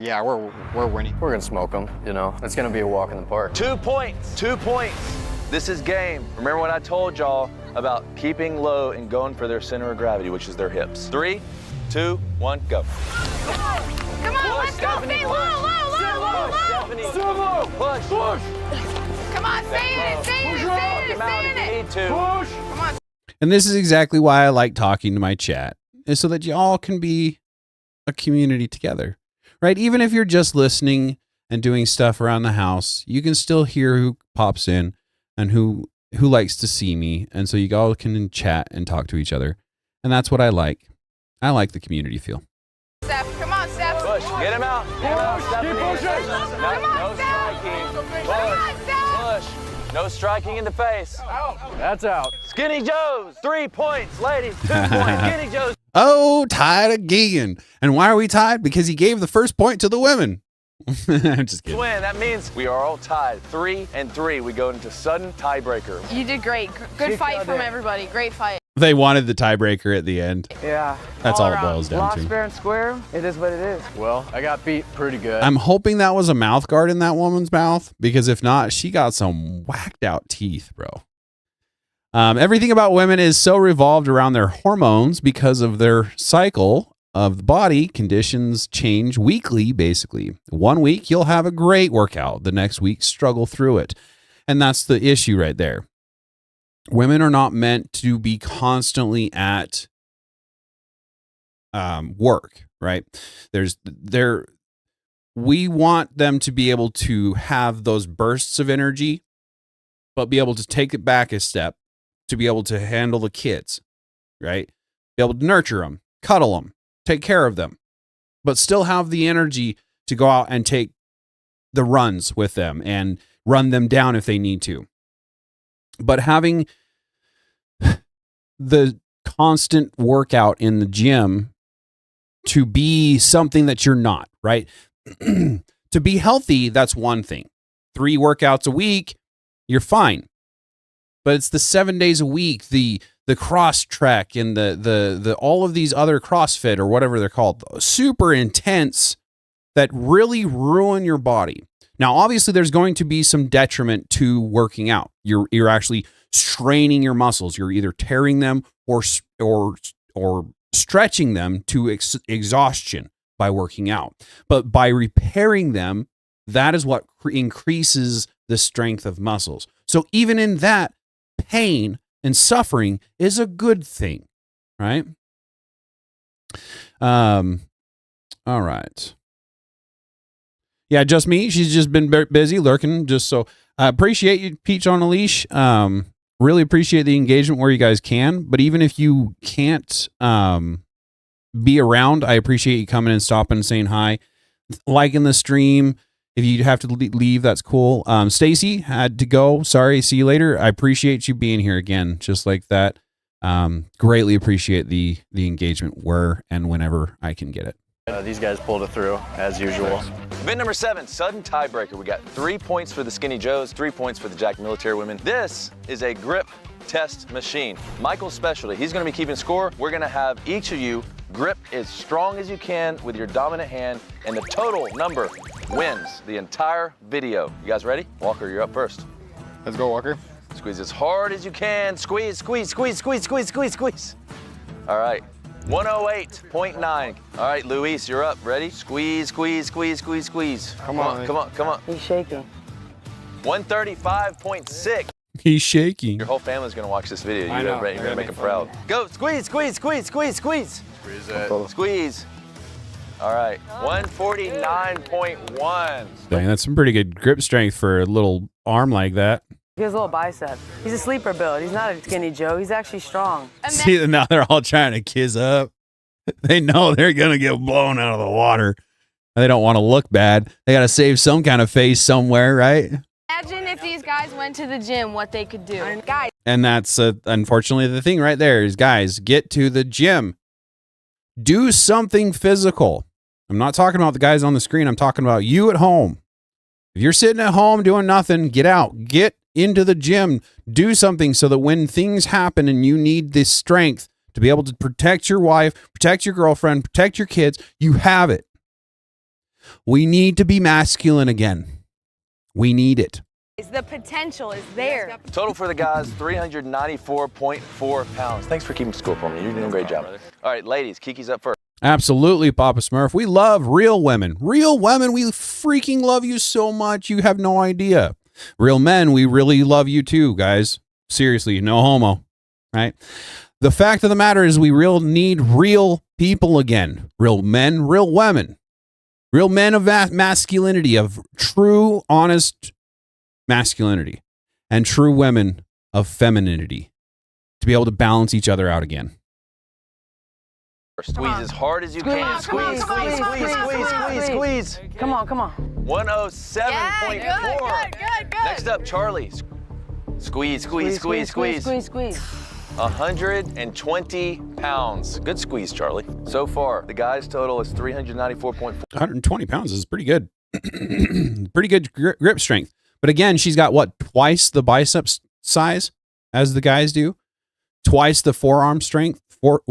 Yeah, we're winning. We're gonna smoke them, you know. It's gonna be a walk in the park. 2 points. 2 points. This is game. Remember what I told y'all about keeping low and going for their center of gravity, which is their hips. 3, 2, 1, go. Come on, let's go. Stay low. Stephanie. Push. Come on, stay in it. Come on. And this is exactly why I like talking to my chat, is so that you all can be a community together, right? Even if you're just listening and doing stuff around the house, you can still hear who pops in and who likes to see me. And so you all can chat and talk to each other. And that's what I like. I like the community feel. Steph, come on, Steph. Push. Get him out. Keep pushing. No striking. Push. No striking in the face. That's out. Skinny Joe's 3 points. Ladies, 2 points. Skinny Joe's. Oh, tied again. And why are we tied? Because he gave the first point to the women. I'm just kidding. Win. That means we are all tied. 3 and 3. We go into sudden tiebreaker. You did great. Good fight from everybody. Great fight. They wanted the tiebreaker at the end. Yeah. That's all it boils down Lost to. fair and square. It is what it is. Well, I got beat pretty good. I'm hoping that was a mouth guard in that woman's mouth, because if not, she got some whacked out teeth, bro. Everything about women is so revolved around their hormones because of their cycle of the body. Conditions change weekly, basically. 1 week, you'll have a great workout. The next week, struggle through it. And that's the issue right there. Women are not meant to be constantly at work, right? We want them to be able to have those bursts of energy, but be able to take it back a step, to be able to handle the kids, right? Be able to nurture them, cuddle them, take care of them, but still have the energy to go out and take the runs with them and run them down if they need to. But having the constant workout in the gym to be something that you're not, right? To be healthy, that's one thing. 3 workouts a week, you're fine. But it's the 7 days a week, the cross track and the all of these other CrossFit or whatever they're called, super intense, that really ruin your body. Now, obviously, there's going to be some detriment to working out. You're actually straining your muscles. You're either tearing them or stretching them to exhaustion by working out. But by repairing them, that is what increases the strength of muscles. So even in that, pain and suffering is a good thing, right? All right. Yeah, just me. She's just been busy lurking. Just so I appreciate you, Peach on a Leash. Really appreciate the engagement where you guys can. But even if you can't be around, I appreciate you coming and stopping and saying hi, liking the stream. If you have to leave, that's cool. Stacy had to go. Sorry. See you later. I appreciate you being here again, just like that. Greatly appreciate the engagement where and whenever I can get it. These guys pulled it through, as usual. Event number 7, sudden tiebreaker. We got 3 points for the Skinny Joes, 3 points for the Jack Military Women. This is a grip test machine. Michael's specialty, he's gonna be keeping score. We're gonna have each of you grip as strong as you can with your dominant hand, and the total number wins the entire video. You guys ready? Walker, you're up first. Let's go, Walker. Squeeze as hard as you can. Squeeze, squeeze, squeeze, squeeze, squeeze, squeeze, squeeze. All right. 108.9. All right, Luis, you're up. Ready? Squeeze, squeeze, squeeze, squeeze, squeeze. Come on. Come on, come on. He's shaking. 135.6. He's shaking. Your whole family's gonna watch this video. I know. You're gonna make them proud. Go, squeeze, squeeze, squeeze, squeeze, squeeze. Squeeze it. Squeeze. All right, 149.1. Dang, that's some pretty good grip strength for a little arm like that. He has a little bicep. He's a sleeper build. He's not a skinny Joe. He's actually strong. See, now they're all trying to kiss up. They know they're going to get blown out of the water. They don't want to look bad. They got to save some kind of face somewhere, right? Imagine if these guys went to the gym, what they could do. Guys. And that's unfortunately the thing right there is, guys, get to the gym. Do something physical. I'm not talking about the guys on the screen. I'm talking about you at home. If you're sitting at home doing nothing, get out. Get into the gym. Do something so that when things happen and you need this strength to be able to protect your wife, protect your girlfriend, protect your kids, you have it. We need to be masculine again. We need it. The potential is there. Total for the guys, 394.4 pounds. Thanks for keeping score for me. You're doing a great job. All right, ladies, Kiki's up first. Absolutely, Papa Smurf. We love real women. Real women, we freaking love you so much. You have no idea. Real men, we really love you too, guys. Seriously, no homo, right? The fact of the matter is we need real people again. Real men, real women. Real men of masculinity, of true, honest masculinity. And true women of femininity. To be able to balance each other out again. Squeeze as hard as you can. Squeeze, squeeze, squeeze, squeeze, squeeze, squeeze. Come on, come on. 107.4. Good. Next up, Charlie. Squeeze, squeeze, squeeze, squeeze. Squeeze, squeeze. 120 pounds. Good squeeze, Charlie. So far, the guys' total is 394.4. 120 pounds is pretty good. Pretty good grip strength. But again, she's got what? Twice the biceps size as the guys do. Twice the forearm strength,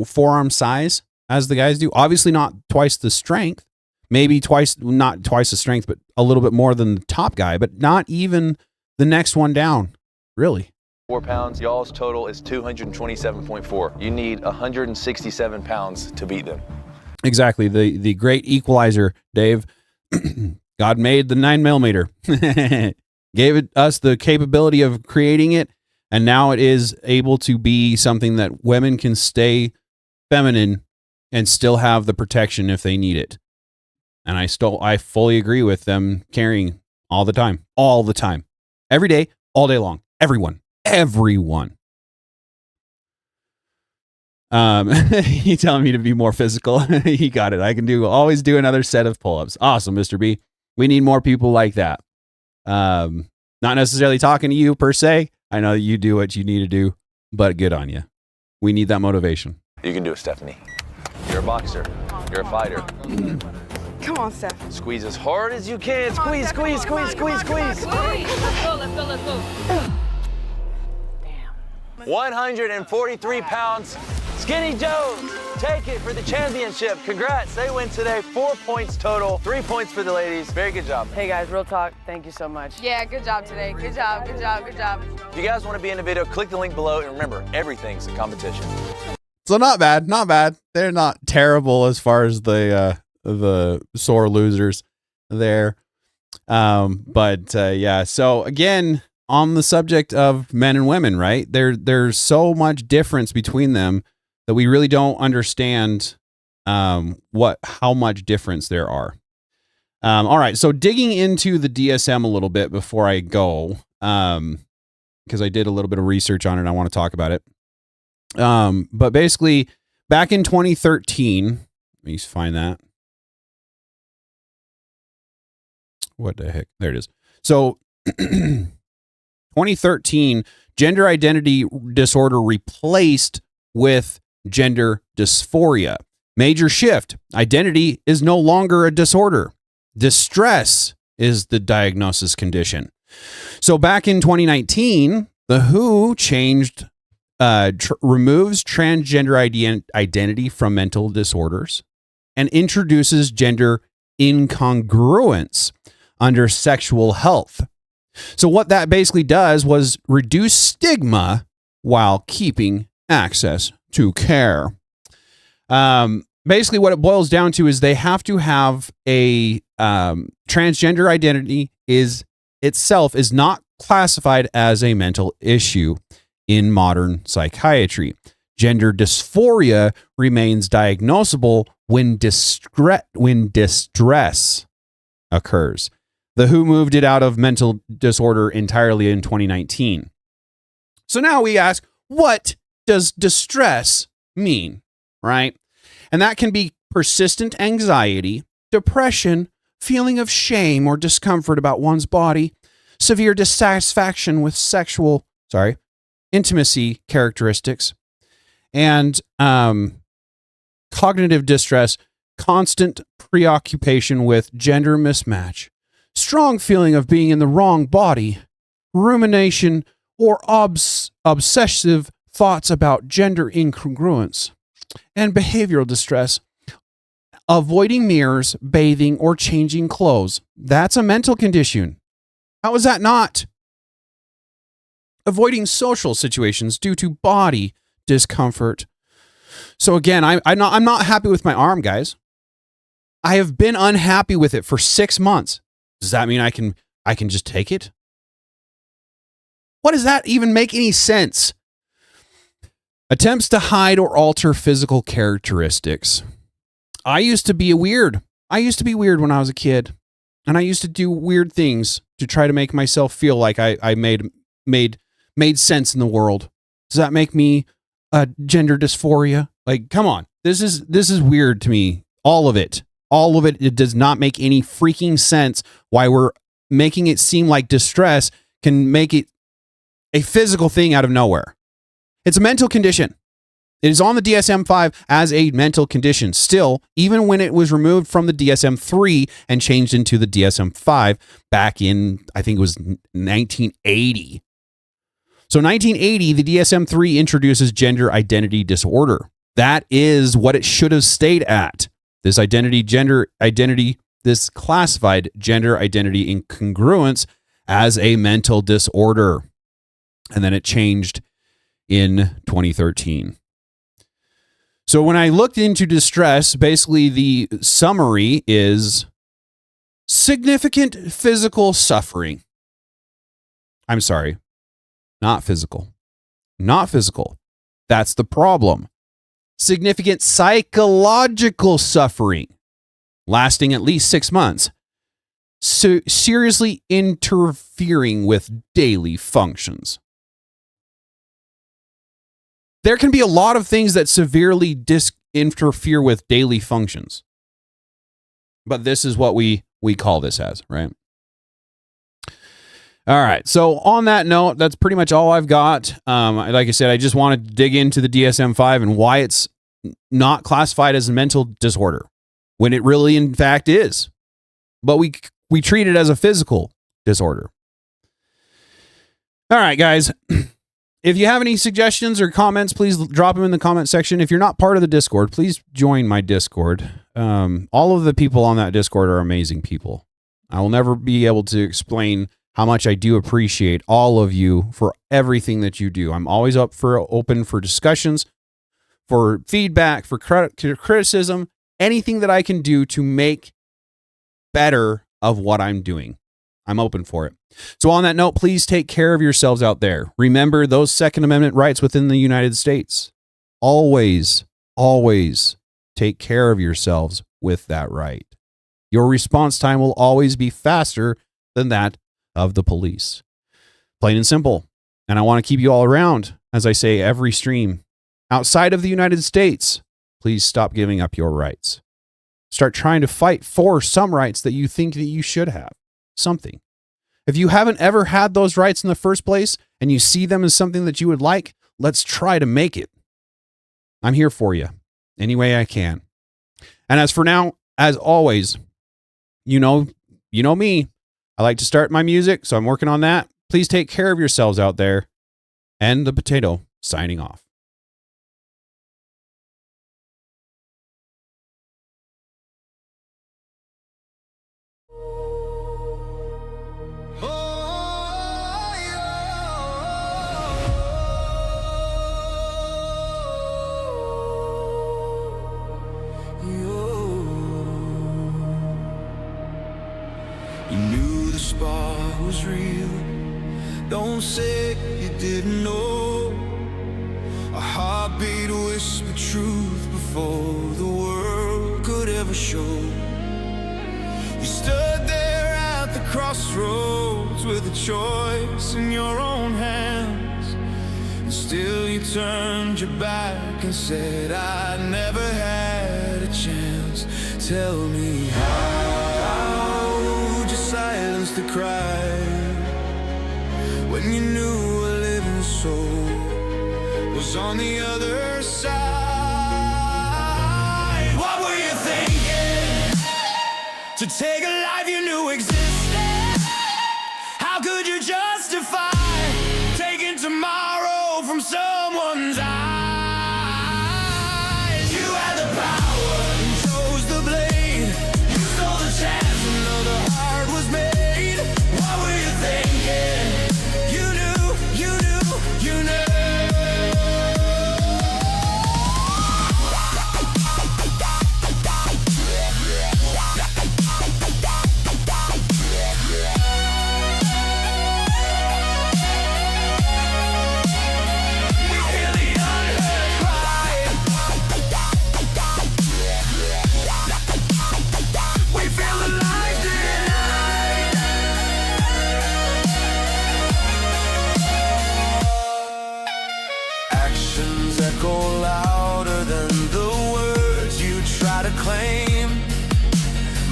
forearm size as the guys do. Obviously not twice the strength. Maybe not twice the strength, but a little bit more than the top guy, but not even the next one down, really. 4 pounds. Y'all's total is 227.4. You need 167 pounds to beat them. Exactly. The great equalizer, Dave. God made the 9mm. Gave us the capability of creating it, and now it is able to be something that women can stay feminine and still have the protection if they need it. And I fully agree with them carrying all the time, every day, all day long, everyone. You telling me to be more physical? You got it. I can always do another set of pull-ups. Awesome, Mr. B. We need more people like that. Not necessarily talking to you per se. I know you do what you need to do, but good on you. We need that motivation. You can do it, Stephanie. You're a boxer. You're a fighter. Come on, Steph. Squeeze as hard as you can. Squeeze, squeeze, squeeze, squeeze, squeeze. Let's go. 143 pounds. Skinny Joes, take it for the championship. Congrats, they win today. 4 points total, 3 points for the ladies. Very good job. Hey guys, real talk, thank you so much. Yeah, good job today. Good job. If you guys want to be in the video, click the link below, and remember, everything's a competition. So not bad. They're not terrible as far as the sore losers there. Yeah. So again, on the subject of men and women, right? There's so much difference between them that we really don't understand how much difference there are. All right. So digging into the DSM a little bit before I go, because I did a little bit of research on it and I want to talk about it. But basically, back in 2013, let me find that. What the heck? There it is. So 2013, gender identity disorder replaced with gender dysphoria. Major shift. Identity is no longer a disorder. Distress is the diagnosis condition. So back in 2019, the WHO changed, removes transgender identity from mental disorders and introduces gender incongruence under sexual health. So what that basically does was reduce stigma while keeping access to care. Basically what it boils down to is they have to have a transgender identity itself is not classified as a mental issue in modern psychiatry. Gender dysphoria remains diagnosable when distress occurs. The WHO moved it out of mental disorder entirely in 2019. So now we ask, what does distress mean, right? And that can be persistent anxiety, depression, feeling of shame or discomfort about one's body, severe dissatisfaction with intimacy characteristics, and cognitive distress, constant preoccupation with gender mismatch, strong feeling of being in the wrong body, rumination or obsessive thoughts about gender incongruence, and behavioral distress, avoiding mirrors, bathing, or changing clothes. That's a mental condition. How is that not? Avoiding social situations due to body discomfort. So again, I'm not happy with my arm, guys. I have been unhappy with it for 6 months. Does that mean I can just take it? What does that even make any sense? Attempts to hide or alter physical characteristics. I used to be weird when I was a kid. And I used to do weird things to try to make myself feel like I made sense in the world. Does that make me a gender dysphoria? Like, come on. This is weird to me. All of it. It does not make any freaking sense why we're making it seem like distress can make it a physical thing out of nowhere. It's a mental condition. It is on the DSM-5 as a mental condition. Still, even when it was removed from the DSM-3 and changed into the DSM-5 back in, I think it was 1980. So 1980, the DSM-3 introduces gender identity disorder. That is what it should have stayed at. This this classified gender identity incongruence as a mental disorder. And then it changed in 2013. So when I looked into distress, basically the summary is significant physical suffering. I'm sorry, not physical. Not physical. That's the problem. Significant psychological suffering lasting at least 6 months. So seriously interfering with daily functions. There can be a lot of things that severely interfere with daily functions. But this is what we call this as, right? All right. So on that note, that's pretty much all I've got. Like I said, I just wanted to dig into the DSM-5 and why it's not classified as a mental disorder when it really, in fact, is. But we treat it as a physical disorder. All right, guys. If you have any suggestions or comments, please drop them in the comment section. If you're not part of the Discord, please join my Discord. All of the people on that Discord are amazing people. I will never be able to explain how much I do appreciate all of you for everything that you do. I'm always open for discussions, for feedback, for criticism, anything that I can do to make better of what I'm doing. I'm open for it. So on that note, please take care of yourselves out there. Remember those Second Amendment rights within the United States. Always, always take care of yourselves with that right. Your response time will always be faster than that of the police. Plain and simple. And I want to keep you all around, as I say every stream. Outside of the United States, please stop giving up your rights. Start trying to fight for some rights that you think that you should have. Something. If you haven't ever had those rights in the first place and you see them as something that you would like, let's try to make it. I'm here for you any way I can. And as for now, as always, you know me. I like to start my music, so I'm working on that. Please take care of yourselves out there. And the potato signing off. Spark was real. Don't say you didn't know. A heartbeat whispered truth before the world could ever show. You stood there at the crossroads with a choice in your own hands, and still you turned your back and said, I never had a chance. Tell me how would you silence the cry when you knew a living soul was on the other side? What were you thinking? To take a life you knew existed? How could you justify taking tomorrow from someone's eyes? You had the power and chose the blade. You stole the chance, another heart was made. What were you thinking? You knew, you knew, you knew. Go louder than the words you try to claim.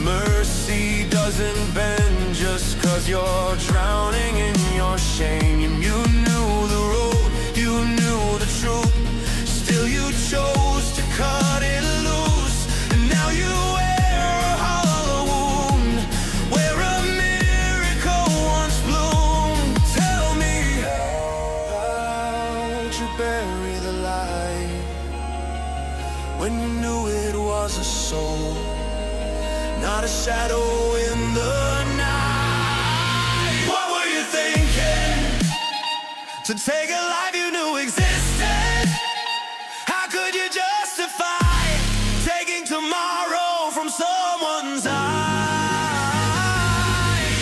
Mercy doesn't bend just 'cause you're drowning in your shame. You knew the road, you knew the truth, still you chose to cut it loose. And now you wear a hollow wound where a miracle once bloomed. Tell me, how'd you bury the light when you knew it was a soul, not a shadow in the night? What were you thinking? To take a life you knew existed? How could you justify taking tomorrow from someone's eyes?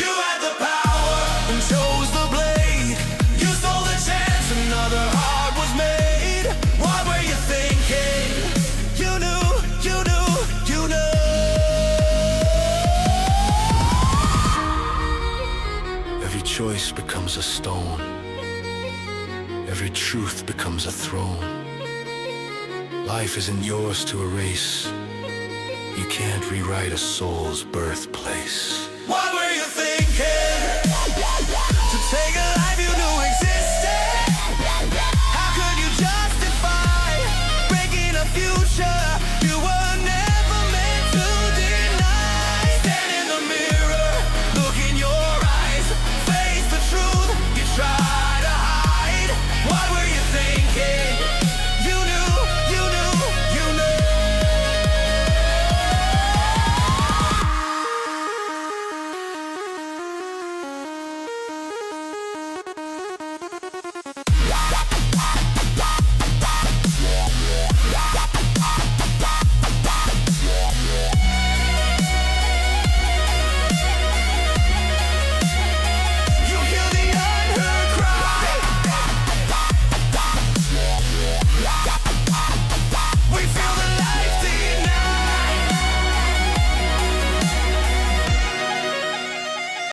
You had the power and chose the blade. You stole the chance, another heart was made. What were you thinking? You knew, you knew, you knew. Every choice becomes a stone. Every truth becomes a throne. Life isn't yours to erase. You can't rewrite a soul's birthplace.